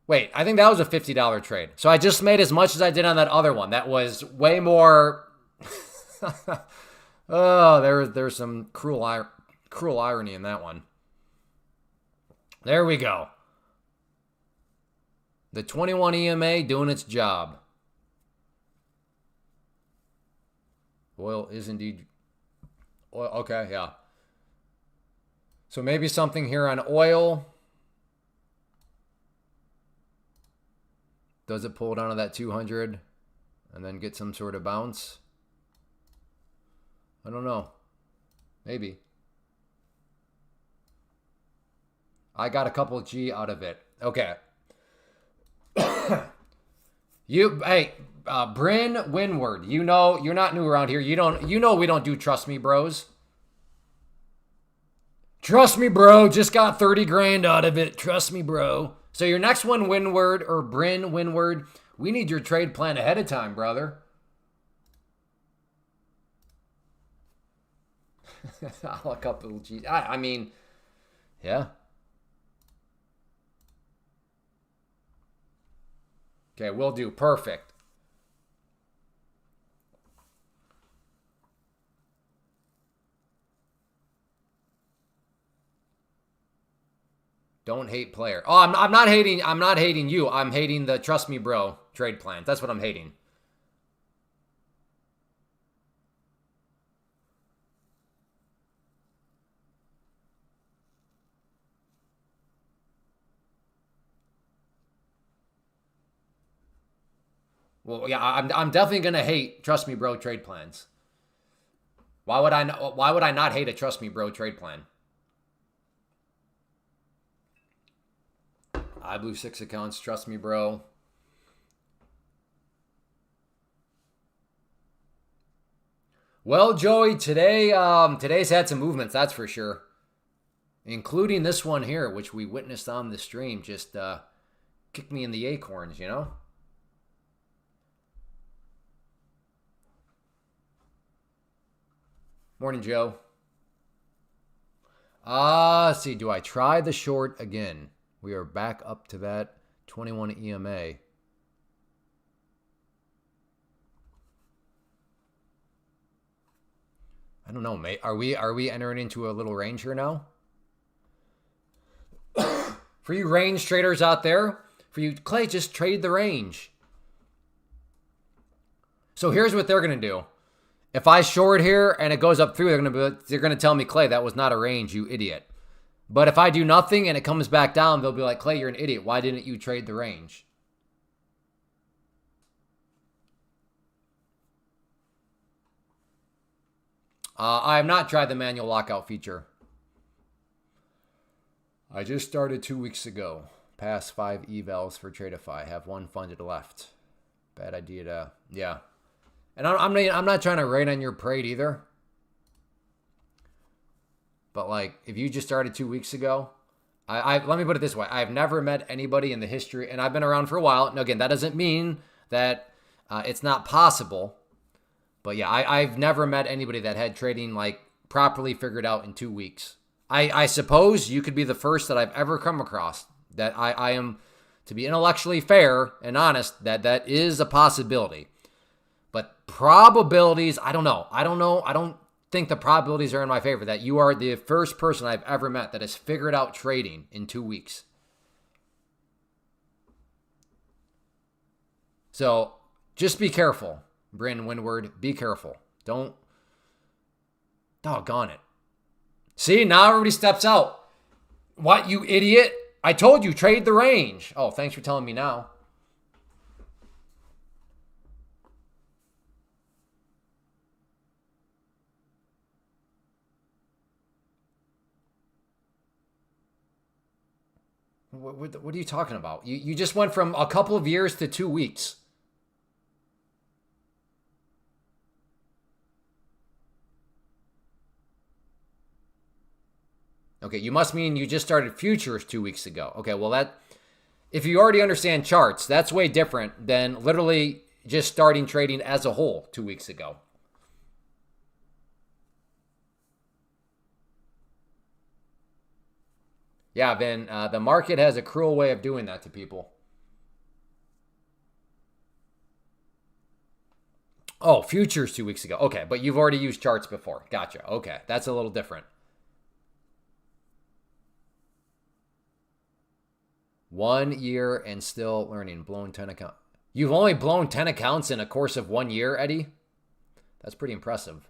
Wait, I think that was a $50 trade. So I just made as much as I did on that other one. That was way more. Oh, there's some cruel irony in that one. There we go. The 21 EMA doing its job. Oil is indeed oil. Okay, yeah. So maybe something here on oil. Does it pull down to that 200 and then get some sort of bounce? I don't know. Maybe. I got a couple of G out of it. Okay. Hey, Bryn Windward, you know, you're not new around here. You know we don't do trust me, bros. Trust me, bro. Just got 30 grand out of it. Trust me, bro. So your next one, Windward or Bryn Windward, we need your trade plan ahead of time, brother. I'll a couple of G's. I mean, yeah. Okay, we'll do. Perfect. Don't hate player. Oh, I'm not hating. I'm not hating you. I'm hating the trust me, bro trade plan. That's what I'm hating. Well, yeah, I'm definitely gonna hate trust me, bro trade plans. Why would I not hate a trust me, bro trade plan? I blew 6 accounts. Trust me, bro. Well, Joey, today's had some movements, that's for sure. Including this one here, which we witnessed on the stream. Just kicked me in the acorns, you know? Morning, Joe. Let's see. Do I try the short again? We are back up to that 21 EMA. I don't know, mate. Are we entering into a little range here now? For you range traders out there, for you, Clay, just trade the range. So here's what they're going to do. If I short here and it goes up through, they're going to tell me, Clay, that was not a range, you idiot. But if I do nothing and it comes back down, they'll be like, Clay, you're an idiot. Why didn't you trade the range? I have not tried the manual lockout feature. I just started 2 weeks ago. Past 5 evals for Tradeify. Have 1 funded left. Bad idea to... Yeah. And I'm not trying to rain on your parade either. But, like, if you just started 2 weeks ago... let me put it this way. I've never met anybody in the history... And I've been around for a while. Now, again, that doesn't mean that it's not possible. But, yeah, I've never met anybody that had trading, like, properly figured out in 2 weeks. I suppose you could be the first that I've ever come across that I am, to be intellectually fair and honest, that is a possibility. But probabilities, I don't know. I don't think the probabilities are in my favor that you are the first person I've ever met that has figured out trading in 2 weeks. So just be careful, Brandon Windward. Be careful. Don't. Doggone it. See, now everybody steps out. What, you idiot? I told you, trade the range. Oh, thanks for telling me now. What are you talking about? You just went from a couple of years to 2 weeks. Okay, you must mean you just started futures 2 weeks ago. Okay, well, if you already understand charts, that's way different than literally just starting trading as a whole 2 weeks ago. Yeah, Vin, the market has a cruel way of doing that to people. Oh, futures 2 weeks ago. Okay, but you've already used charts before. Gotcha. Okay, that's a little different. 1 year and still learning. Blown 10 accounts. You've only blown 10 accounts in a course of 1 year, Eddie? That's pretty impressive.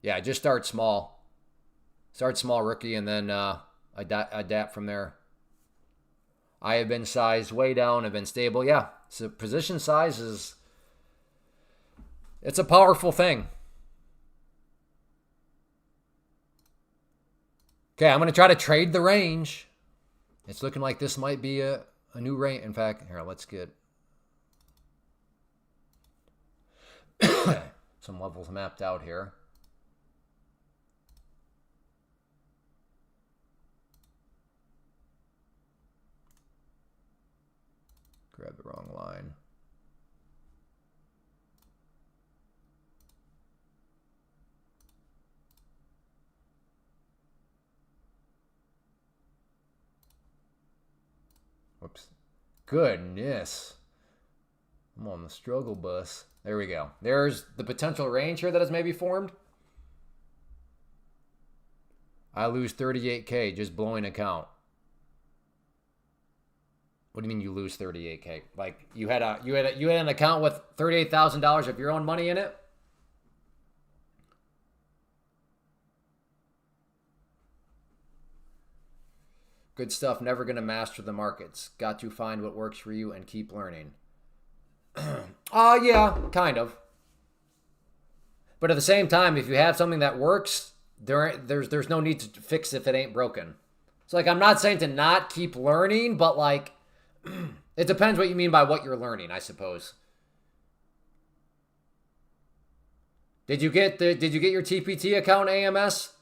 Yeah, just start small. Start small, rookie, and then adapt from there. I have been sized way down. I've been stable. Yeah, so position size is... It's a powerful thing. Okay, I'm going to try to trade the range. It's looking like this might be a new range. In fact, here, let's get some levels mapped out here. Grab the wrong line. Whoops. Goodness. I'm on the struggle bus. There we go. There's the potential range here that has maybe formed. I lose 38K just blowing account. What do you mean you lose 38K? Like you had an account with $38,000 of your own money in it? Good stuff. Never going to master the markets. Got to find what works for you and keep learning. Yeah, kind of. But at the same time, if you have something that works, there's no need to fix if it ain't broken. So like, I'm not saying to not keep learning, but like, it depends what you mean by what you're learning, I suppose. Did you get your TPT account AMS?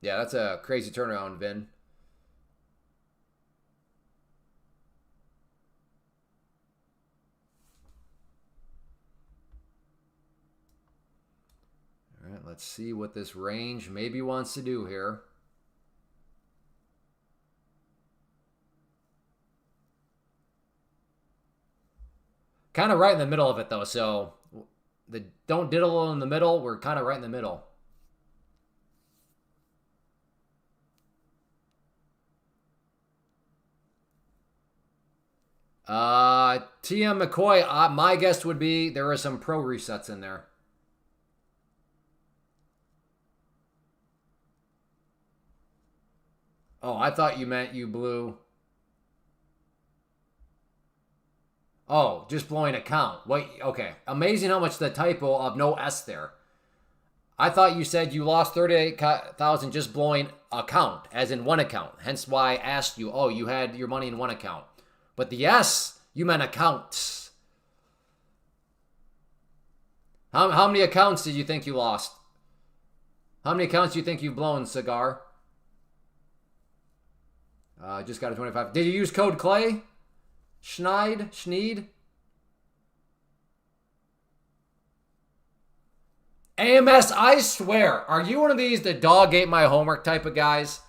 Yeah, that's a crazy turnaround, Vin. All right, let's see what this range maybe wants to do here. Kind of right in the middle of it, though, so don't diddle in the middle. We're kind of right in the middle. TM McCoy, my guess would be there are some pro resets in there. Oh, I thought you meant you blew. Oh, just blowing a count. Wait, okay. Amazing how much the typo of no S there. I thought you said you lost 38,000 just blowing a count, as in one account. Hence why I asked you, oh, you had your money in one account. But the S, you meant accounts. How many accounts did you think you lost? How many accounts do you think you've blown, Cigar? Just got a 25. Did you use code Clay? Schneid? AMS, I swear. Are you one of these the dog ate my homework type of guys?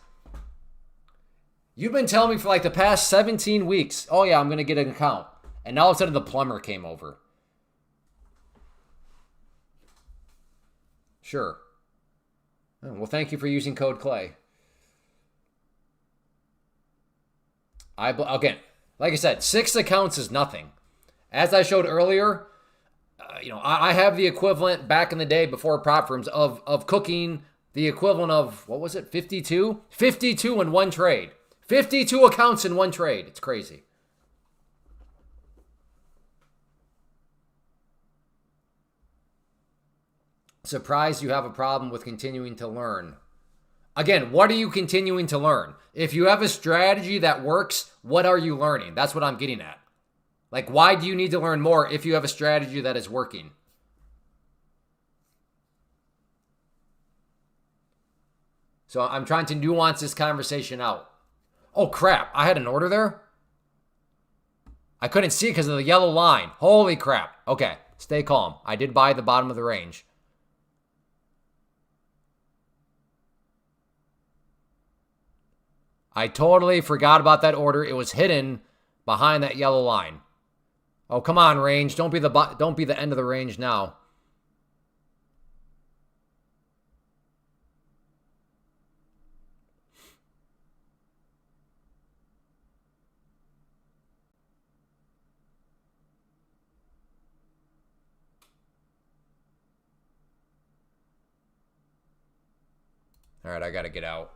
You've been telling me for like the past 17 weeks, oh yeah, I'm going to get an account. And now all of a sudden the plumber came over. Sure. Oh, well, thank you for using code Clay. Again, like I said, 6 accounts is nothing. As I showed earlier, I have the equivalent back in the day before prop firms of cooking the equivalent of, what was it, 52? 52 in one trade. 52 accounts in one trade. It's crazy. Surprised you have a problem with continuing to learn. Again, what are you continuing to learn? If you have a strategy that works, what are you learning? That's what I'm getting at. Like, why do you need to learn more if you have a strategy that is working? So I'm trying to nuance this conversation out. Oh, crap. I had an order there? I couldn't see it because of the yellow line. Holy crap. Okay, stay calm. I did buy the bottom of the range. I totally forgot about that order. It was hidden behind that yellow line. Oh, come on, range. Don't be the end of the range now. All right, I got to get out.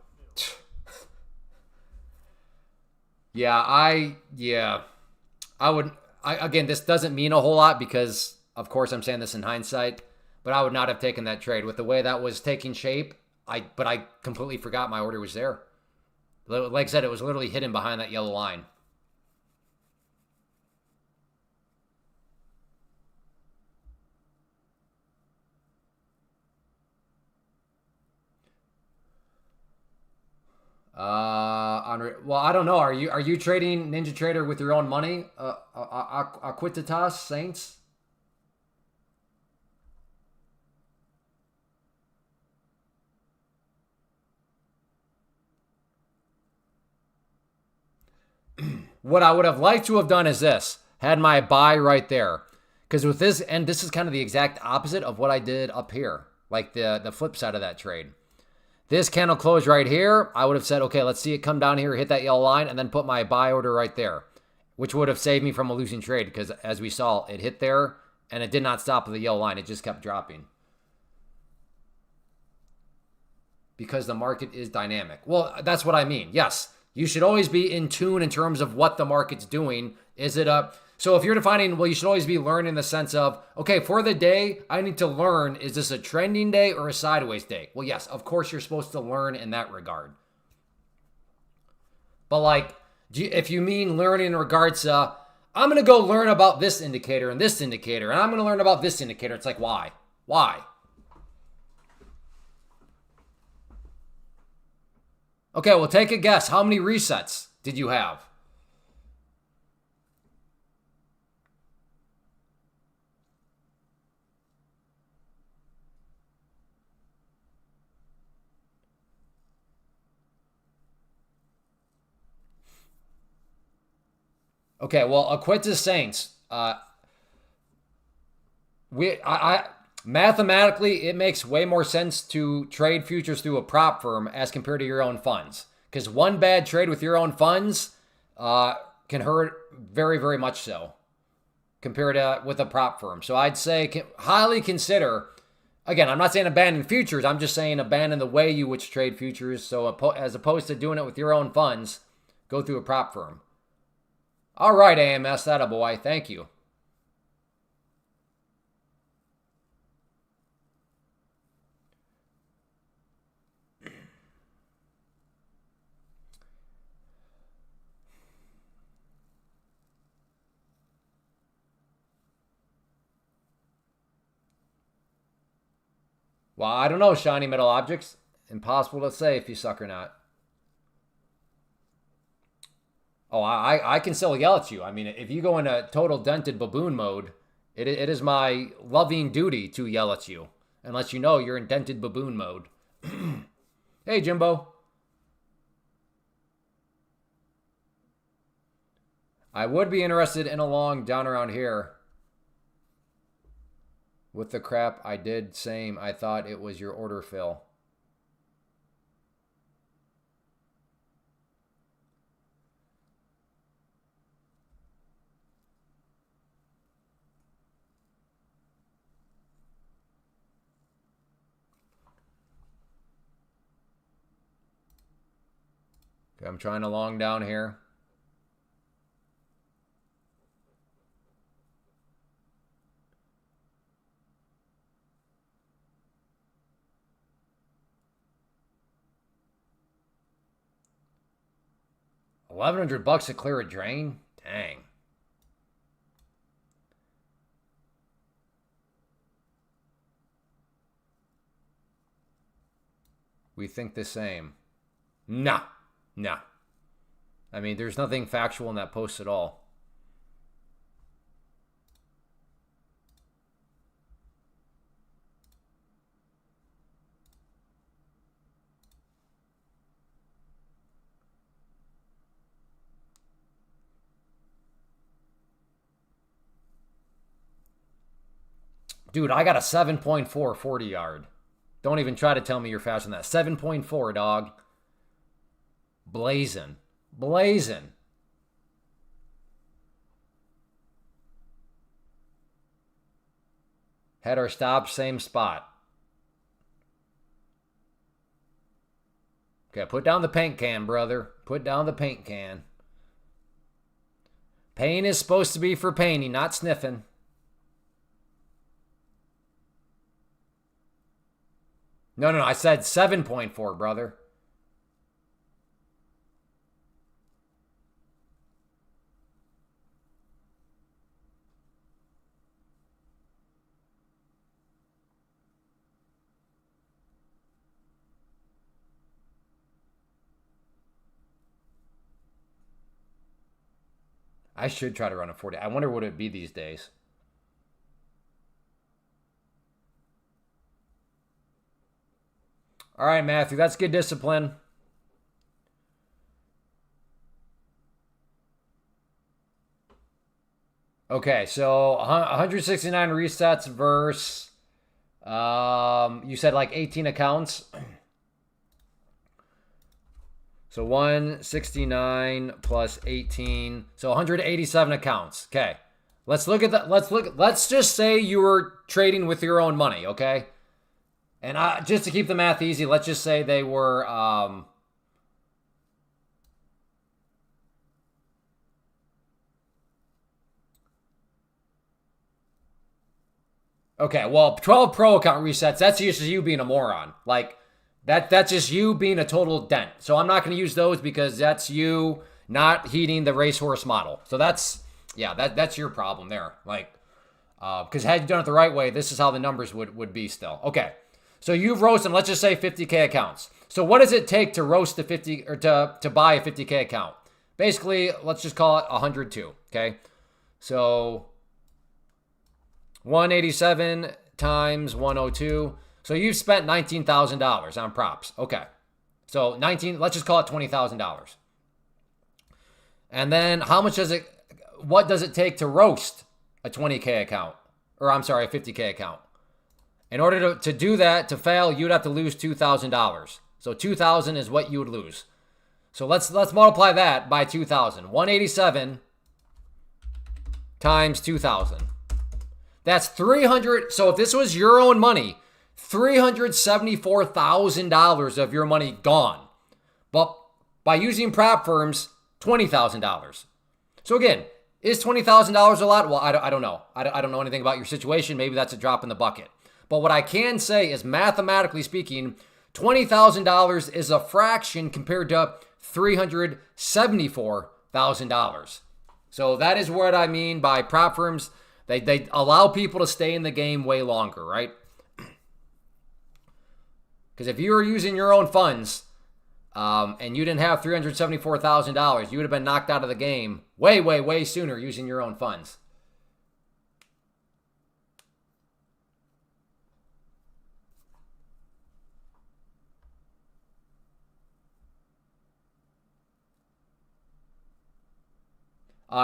I would. Again, this doesn't mean a whole lot because, of course, I'm saying this in hindsight, but I would not have taken that trade with the way that was taking shape. But I completely forgot my order was there. Like I said, it was literally hidden behind that yellow line. Well, I don't know. Are you trading Ninja Trader with your own money? Aquitas Saints. What I would have liked to have done is this: had my buy right there, because with this, and this is kind of the exact opposite of what I did up here, like the flip side of that trade. This candle closed right here. I would have said, okay, let's see it come down here, hit that yellow line, and then put my buy order right there, which would have saved me from a losing trade because, as we saw, it hit there, and it did not stop at the yellow line. It just kept dropping. Because the market is dynamic. Well, that's what I mean. Yes, you should always be in tune in terms of what the market's doing. Is it a... So if you're defining, well, you should always be learning in the sense of, okay, for the day, I need to learn, is this a trending day or a sideways day? Well, yes, of course you're supposed to learn in that regard. But like, if you mean learning in regards to, I'm going to go learn about this indicator and this indicator, and I'm going to learn about this indicator, it's like, why? Why? Okay, well, take a guess. How many resets did you have? Okay, well, Aquitas Saints. Mathematically, it makes way more sense to trade futures through a prop firm as compared to your own funds. Because one bad trade with your own funds can hurt very, very much so compared to with a prop firm. So I'd say highly consider Again, I'm not saying abandon futures. I'm just saying abandon the way you would trade futures. So as opposed to doing it with your own funds, go through a prop firm. All right, AMS, that a boy. Thank you. Well, I don't know, shiny metal objects. Impossible to say if you suck or not. Oh, I can still yell at you. I mean, if you go into total dented baboon mode, it is my loving duty to yell at you and let you know you're in dented baboon mode. Hey, Jimbo. I would be interested in a long down around here. With the crap I did, same. I thought it was your order fill. Okay, I'm trying to long down here. $1,100 to clear a drain? Dang. We think the same. No. No. I mean, there's nothing factual in that post at all. Dude, I got a 7.4 40 yard. Don't even try to tell me you're faster than that. 7.4, dog. Blazing. Blazing. Head or stop, same spot. Okay, put down the paint can, brother. Put down the paint can. Pain is supposed to be for painting, not sniffing. No, I said 7.4, brother. I should try to run a 40. I wonder what it would be these days. All right, Matthew, that's good discipline. Okay, so 169 resets versus, you said like 18 accounts. So 169 plus 18, so 187 accounts. Okay, let's look at that. Let's just say you were trading with your own money, okay? And just to keep the math easy, let's just say they were, okay, well, 12 pro account resets, that's just you being a moron. Like, that's just you being a total dent. So I'm not going to use those because that's you not heeding the racehorse model. So that's your problem there. Like, because had you done it the right way, this is how the numbers would be still. Okay. So you've roasted, let's just say 50K accounts. So what does it take to roast the 50 or to buy a 50K account? Basically, let's just call it 102. Okay. So 187 times 102. So you've spent $19,000 on props. Okay. So let's just call it $20,000. And then what does it take to roast a 20K account? Or I'm sorry, a 50K account. In order to do that, to fail, you'd have to lose $2,000. So $2,000 is what you would lose. So let's multiply that by 2,000. 187 times 2,000. That's 300. So if this was your own money, $374,000 of your money gone. But by using prop firms, $20,000. So again, is $20,000 a lot? Well, I don't know. I don't know anything about your situation. Maybe that's a drop in the bucket. But what I can say is, mathematically speaking, $20,000 is a fraction compared to $374,000. So that is what I mean by prop firms. They allow people to stay in the game way longer, right? Because if you were using your own funds and you didn't have $374,000, you would have been knocked out of the game way, way, way sooner using your own funds.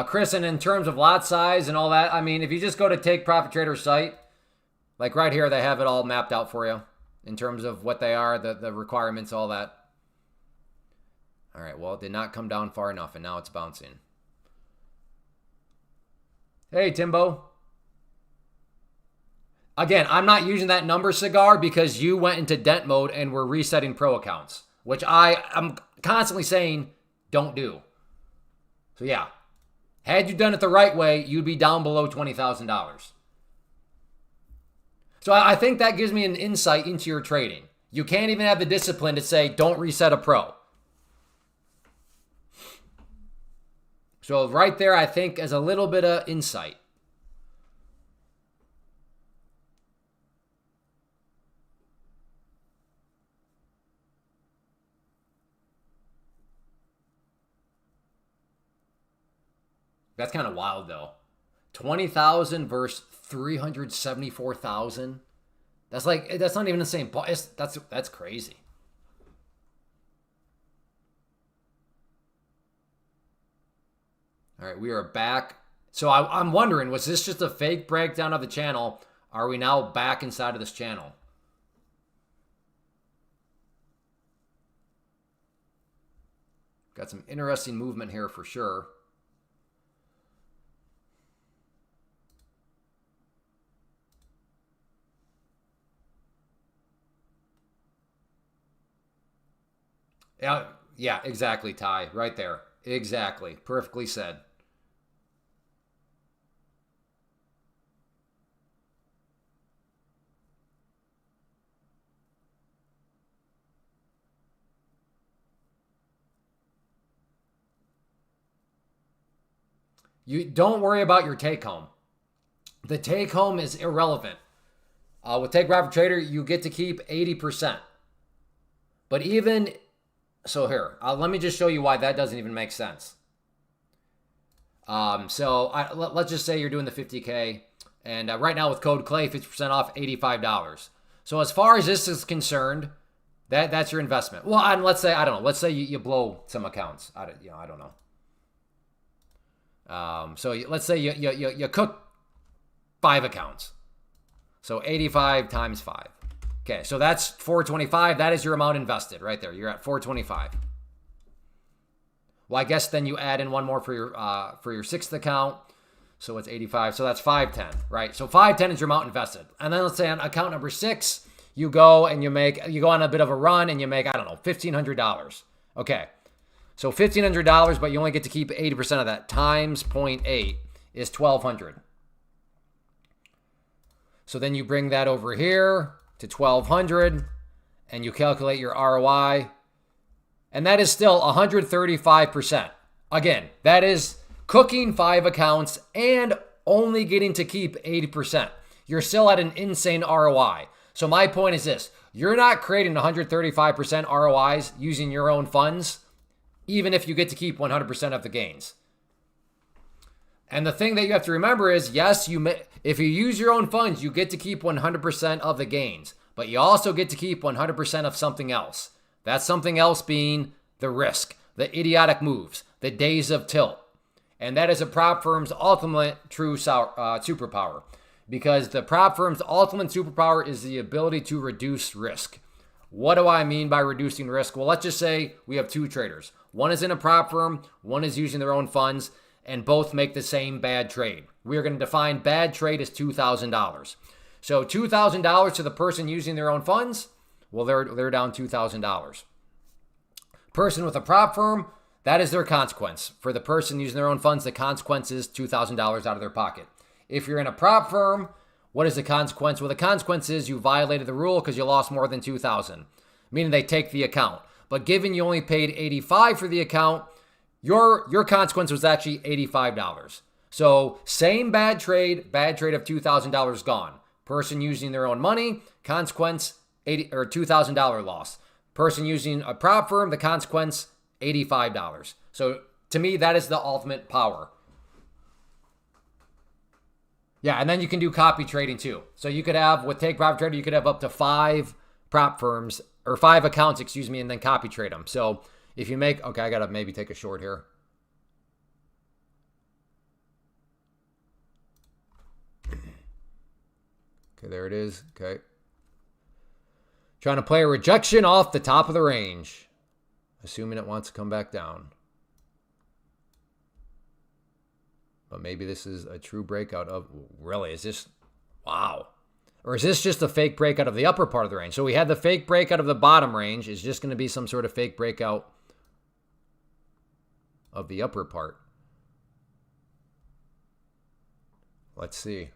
Chris, and in terms of lot size and all that, I mean, if you just go to Take Profit Trader's site, like right here, they have it all mapped out for you in terms of what they are, the requirements, all that. All right, well, it did not come down far enough, and now it's bouncing. Hey, Timbo. Again, I'm not using that number, Cigar, because you went into dent mode and were resetting pro accounts, which I'm constantly saying don't do. So, yeah. Had you done it the right way, you'd be down below $20,000. So I think that gives me an insight into your trading. You can't even have the discipline to say, don't reset a pro. So right there, I think, is a little bit of insight. That's kind of wild, though. 20,000 versus 374,000. That's not even the same. That's crazy. All right, we are back. So I'm wondering, was this just a fake breakdown of the channel? Are we now back inside of this channel? Got some interesting movement here for sure. Yeah, exactly, Ty. Right there. Exactly. Perfectly said. You don't worry about your take home. The take home is irrelevant. With Take Profit Trader, you get to keep 80%. But even so, here, let me just show you why that doesn't even make sense. Let's just say you're doing the 50K, and right now with code CLAY, 50% off, $85. So as far as this is concerned, that's your investment. Well, and let's say, I don't know, let's say you blow some accounts. I don't know. So let's say you cook 5 accounts. So 85 times 5. Okay, so that's 425. That is your amount invested right there. You're at 425. Well, I guess then you add in one more for your 6th account. So it's 85. So that's 510, right? So 510 is your amount invested. And then let's say on account number 6, you go and you go on a bit of a run and you make, I don't know, $1,500. Okay. So $1,500, but you only get to keep 80% of that times 0.8 is $1,200. So then you bring that over here to $1,200 and you calculate your ROI. And that is still 135%. Again, that is cooking 5 accounts and only getting to keep 80%. You're still at an insane ROI. So my point is this. You're not creating 135% ROIs using your own funds, even if you get to keep 100% of the gains. And the thing that you have to remember is, yes, if you use your own funds, you get to keep 100% of the gains, but you also get to keep 100% of something else. That something else being the risk, the idiotic moves, the days of tilt. And that is a prop firm's ultimate true superpower, because the prop firm's ultimate superpower is the ability to reduce risk. What do I mean by reducing risk? Well, let's just say we have 2 traders. One is in a prop firm, one is using their own funds, and both make the same bad trade. We are going to define bad trade as $2,000. So $2,000 to the person using their own funds, well, they're down $2,000. Person with a prop firm, that is their consequence. For the person using their own funds, the consequence is $2,000 out of their pocket. If you're in a prop firm, what is the consequence? Well, the consequence is you violated the rule because you lost more than $2,000, meaning they take the account. But given you only paid $85 for the account, your consequence was actually $85. So same bad trade of $2,000 gone. Person using their own money, consequence $2,000 loss. Person using a prop firm, the consequence $85. So to me, that is the ultimate power. Yeah, and then you can do copy trading too. So you could have, with Take Profit Trader, you could have up to 5 prop firms, or 5 accounts, and then copy trade them. So if you make, okay, I got to maybe take a short here. Okay, there it is. Okay. Trying to play a rejection off the top of the range, assuming it wants to come back down. But maybe this is a true breakout of, really, is this, wow. Or is this just a fake breakout of the upper part of the range? So we had the fake breakout of the bottom range. Is just going to be some sort of fake breakout of the upper part. Let's see.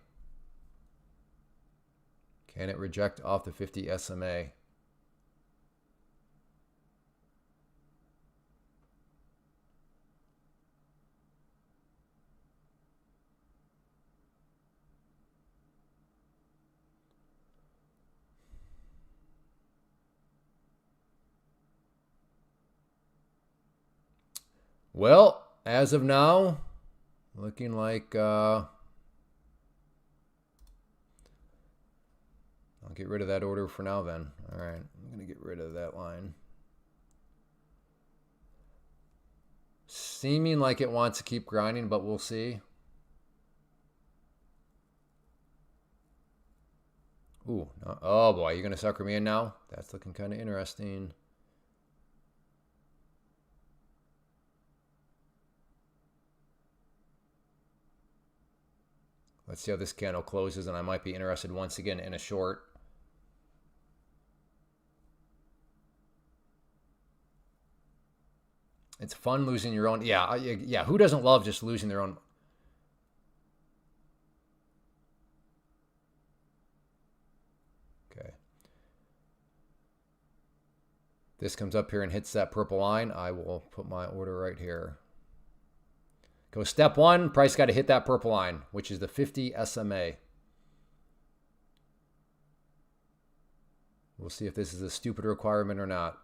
Can it reject off the 50 SMA? Well, as of now, looking like I'll get rid of that order for now then. All right, I'm going to get rid of that line. Seeming like it wants to keep grinding, but we'll see. Ooh, no, oh boy, you're going to sucker me in now? That's looking kind of interesting. Let's see how this candle closes, and I might be interested once again in a short. It's fun losing your own. Yeah. Who doesn't love just losing their own? Okay. This comes up here and hits that purple line. I will put my order right here. Go step 1, price got to hit that purple line, which is the 50 SMA. We'll see if this is a stupid requirement or not.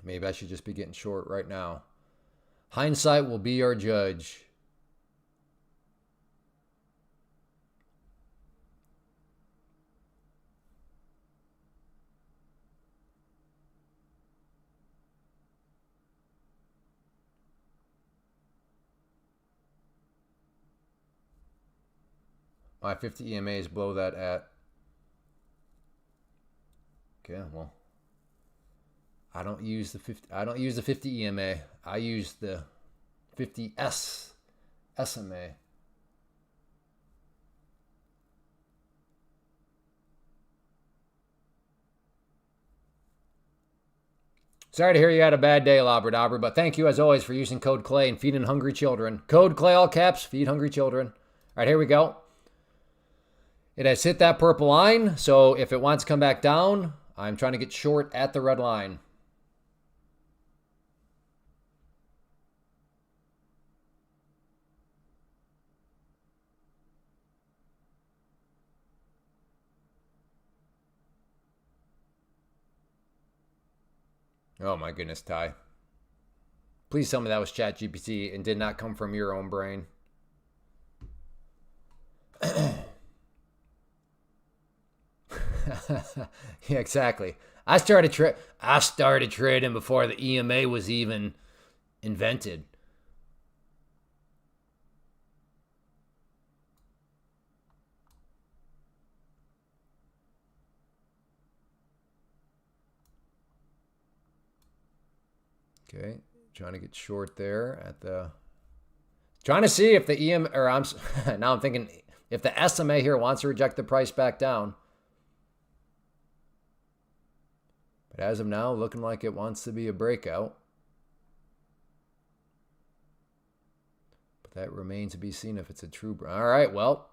Maybe I should just be getting short right now. Hindsight will be our judge. My 50 EMA is below that at. Okay, well, I don't use the 50. I don't use the 50 EMA. I use the 50S SMA. Sorry to hear you had a bad day, Labradabra, but thank you as always for using code CLAY and feeding hungry children. Code CLAY, all caps, feed hungry children. All right, here we go. It has hit that purple line, so if it wants to come back down, I'm trying to get short at the red line. Oh my goodness, Ty. Please tell me that was ChatGPT and did not come from your own brain. Yeah, exactly. I started trading before the EMA was even invented. Okay, trying to get short there at the. Trying to see if the EM or now I'm thinking If the SMA here wants to reject the price back down. But as of now, looking like it wants to be a breakout. But that remains to be seen if it's a true. All right, well.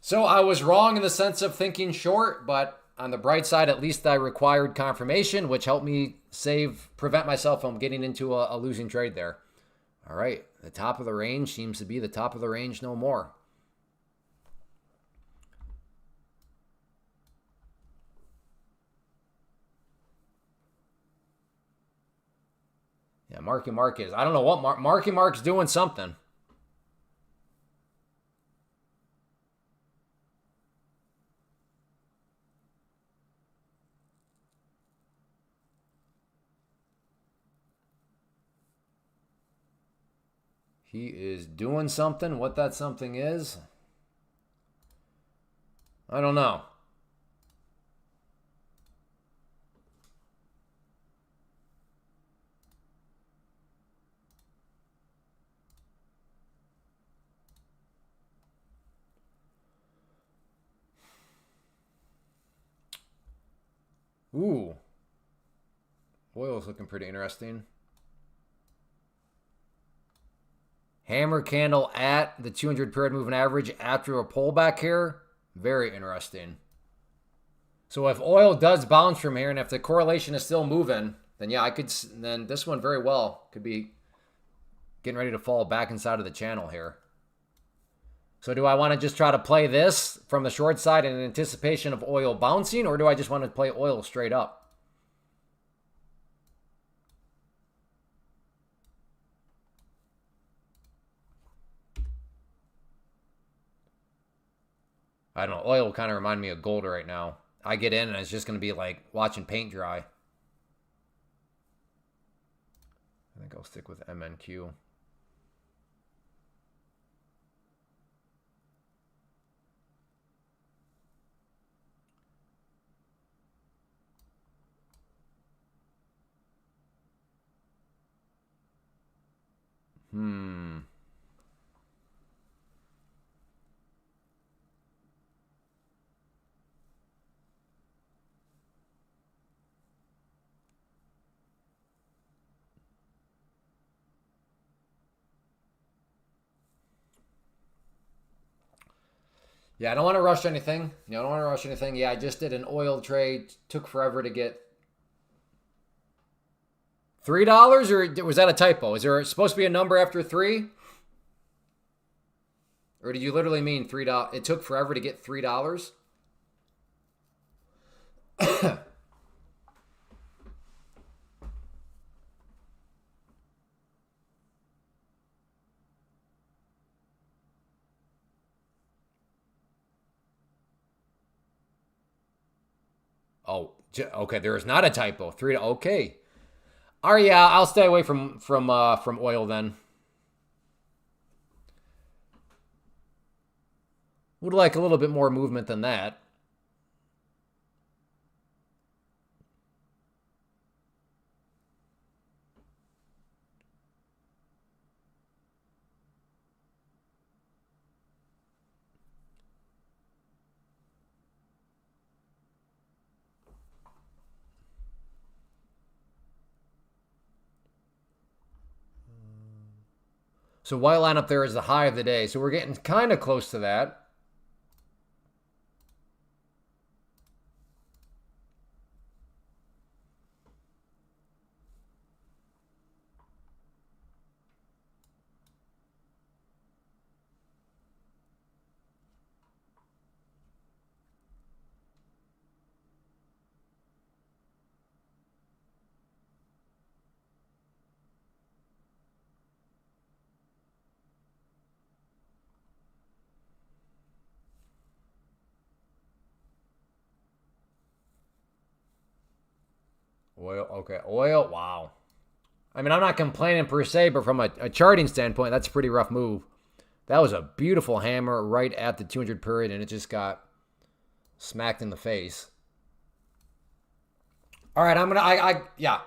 So I was wrong in the sense of thinking short, but on the bright side, at least I required confirmation, which helped me prevent myself from getting into a losing trade there. All right, the top of the range seems to be the top of the range no more. Yeah, Marky Mark is. I don't know what Marky Mark's doing something. He is doing something. What that something is, I don't know. Ooh. Oil's looking pretty interesting. Hammer candle at the 200 period moving average after a pullback here. Very interesting. So if oil does bounce from here and if the correlation is still moving, then yeah, then this one very well could be getting ready to fall back inside of the channel here. So do I want to just try to play this from the short side in anticipation of oil bouncing, or do I just want to play oil straight up? I don't know. Oil kind of remind me of gold right now. I get in and it's just going to be like watching paint dry. I think I'll stick with MNQ. Yeah, I don't want to rush anything. I don't want to rush anything. Yeah, I just did an oil trade. Took forever to get $3, or was that a typo? Is there supposed to be a number after 3? Or did you literally mean $3? It took forever to get $3? Oh, okay. There is not a typo. 3. Okay. All right. Yeah, I'll stay away from oil then. Would like a little bit more movement than that. So white line up there is the high of the day. So we're getting kind of close to that. Oil, okay. Oil, wow. I mean, I'm not complaining per se, but from a charting standpoint, that's a pretty rough move. That was a beautiful hammer right at the 200 period, and it just got smacked in the face. All right, yeah.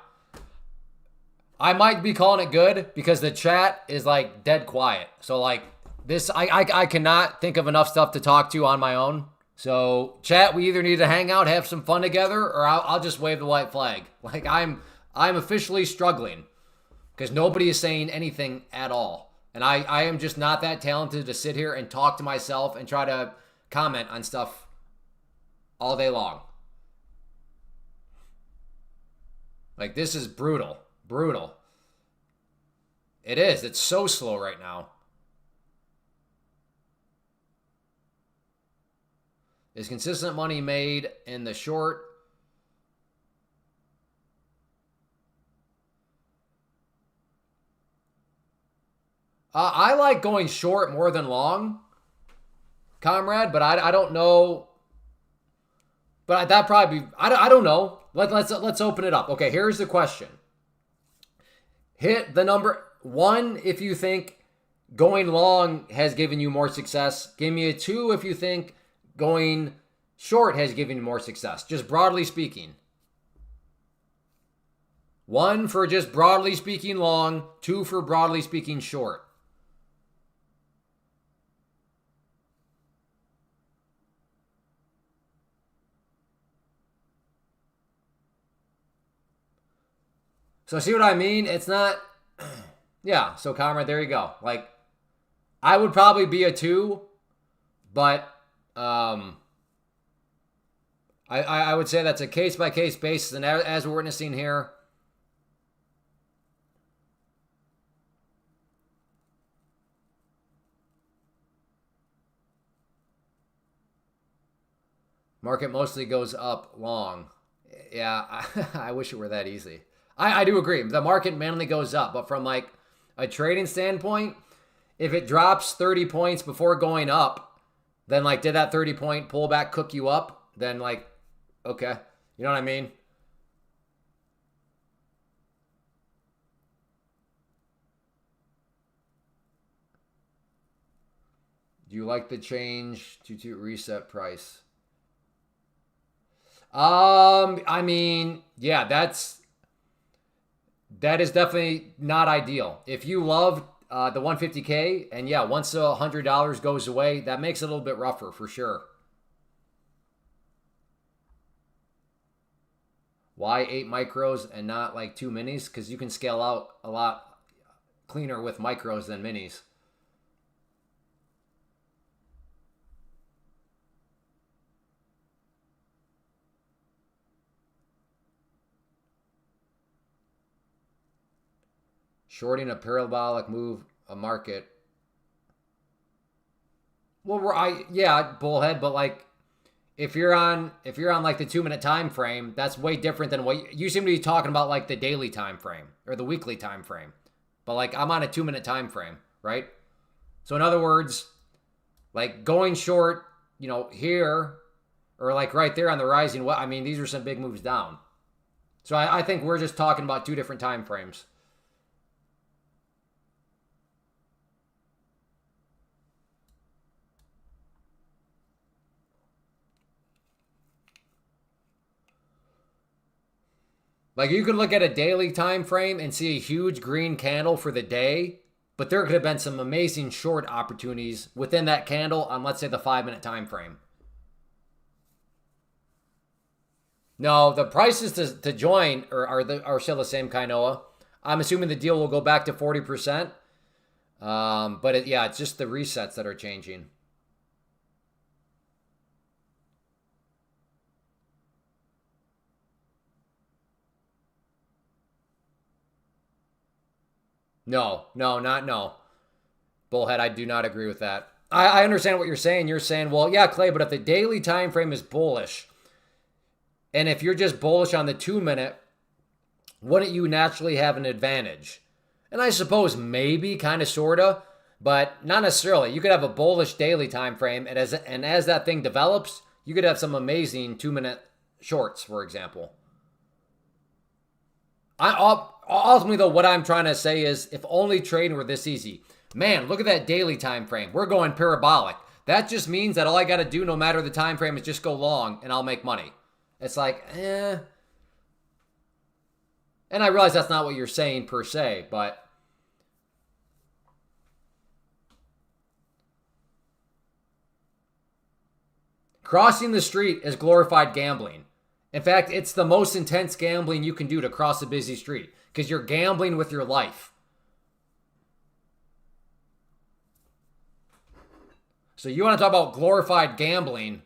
I might be calling it good because the chat is like dead quiet. So like this, I cannot think of enough stuff to talk to on my own. So chat, we either need to hang out, have some fun together, or I'll just wave the white flag. Like I'm officially struggling because nobody is saying anything at all. And I am just not that talented to sit here and talk to myself and try to comment on stuff all day long. Like, this is brutal. Brutal. It is. It's so slow right now. Is consistent money made in the short? I like going short more than long, comrade, but I don't know. But that probably be, I don't know. Let's open it up. Okay, here's the question. Hit the number 1 if you think going long has given you more success. Give me a 2 if you think going short has given you more success. Just broadly speaking. 1 for just broadly speaking long, 2 for broadly speaking short. So see what I mean? It's not, yeah, so comrade, there you go. Like, I would probably be a 2, but I would say that's a case-by-case basis, and as we're witnessing here, market mostly goes up long. Yeah, I wish it were that easy. I do agree. The market mainly goes up, but from like a trading standpoint, if it drops 30 points before going up, then like did that 30-point pullback cook you up? Then like, okay. You know what I mean? Do you like the change to reset price? I mean, yeah, that is definitely not ideal. If you love the 150K, and yeah, once the $100 goes away, that makes it a little bit rougher for sure. Why 8 micros and not like 2 minis? Because you can scale out a lot cleaner with micros than minis. Shorting a parabolic move, a market. Well, yeah, bullhead, but like if you're on like the 2-minute time frame, that's way different than what you seem to be talking about, like the daily time frame or the weekly time frame. But like I'm on a 2-minute time frame, right? So in other words, like going short, you know, here or like right there on the rising, I mean, these are some big moves down. So I think we're just talking about 2 different time frames. Like you could look at a daily time frame and see a huge green candle for the day, but there could have been some amazing short opportunities within that candle on, let's say, the 5-minute time frame. No, the prices to join are still the same, Kainoa. I'm assuming the deal will go back to 40%. But it's just the resets that are changing. No. Bullhead, I do not agree with that. I understand what you're saying. You're saying, well, yeah, Clay, but if the daily time frame is bullish, and if you're just bullish on the 2-minute, wouldn't you naturally have an advantage? And I suppose maybe, kind of, sort of, but not necessarily. You could have a bullish daily time frame, and as that thing develops, you could have some amazing 2-minute shorts, for example. Ultimately, though, what I'm trying to say is if only trading were this easy. Man, look at that daily time frame. We're going parabolic. That just means that all I got to do, no matter the time frame, is just go long, and I'll make money. It's like, And I realize that's not what you're saying per se, but crossing the street is glorified gambling. In fact, it's the most intense gambling you can do to cross a busy street because you're gambling with your life. So you want to talk about glorified gambling?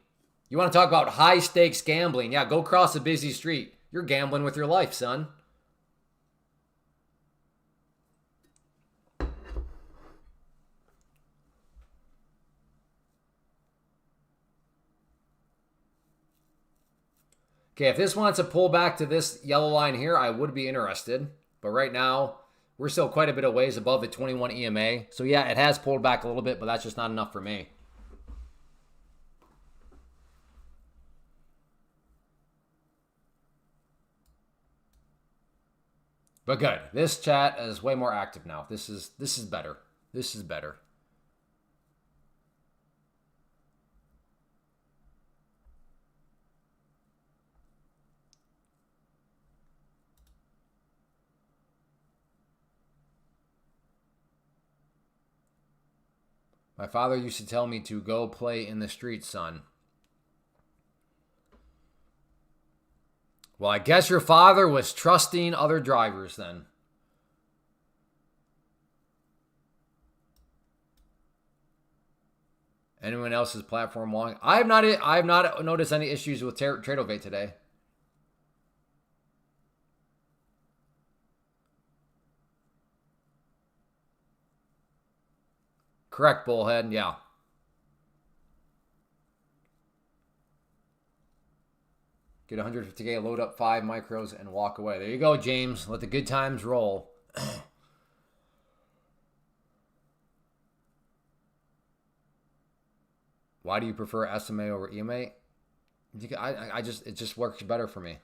You want to talk about high stakes gambling? Yeah, go cross a busy street. You're gambling with your life, son. Okay, if this wants to pull back to this yellow line here, I would be interested. But right now, we're still quite a bit of ways above the 21 EMA. So yeah, it has pulled back a little bit, but that's just not enough for me. But good. This chat is way more active now. This is better. This is better. My father used to tell me to go play in the streets, son. Well, I guess your father was trusting other drivers then. Anyone else's platform long? I have not noticed any issues with Tradovate today. Correct, Bullhead. Yeah. Get 150K, load up 5 micros, and walk away. There you go, James. Let the good times roll. Why do you prefer SMA over EMA? It just works better for me.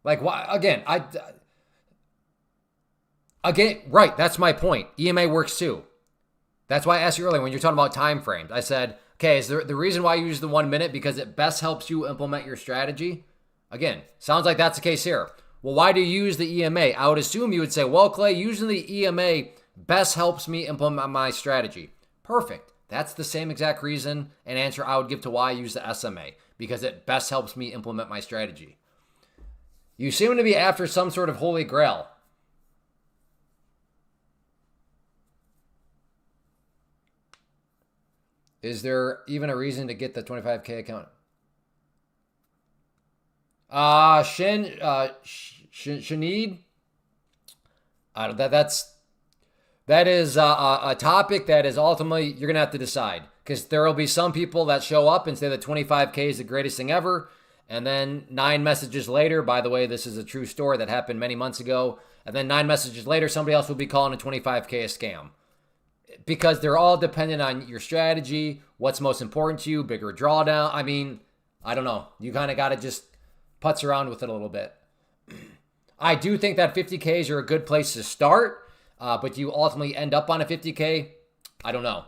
Like, why? Again, right, that's my point. EMA works too. That's why I asked you earlier when you're talking about time frames. I said, okay, is the reason why you use the 1 minute because it best helps you implement your strategy? Again, sounds like that's the case here. Well, why do you use the EMA? I would assume you would say, well, Clay, using the EMA best helps me implement my strategy. Perfect. That's the same exact reason and answer I would give to why I use the SMA, because it best helps me implement my strategy. You seem to be after some sort of holy grail. Is there even a reason to get the 25K account? Shanid? That is a topic that is ultimately you're going to have to decide. Because there will be some people that show up and say that 25K is the greatest thing ever. And then 9 messages later, by the way, this is a true story that happened many months ago. And then 9 messages later, somebody else will be calling a 25K a scam. Because they're all dependent on your strategy, what's most important to you, bigger drawdown. I mean, I don't know. You kind of got to just putz around with it a little bit. I do think that 50Ks are a good place to start, but you ultimately end up on a 50K. I don't know.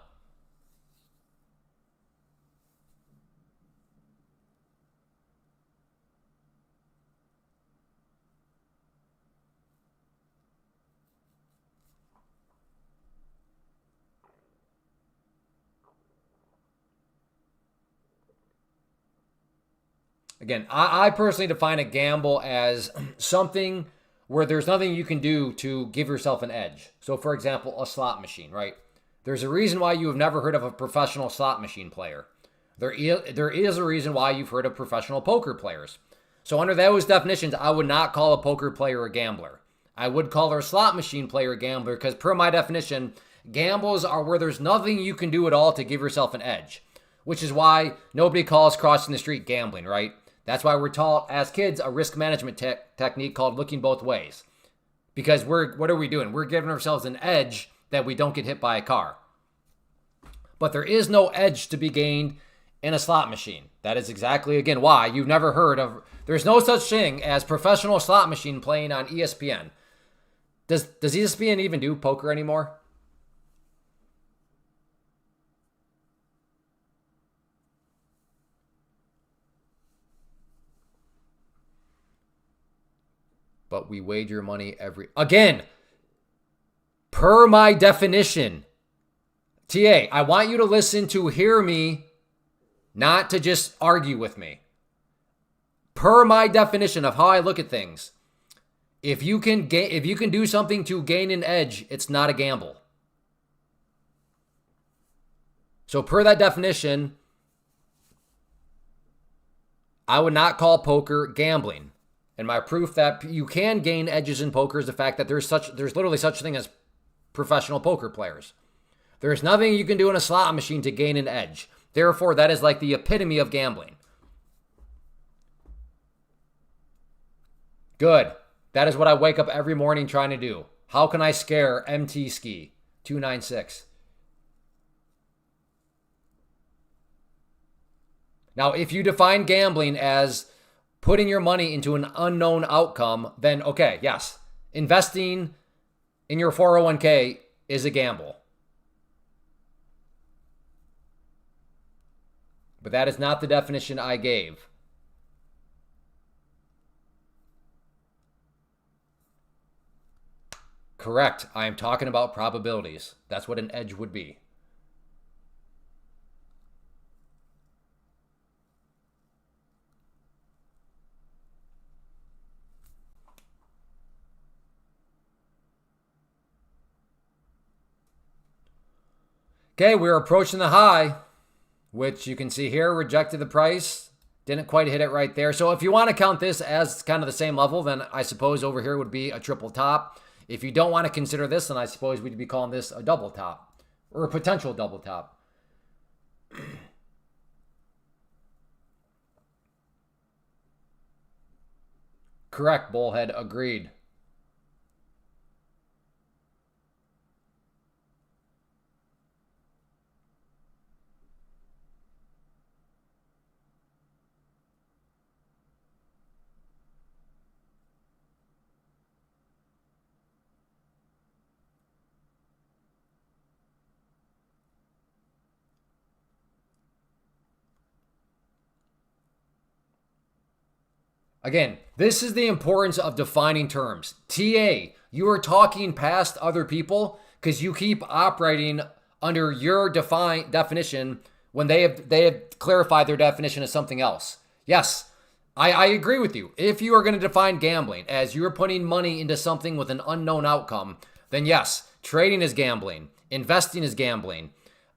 Again, I personally define a gamble as something where there's nothing you can do to give yourself an edge. So, for example, a slot machine, right? There's a reason why you have never heard of a professional slot machine player. There is a reason why you've heard of professional poker players. So under those definitions, I would not call a poker player a gambler. I would call a slot machine player a gambler because per my definition, gambles are where there's nothing you can do at all to give yourself an edge, which is why nobody calls crossing the street gambling, right? That's why we're taught as kids a risk management technique called looking both ways. Because what are we doing? We're giving ourselves an edge that we don't get hit by a car. But there is no edge to be gained in a slot machine. That is exactly, again, why you've never heard of, there's no such thing as professional slot machine playing on ESPN. Does ESPN even do poker anymore? But we wager money again, per my definition. TA, I want you to listen to hear me, not to just argue with me. Per my definition of how I look at things, if you can do something to gain an edge, it's not a gamble. So per that definition, I would not call poker gambling. And my proof that you can gain edges in poker is the fact that there's literally such a thing as professional poker players. There's nothing you can do in a slot machine to gain an edge. Therefore, that is like the epitome of gambling. Good. That is what I wake up every morning trying to do. How can I scare MT Ski 296? Now, if you define gambling as putting your money into an unknown outcome, then okay, yes. Investing in your 401k is a gamble. But that is not the definition I gave. Correct. I am talking about probabilities. That's what an edge would be. Okay, we're approaching the high, which you can see here, rejected the price. Didn't quite hit it right there. So if you want to count this as kind of the same level, then I suppose over here would be a triple top. If you don't want to consider this, then I suppose we'd be calling this a double top or a potential double top. Correct, Bullhead. Agreed. Again, this is the importance of defining terms. TA, you are talking past other people because you keep operating under your definition when they have clarified their definition as something else. Yes, I agree with you. If you are going to define gambling as you're putting money into something with an unknown outcome, then yes, trading is gambling. Investing is gambling.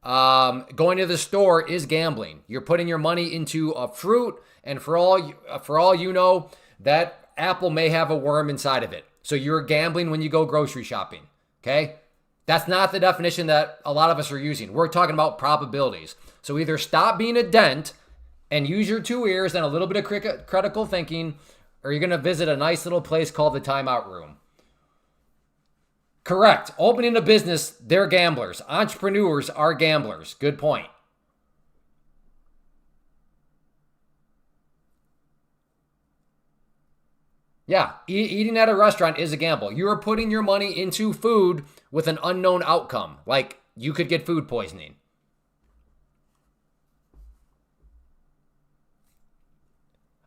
Going to the store is gambling. You're putting your money into a fruit, and for all you know, that apple may have a worm inside of it. So you're gambling when you go grocery shopping. Okay? That's not the definition that a lot of us are using. We're talking about probabilities. So either stop being a dent and use your 2 ears and a little bit of critical thinking, or you're going to visit a nice little place called the timeout room. Correct. Opening a business, they're gamblers. Entrepreneurs are gamblers. Good point. Yeah, eating at a restaurant is a gamble. You are putting your money into food with an unknown outcome. Like, you could get food poisoning.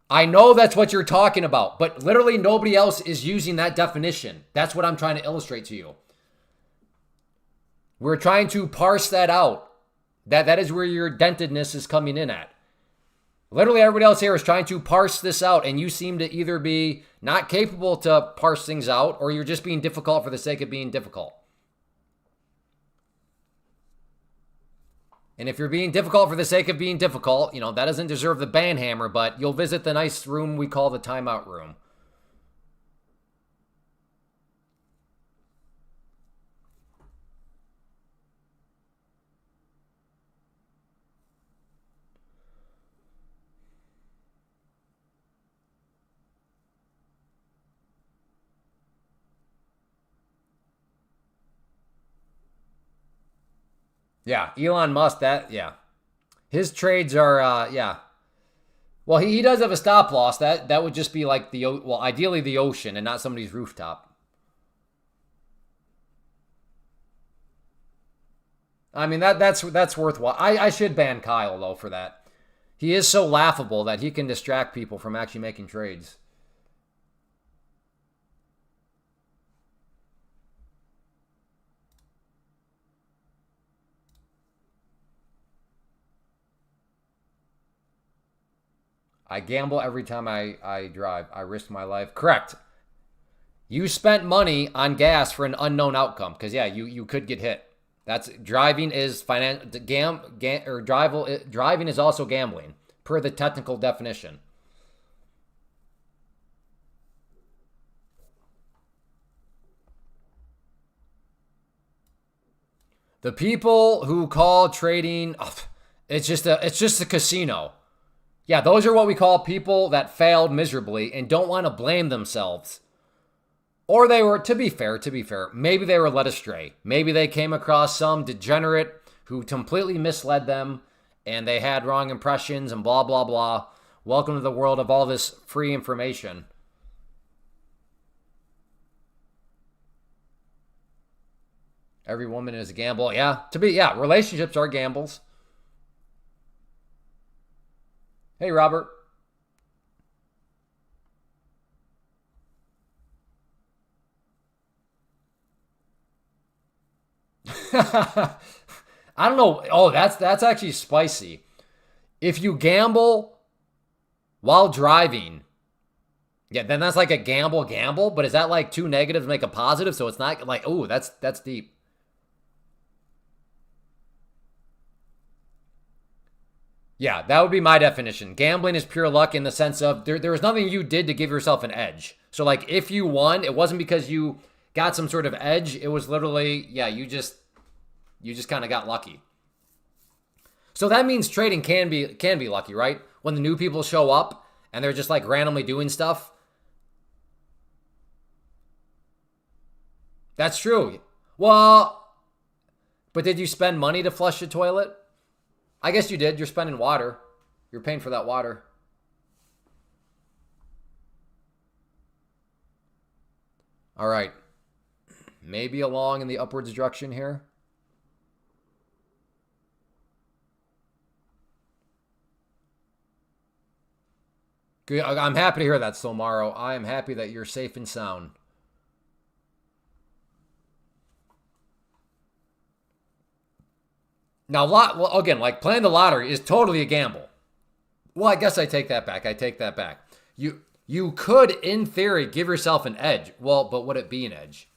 I know that's what you're talking about, but literally nobody else is using that definition. That's what I'm trying to illustrate to you. We're trying to parse that out. That is where your dentedness is coming in at. Literally everybody else here is trying to parse this out, and you seem to either be not capable to parse things out, or you're just being difficult for the sake of being difficult. And if you're being difficult for the sake of being difficult, that doesn't deserve the ban hammer, but you'll visit the nice room we call the timeout room. Yeah, Elon Musk, his trades are, Well, he does have a stop loss. That would just be like ideally the ocean and not somebody's rooftop. I mean, that's worthwhile. I should ban Kyle, though, for that. He is so laughable that he can distract people from actually making trades. I gamble every time I drive. I risk my life. Correct. You spent money on gas for an unknown outcome because yeah, you could get hit. That's driving is driving is also gambling per the technical definition. The people who call trading, it's just a casino. Yeah, those are what we call people that failed miserably and don't want to blame themselves. Or they were, to be fair, maybe they were led astray. Maybe they came across some degenerate who completely misled them and they had wrong impressions and blah, blah, blah. Welcome to the world of all this free information. Every woman is a gamble. Yeah, relationships are gambles. Hey, Robert. I don't know. Oh, that's actually spicy. If you gamble while driving, yeah, then that's like a gamble. But is that like two negatives make a positive? So it's not like, oh, that's deep. Yeah, that would be my definition. Gambling is pure luck in the sense of there was nothing you did to give yourself an edge. So like if you won, it wasn't because you got some sort of edge. It was literally, yeah, you just kind of got lucky. So that means trading can be lucky, right? When the new people show up and they're just like randomly doing stuff. That's true. Well, but did you spend money to flush the toilet? I guess you did. You're spending water. You're paying for that water. All right. Maybe along in the upwards direction here. Good. I'm happy to hear that, Silmaro. I am happy that you're safe and sound. Now, again, like playing the lottery is totally a gamble. Well, I guess I take that back. You could, in theory, give yourself an edge. Well, but would it be an edge?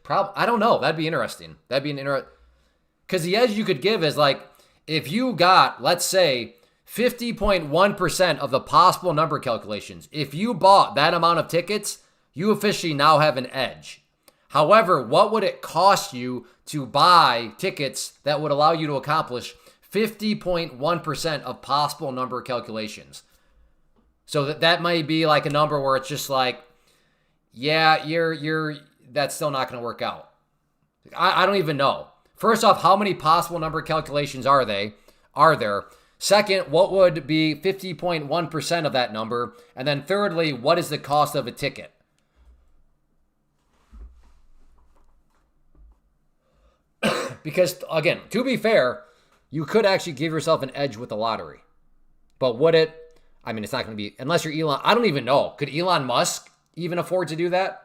I don't know. That'd be interesting. Because the edge you could give is like, if you got, let's say, 50.1% of the possible number calculations, if you bought that amount of tickets, you officially now have an edge. However, what would it cost you to buy tickets that would allow you to accomplish 50.1% of possible number calculations? So that might be like a number where it's just like, yeah, that's still not going to work out. I don't even know. First off, how many possible number calculations are there? Second, what would be 50.1% of that number? And then thirdly, what is the cost of a ticket? Because, again, to be fair, you could actually give yourself an edge with the lottery. But would it? I mean, it's not going to be, unless you're Elon. I don't even know. Could Elon Musk even afford to do that?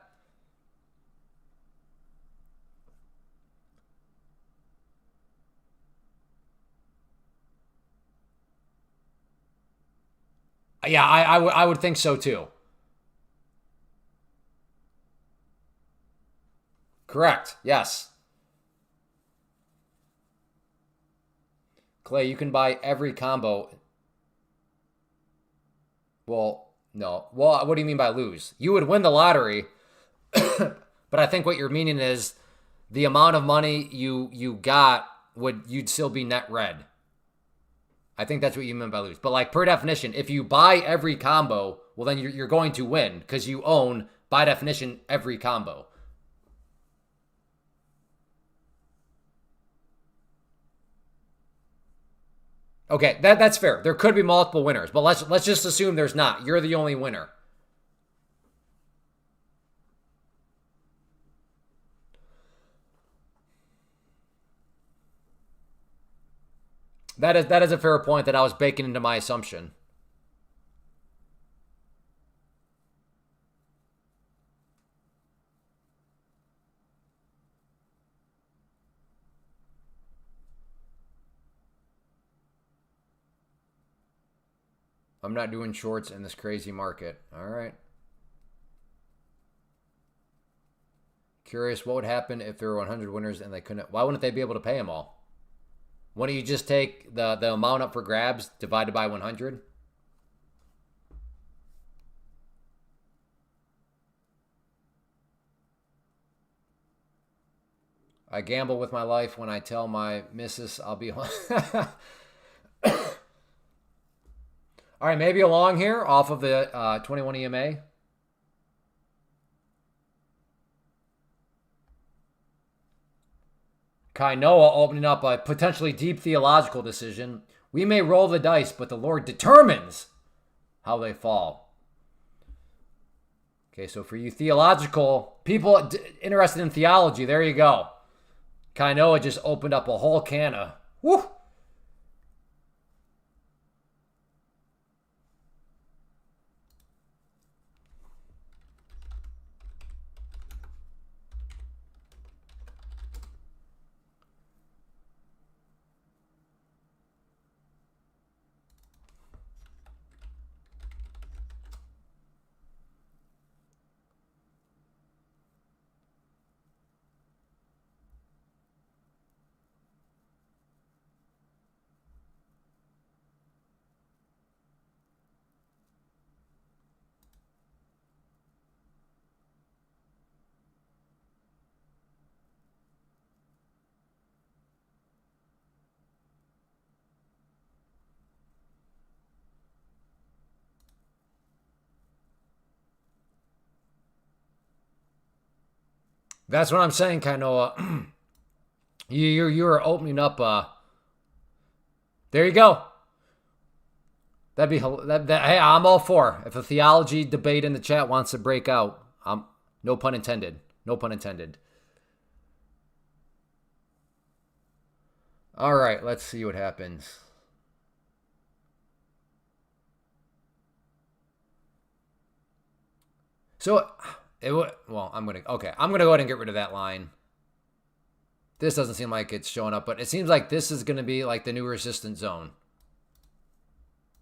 Yeah, I would think so too. Correct. Yes. Clay, you can buy every combo. Well, no. Well, what do you mean by lose? You would win the lottery, but I think what you're meaning is the amount of money you got you'd still be net red. I think that's what you meant by lose. But like per definition, if you buy every combo, well then you're going to win because you own by definition every combo. Okay, that's fair. There could be multiple winners, but let's just assume there's not. You're the only winner. That is a fair point that I was baking into my assumption. I'm not doing shorts in this crazy market. All right. Curious what would happen if there were 100 winners and they couldn't. Why wouldn't they be able to pay them all? Why don't you just take the amount up for grabs divided by 100? I gamble with my life when I tell my missus I'll be home. All right, maybe a long here off of the 21 EMA. Kainoa opening up a potentially deep theological decision. We may roll the dice, but the Lord determines how they fall. Okay, so for you theological people interested in theology, there you go. Kainoa just opened up a whole can of, whoo. That's what I'm saying, Kainoa. You're opening up. There you go. That'd be hey, I'm all for. If a theology debate in the chat wants to break out, no pun intended. No pun intended. All right, let's see what happens. So I'm gonna go ahead and get rid of that line. This doesn't seem like it's showing up, but it seems like this is gonna be like the new resistance zone.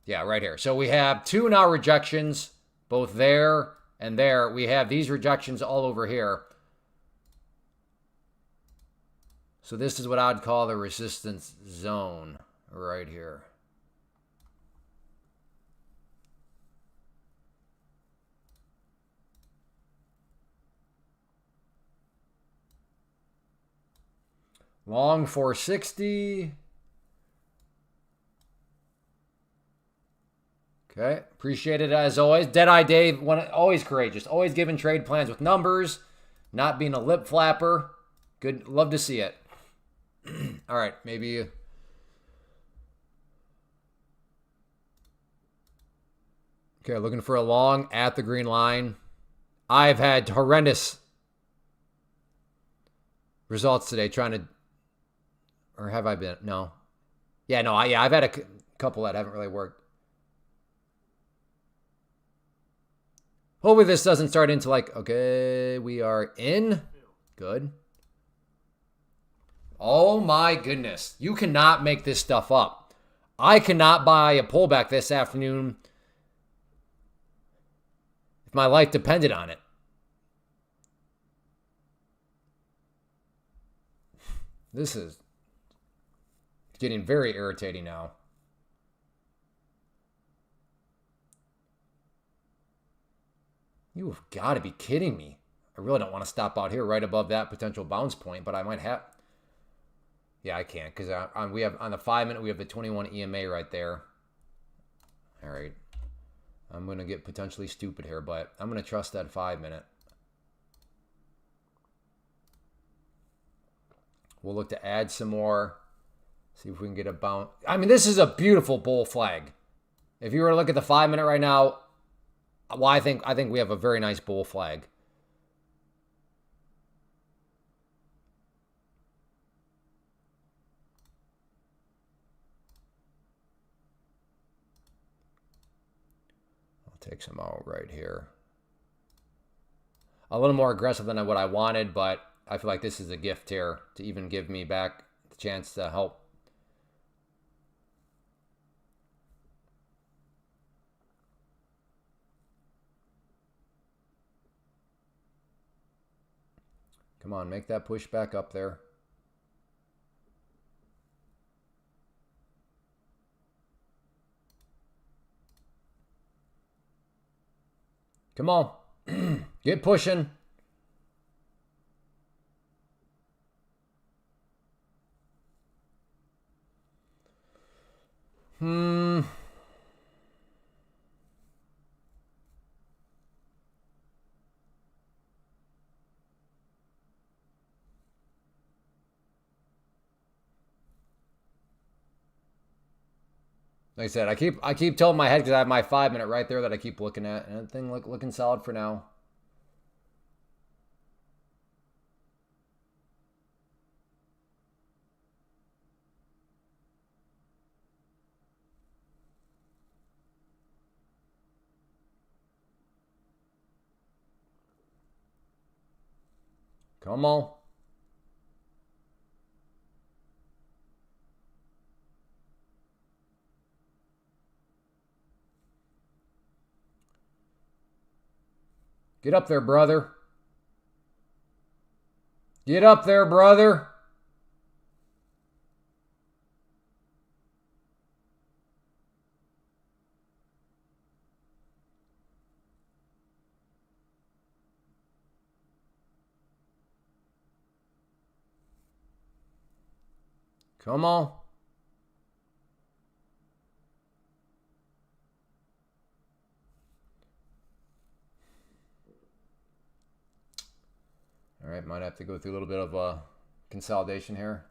Yeah, right here. So we have two now rejections, both there and there. We have these rejections all over here. So this is what I'd call the resistance zone right here. Long 460. Okay, appreciate it as always. Deadeye Dave, always courageous, always giving trade plans with numbers, not being a lip flapper. Good, love to see it. All right, maybe. Okay, looking for a long at the green line. I've had horrendous results today trying to, or have I been? No. Yeah, no, I've had a couple that haven't really worked. Hopefully this doesn't start into like, okay, we are in. Good. Oh my goodness. You cannot make this stuff up. I cannot buy a pullback this afternoon if my life depended on it. This is getting very irritating now. You have got to be kidding me. I really don't want to stop out here right above that potential bounce point, but I might have. Yeah, I can't because we have on the 5 minute we have the 21 EMA right there. All right, I'm gonna get potentially stupid here, but I'm gonna trust that 5 minute. We'll look to add some more. See if we can get a bounce. I mean, this is a beautiful bull flag. If you were to look at the 5 minute right now, well, I think we have a very nice bull flag. Takes him out right here. A little more aggressive than what I wanted, but I feel like this is a gift here to even give me back the chance to help. Come on, make that push back up there. Come on. Get pushing. Like I said, I keep tilting my head because I have my 5-minute right there that I keep looking at, and everything looking solid for now. Come on. Get up there, brother. Get up there, brother. Come on. All right, might have to go through a little bit of a consolidation here.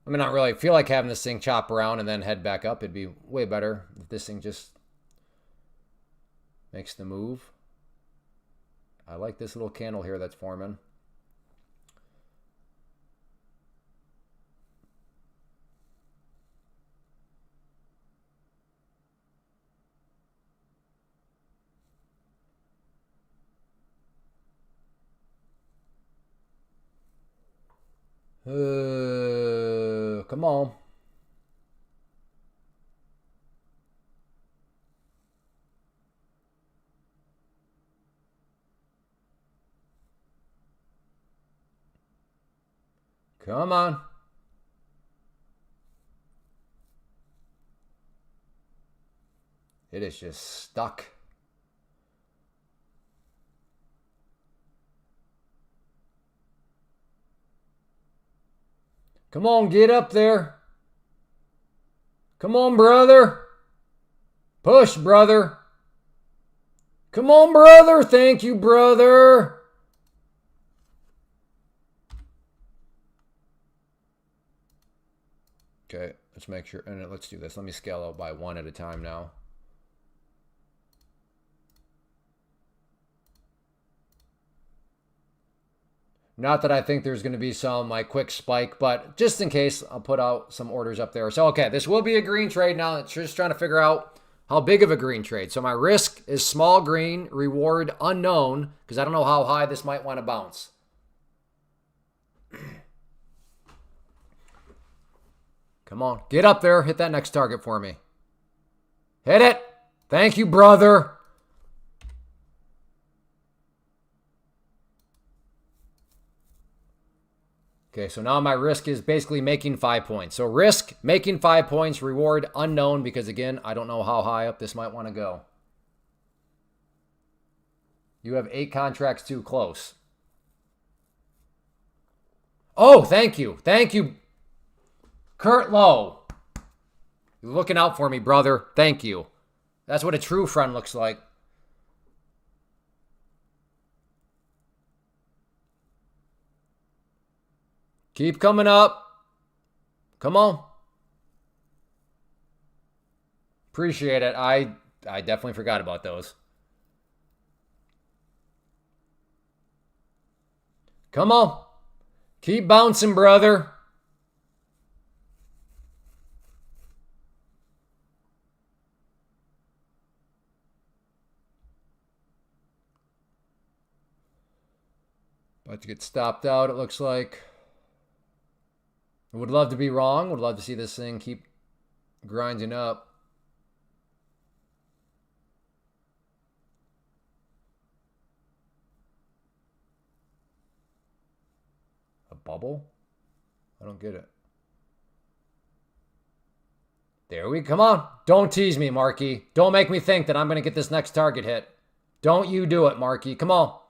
I mean, not really. I feel like having this thing chop around and then head back up. It'd be way better if this thing just makes the move. I like this little candle here that's forming. Come on. Come on. It is just stuck. Come on, get up there. Come on, brother. Push, brother. Come on, brother. Thank you, brother. Okay, let's make sure. And let's do this. Let me scale out by one at a time now. Not that I think there's going to be some like quick spike, but just in case, I'll put out some orders up there. So, okay, this will be a green trade now. It's just trying to figure out how big of a green trade. So my risk is small green, reward unknown, because I don't know how high this might want to bounce. Come on, get up there. Hit that next target for me. Hit it. Thank you, brother. Okay, so now my risk is basically making 5 points. So risk, making 5 points, reward unknown, because again, I don't know how high up this might want to go. You have 8 contracts too close. Oh, thank you. Thank you, Kurt Lowe. You're looking out for me, brother. Thank you. That's what a true friend looks like. Keep coming up. Come on. Appreciate it. I definitely forgot about those. Come on. Keep bouncing, brother. About to get stopped out, it looks like. I would love to be wrong. Would love to see this thing keep grinding up. A bubble? I don't get it. There we come on. Don't tease me, Marky. Don't make me think that I'm going to get this next target hit. Don't you do it, Marky. Come on.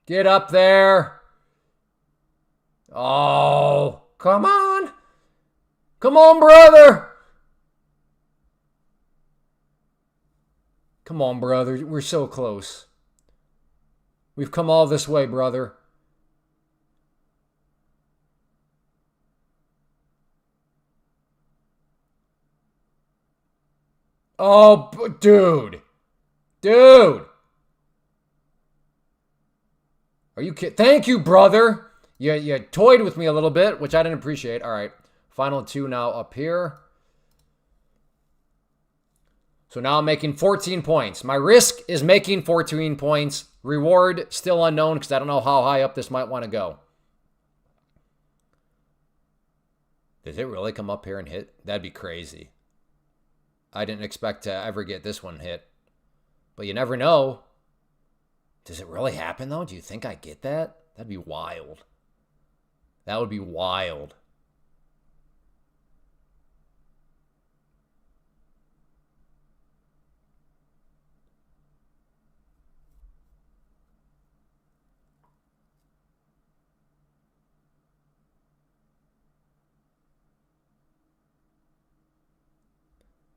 Get up there. Oh, come on. Come on, brother. Come on, brother. We're so close. We've come all this way, brother. Oh, dude. Dude. Are you kidding? Thank you, brother. You toyed with me a little bit, which I didn't appreciate. All right. Final two now up here. So now I'm making 14 points. My risk is making 14 points. Reward still unknown because I don't know how high up this might want to go. Does it really come up here and hit? That'd be crazy. I didn't expect to ever get this one hit. But you never know. Does it really happen, though? Do you think I get that? That'd be wild. That would be wild.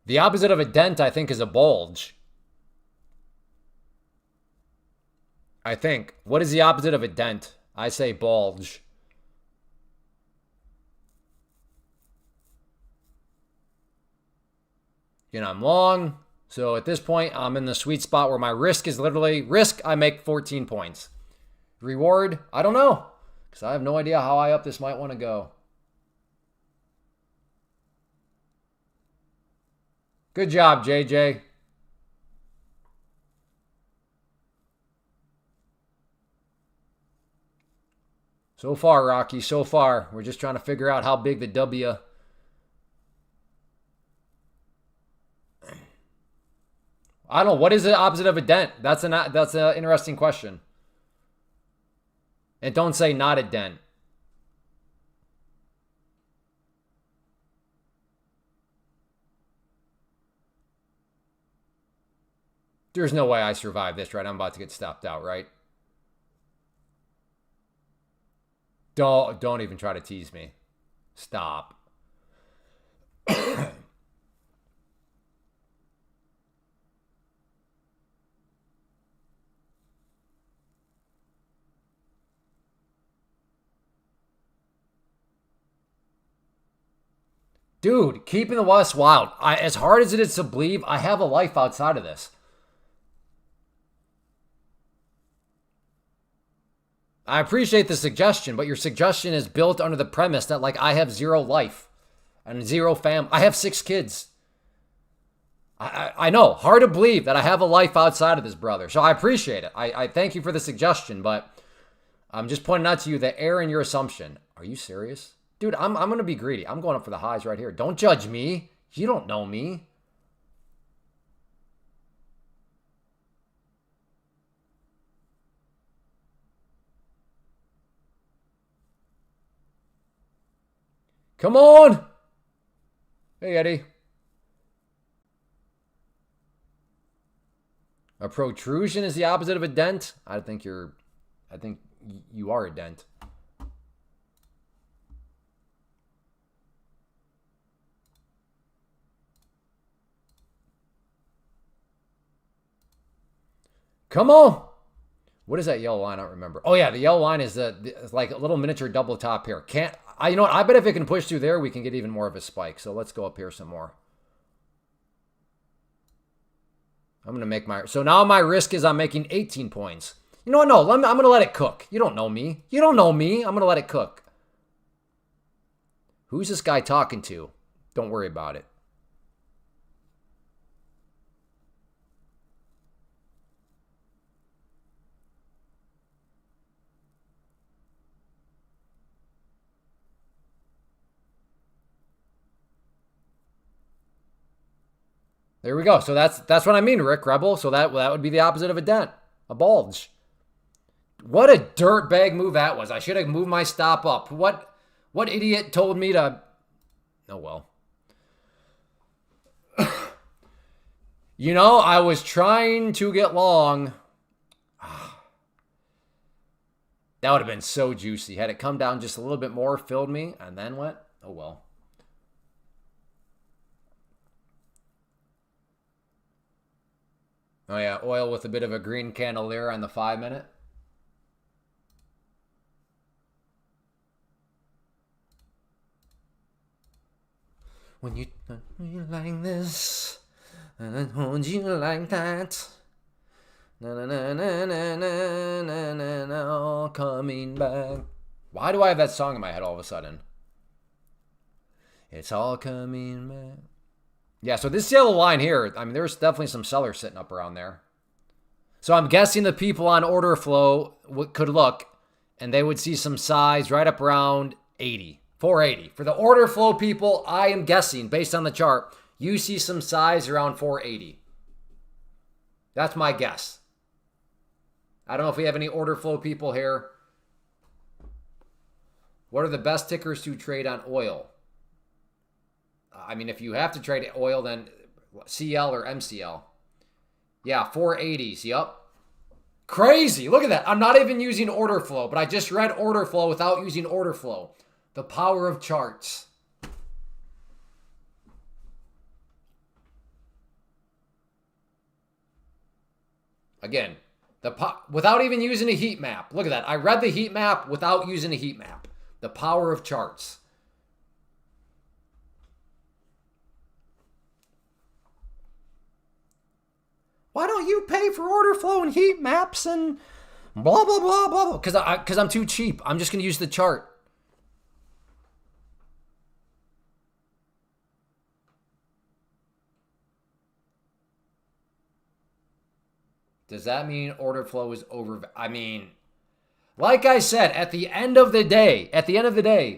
The opposite of a dent, I think, is a bulge. I think. What is the opposite of a dent? I say bulge. You know, I'm long. So at this point, I'm in the sweet spot where my risk is literally, I make 14 points. Reward, I don't know. Because I have no idea how high up this might want to go. Good job, JJ. So far, Rocky, so far. We're just trying to figure out how big the W. I don't know. What is the opposite of a dent? That's an interesting question. And don't say not a dent. There's no way I survive this, right? I'm about to get stopped out, right? Don't even try to tease me. Stop. Dude, keeping the West wild. As hard as it is to believe, I have a life outside of this. I appreciate the suggestion, but your suggestion is built under the premise that, like, I have zero life and zero family. I have 6 kids. I know, hard to believe that I have a life outside of this, brother. So I appreciate it. I thank you for the suggestion, but I'm just pointing out to you the error in your assumption. Are you serious? Dude, I'm going to be greedy. I'm going up for the highs right here. Don't judge me. You don't know me. Come on. Hey, Eddie. A protrusion is the opposite of a dent? I think you are a dent. Come on. What is that yellow line? I don't remember. Oh, yeah, the yellow line is like a little miniature double top here. You know what? I bet if it can push through there, we can get even more of a spike. So let's go up here some more. I'm going to make so now my risk is I'm making 18 points. You know what? No, I'm going to let it cook. You don't know me. You don't know me. I'm going to let it cook. Who's this guy talking to? Don't worry about it. There we go. So that's what I mean, Rick Rebel. So that would be the opposite of a dent, a bulge. What a dirtbag move that was. I should have moved my stop up. What idiot told me to... Oh, well. You know, I was trying to get long. That would have been so juicy. Had it come down just a little bit more, filled me, and then went, oh, well. Oh, yeah, oil with a bit of a green candelier on the 5-minute. When you like this, and I hold you like that. Na na na na na na na na na, all coming back. Why do I have that song in my head all of a sudden? It's all coming back. Yeah, so this yellow line here, I mean, there's definitely some sellers sitting up around there. So I'm guessing the people on order flow could look, and they would see some size right up around 80, 480. For the order flow people, I am guessing, based on the chart, you see some size around 480. That's my guess. I don't know if we have any order flow people here. What are the best tickers to trade on oil? I mean, if you have to trade oil, then CL or MCL. Yeah, 480s. Yep. Crazy. Look at that. I'm not even using order flow, but I just read order flow without using order flow. The power of charts. Again, without even using a heat map. Look at that. I read the heat map without using a heat map. The power of charts. Why don't you pay for order flow and heat maps and blah, blah, blah, blah? Because I'm too cheap. I'm just going to use the chart. Does that mean order flow is over? I mean, like I said, at the end of the day,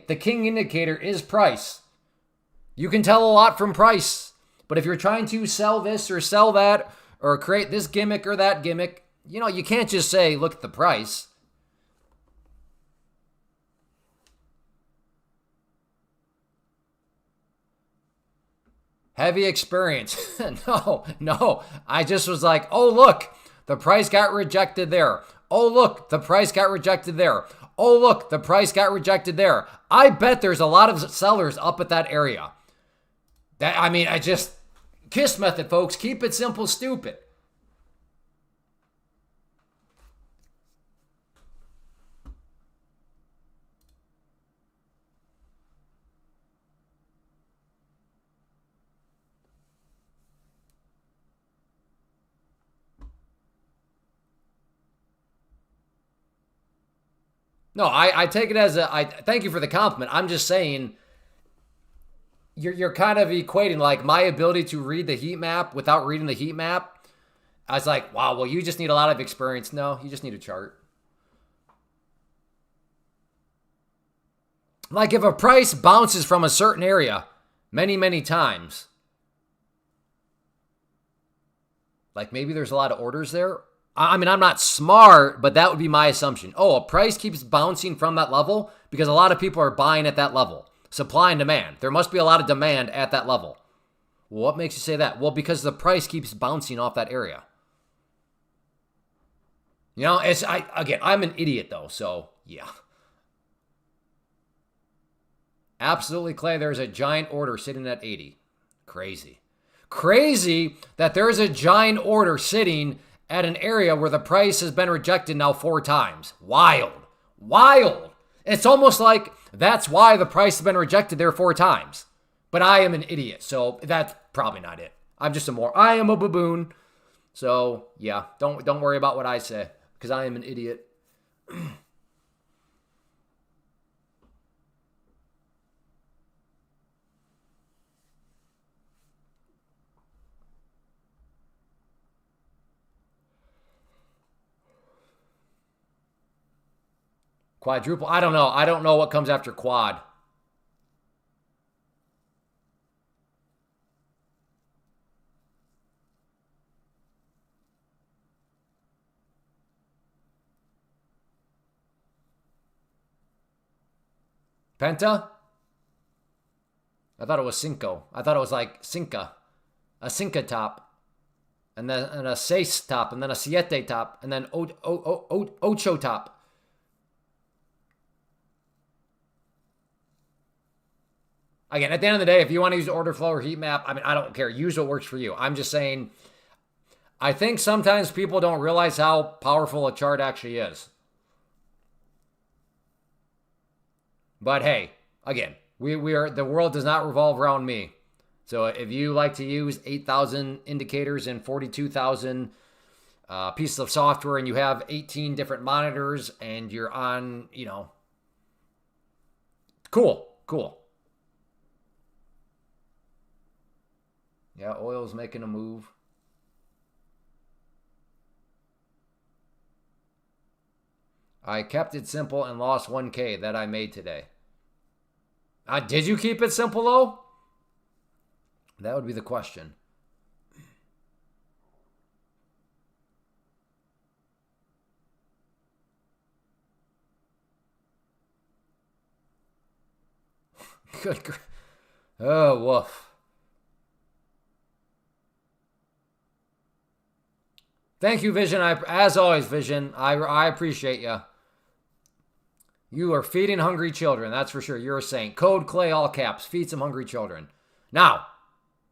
the king indicator is price. You can tell a lot from price. But if you're trying to sell this or sell that or create this gimmick or that gimmick, you know, you can't just say, look at the price. Heavy experience. No. I just was like, oh, look. The price got rejected there. Oh, look, the price got rejected there. Oh, look, the price got rejected there. I bet there's a lot of sellers up at that area. I just, KISS method, folks. Keep it simple, stupid. No, I take it as I thank you for the compliment. I'm just saying you're kind of equating like my ability to read the heat map without reading the heat map. I was like, wow, well, you just need a lot of experience. No, you just need a chart. Like if a price bounces from a certain area many, many times, like maybe there's a lot of orders there. I mean, I'm not smart, but that would be my assumption. Oh, a price keeps bouncing from that level because a lot of people are buying at that level. Supply and demand. There must be a lot of demand at that level. Well, what makes you say that? Well, because the price keeps bouncing off that area. You know, I'm an idiot though, so yeah. Absolutely, Clay, there's a giant order sitting at 80. Crazy that there's a giant order sitting at an area where the price has been rejected now 4 times. Wild. It's almost like that's why the price has been rejected there 4 times. But I am an idiot, so that's probably not it. I am a baboon. So yeah, don't worry about what I say, because I am an idiot. Quadruple? I don't know. I don't know what comes after quad. Penta? I thought it was Cinco. I thought it was like Cinca. A Cinca top. And then a seis top. And then a siete top. And then ocho top. Again, at the end of the day, if you want to use order flow or heat map, I mean, I don't care. Use what works for you. I'm just saying, I think sometimes people don't realize how powerful a chart actually is. But hey, again, we are, the world does not revolve around me. So if you like to use 8,000 indicators and 42,000 pieces of software, and you have 18 different monitors, and you're on, you know, cool. Yeah, oil's making a move. I kept it simple and lost 1K that I made today. Did you keep it simple, though? That would be the question. Good. Oh, woof. Thank you, Vision. As always, Vision, I appreciate you. You are feeding hungry children, that's for sure. You're a saint. Code Clay, all caps. Feed some hungry children. Now,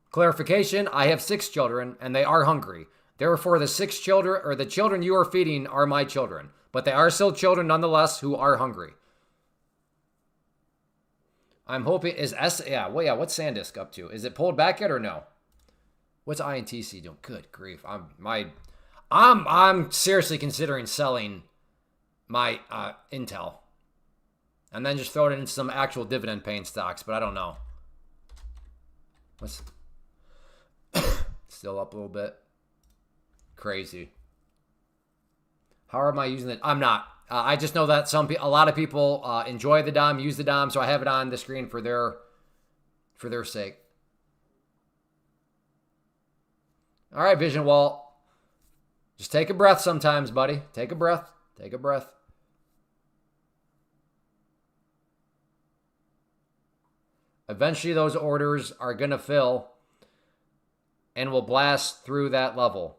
clarification, I have 6 children, and they are hungry. Therefore, the 6 children, or the children you are feeding, are my children. But they are still children nonetheless who are hungry. I'm hoping, what's SanDisk up to? Is it pulled back yet or no? What's INTC doing? Good grief. I'm seriously considering selling my Intel. And then just throw it into some actual dividend paying stocks, but I don't know. What's still up a little bit? Crazy. How am I using it? I'm not. I just know that a lot of people enjoy the DOM, use the DOM, so I have it on the screen for their sake. All right, Vision Wall. Just take a breath sometimes, buddy. Take a breath. Take a breath. Eventually, those orders are going to fill and will blast through that level.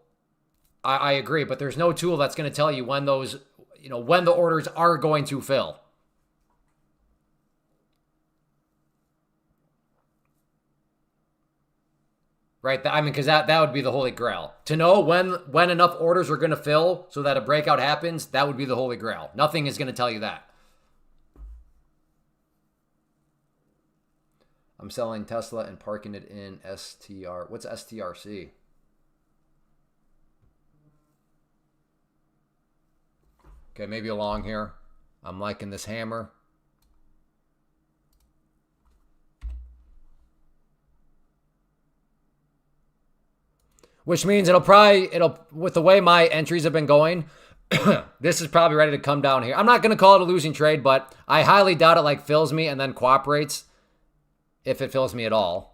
I agree, but there's no tool that's going to tell you when those, when the orders are going to fill. Right? I mean, because that would be the holy grail. To know when enough orders are going to fill so that a breakout happens, that would be the holy grail. Nothing is going to tell you that. I'm selling Tesla and parking it in STR. What's STRC? Okay, maybe along here. I'm liking this hammer. Which means it'll with the way my entries have been going, this is probably ready to come down here. I'm not going to call it a losing trade, but I highly doubt it fills me and then cooperates. If it fills me at all.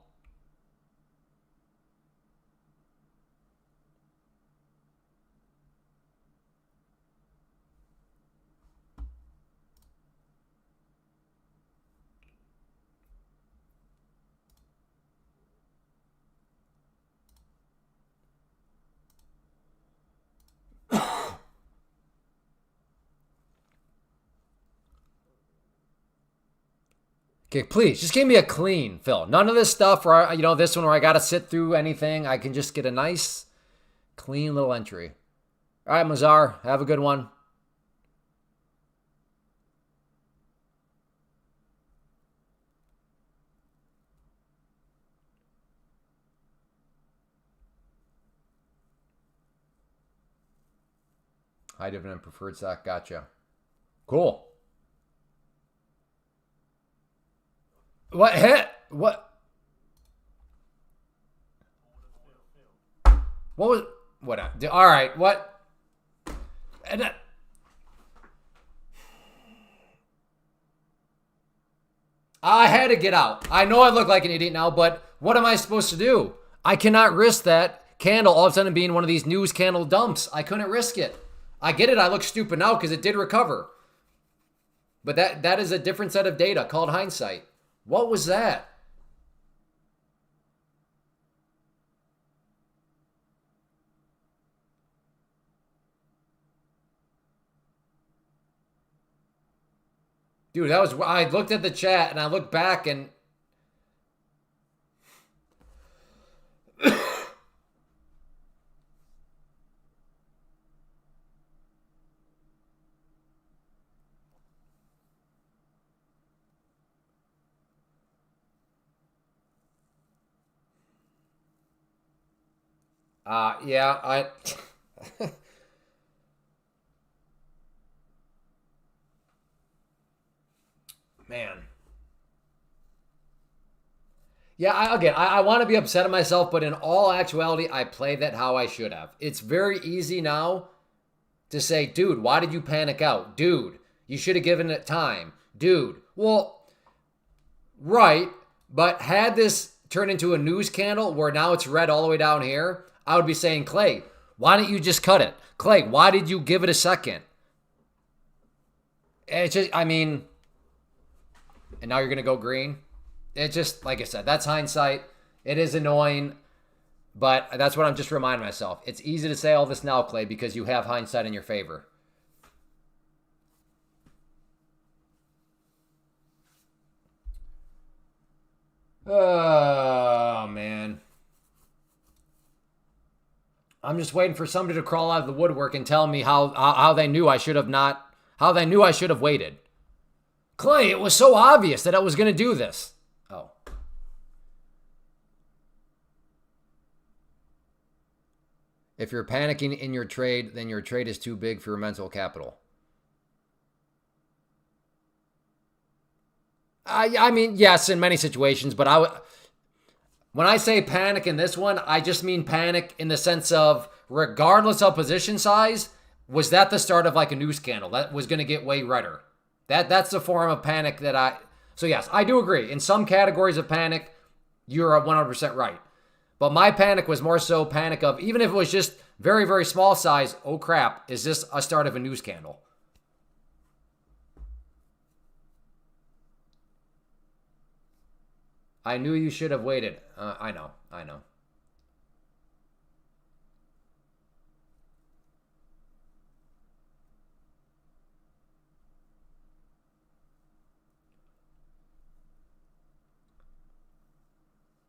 Okay, please, just give me a clean fill. None of this stuff where, this one where I got to sit through anything. I can just get a nice, clean little entry. All right, Mazar, have a good one. High dividend preferred stock, gotcha. Cool. What hit? What? What was? What? All right. What? And I had to get out. I know I look like an idiot now, but what am I supposed to do? I cannot risk that candle all of a sudden being one of these news candle dumps. I couldn't risk it. I get it. I look stupid now because it did recover. But that is a different set of data called hindsight. What was that? Dude, I looked at the chat and I looked back and yeah, man. Yeah, I want to be upset at myself, but in all actuality, I played that how I should have. It's very easy now to say, dude, why did you panic out? Dude, you should have given it time. Dude, well, right, but had this turned into a news candle where now it's red all the way down here, I would be saying, Clay, why didn't you just cut it? Clay, why did you give it a second? It's just, I mean, and now you're going to go green? It just, like I said, that's hindsight. It is annoying, but that's what I'm just reminding myself. It's easy to say all this now, Clay, because you have hindsight in your favor. Oh, man. I'm just waiting for somebody to crawl out of the woodwork and tell me how they knew I should have not, how they knew I should have waited. Clay, it was so obvious that I was going to do this. Oh. If you're panicking in your trade, then your trade is too big for your mental capital. I mean, yes, in many situations, but when I say panic in this one, I just mean panic in the sense of regardless of position size, was that the start of like a news scandal that was going to get way redder? That's the form of panic that so yes, I do agree. In some categories of panic, you're 100% right. But my panic was more so panic of, even if it was just very, very small size, oh crap, is this a start of a news scandal? I knew you should have waited. I know.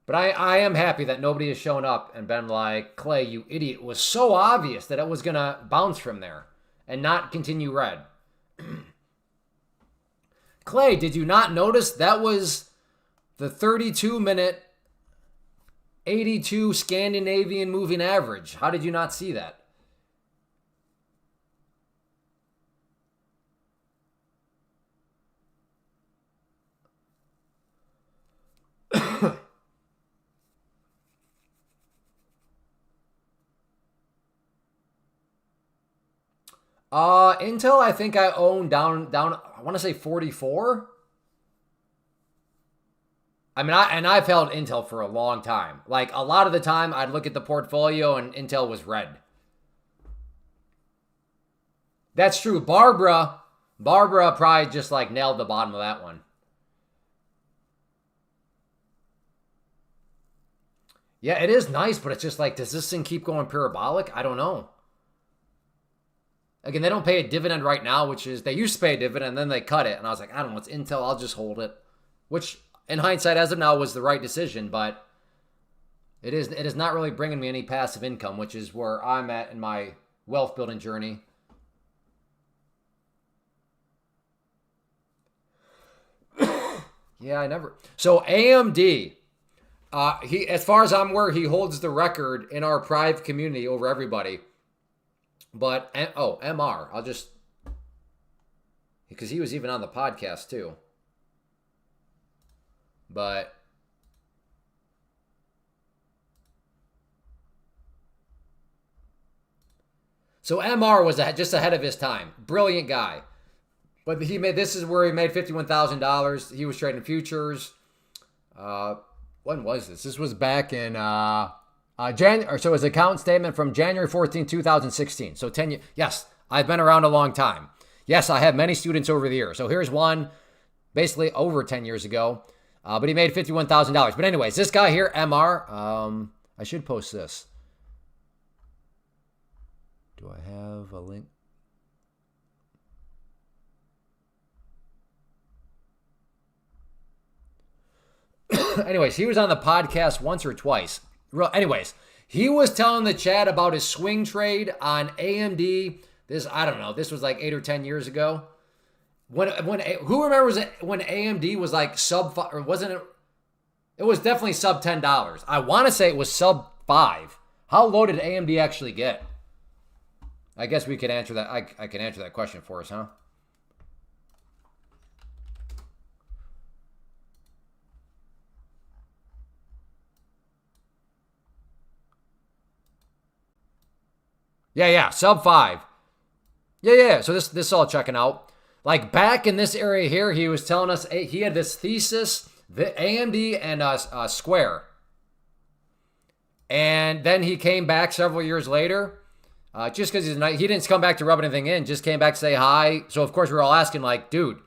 But I am happy that nobody has shown up and been like, Clay, you idiot. It was so obvious that it was going to bounce from there and not continue red. Clay, did you not notice that was the 32-minute 82 Scandinavian moving average? How did you not see that? Intel, I think I own down, I want to say 44. I mean, I've held Intel for a long time. Like, a lot of the time, I'd look at the portfolio and Intel was red. That's true. Barbara probably just, like, nailed the bottom of that one. Yeah, it is nice, but it's just like, does this thing keep going parabolic? I don't know. Again, they don't pay a dividend right now, which is, they used to pay a dividend, then they cut it. And I was like, I don't know, it's Intel, I'll just hold it. Which, in hindsight, as of now, was the right decision, but it is not really bringing me any passive income, which is where I'm at in my wealth building journey. Yeah, I never. So AMD, as far as I'm aware, he holds the record in our private community over everybody. But, MR, I'll just, because he was even on the podcast too. But, so MR was just ahead of his time. Brilliant guy. But this is where he made $51,000. He was trading futures. When was this? This was back in, so his account statement from January 14, 2016. So 10 years. Yes, I've been around a long time. Yes, I have many students over the years. So here's one basically over 10 years ago, but he made $51,000. But anyways, this guy here, MR, I should post this. Do I have a link? Anyways, he was on the podcast once or twice. Anyways, he was telling the chat about his swing trade on AMD. I don't know. This was like 8 or 10 years ago. Who remembers when AMD was like sub, or wasn't it? It was definitely sub $10. I want to say it was sub 5. How low did AMD actually get? I guess we could answer that. I can answer that question for us, huh? Yeah, sub 5. Yeah. So this is all checking out. Like back in this area here, he was telling us he had this thesis, the AMD and Square. And then he came back several years later, just because he didn't come back to rub anything in, just came back to say hi. So of course we were all asking like, dude,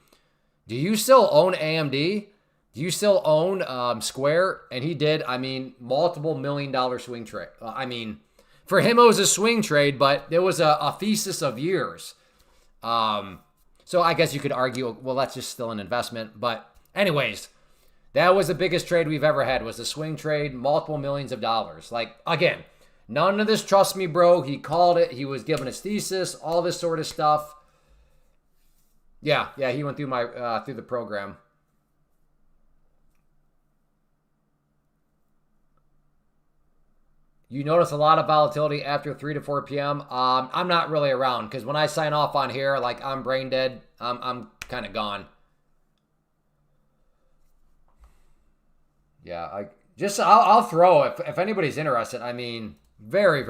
do you still own AMD? Do you still own Square? And he did. I mean, multiple $1 million swing trade. For him, it was a swing trade, but it was a thesis of years. So I guess you could argue, well, that's just still an investment. But anyways, that was the biggest trade we've ever had, was a swing trade, multiple millions of dollars. Like, again, none of this, trust me, bro. He called it. He was giving his thesis, all this sort of stuff. Yeah, he went through through the program. You notice a lot of volatility after 3 to 4 p.m. I'm not really around because when I sign off on here, like I'm brain dead. I'm kind of gone. Yeah, I'll throw if anybody's interested. I mean, very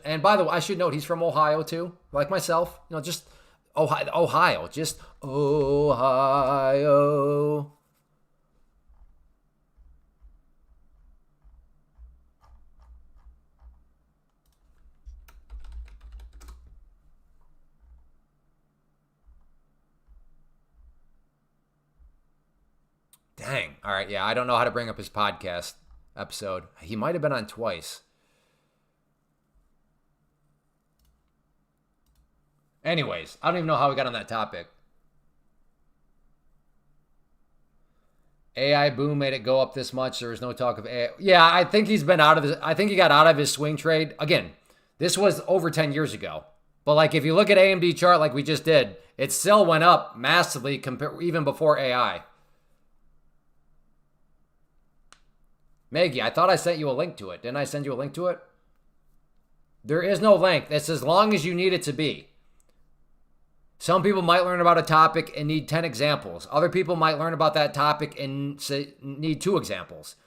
and by the way, I should note he's from Ohio too, like myself. Just Ohio, just Ohio. Dang. All right. Yeah, I don't know how to bring up his podcast episode. He might have been on twice. Anyways, I don't even know how we got on that topic. AI boom made it go up this much. There was no talk of AI. Yeah, I think he's been out of his. I think he got out of his swing trade. Again, this was over 10 years ago. But like if you look at AMD chart like we just did, it still went up massively even before AI. Maggie, I thought I sent you a link to it. Didn't I send you a link to it? There is no link. It's as long as you need it to be. Some people might learn about a topic and need 10 examples. Other people might learn about that topic and need 2 examples.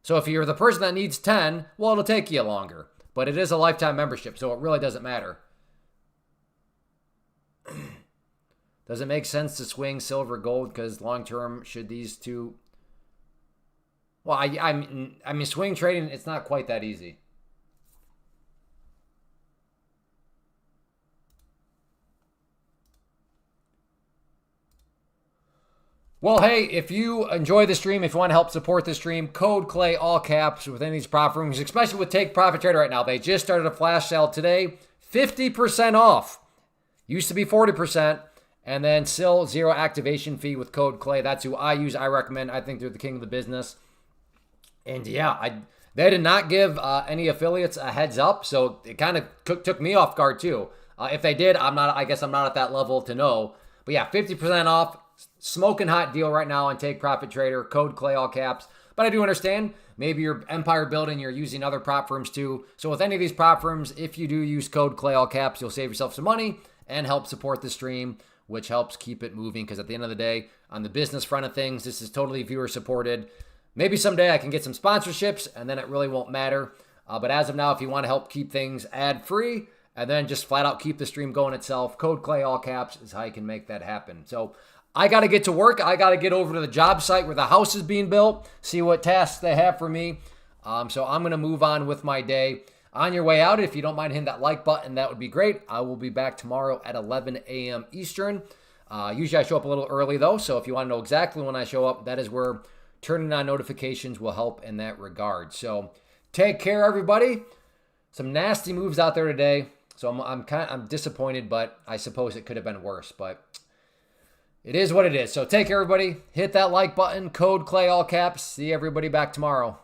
So if you're the person that needs 10, well, it'll take you longer. But it is a lifetime membership, so it really doesn't matter. Does it make sense to swing silver, gold? Because long term, should these two... Well, I mean, swing trading, it's not quite that easy. Well, hey, if you enjoy the stream, if you want to help support the stream, code CLAY, all caps, within these prop rooms, especially with Take Profit Trader right now. They just started a flash sale today, 50% off. Used to be 40%, and then still zero activation fee with code CLAY. That's who I use. I recommend. I think they're the king of the business. And yeah, they did not give any affiliates a heads up, so it kind of took me off guard too. If they did, I guess I'm not at that level to know. But yeah, 50% off, smoking hot deal right now on Take Profit Trader, code CLAY, all caps. But I do understand, maybe you're empire building, you're using other prop firms too. So with any of these prop firms, if you do use code CLAY, all caps, you'll save yourself some money and help support the stream, which helps keep it moving. Because at the end of the day, on the business front of things, this is totally viewer supported. Maybe someday I can get some sponsorships and then it really won't matter. But as of now, if you want to help keep things ad-free and then just flat out keep the stream going itself, code CLAY, all caps, is how you can make that happen. So I got to get to work. I got to get over to the job site where the house is being built, see what tasks they have for me. So I'm going to move on with my day. On your way out, if you don't mind hitting that like button, that would be great. I will be back tomorrow at 11 a.m. Eastern. Usually I show up a little early though, so if you want to know exactly when I show up, that is where turning on notifications will help in that regard. So take care, everybody. Some nasty moves out there today, so I'm disappointed, but I suppose it could have been worse. But it is what it is. So take care, everybody. Hit that like button. Code Clay all caps. See everybody back tomorrow.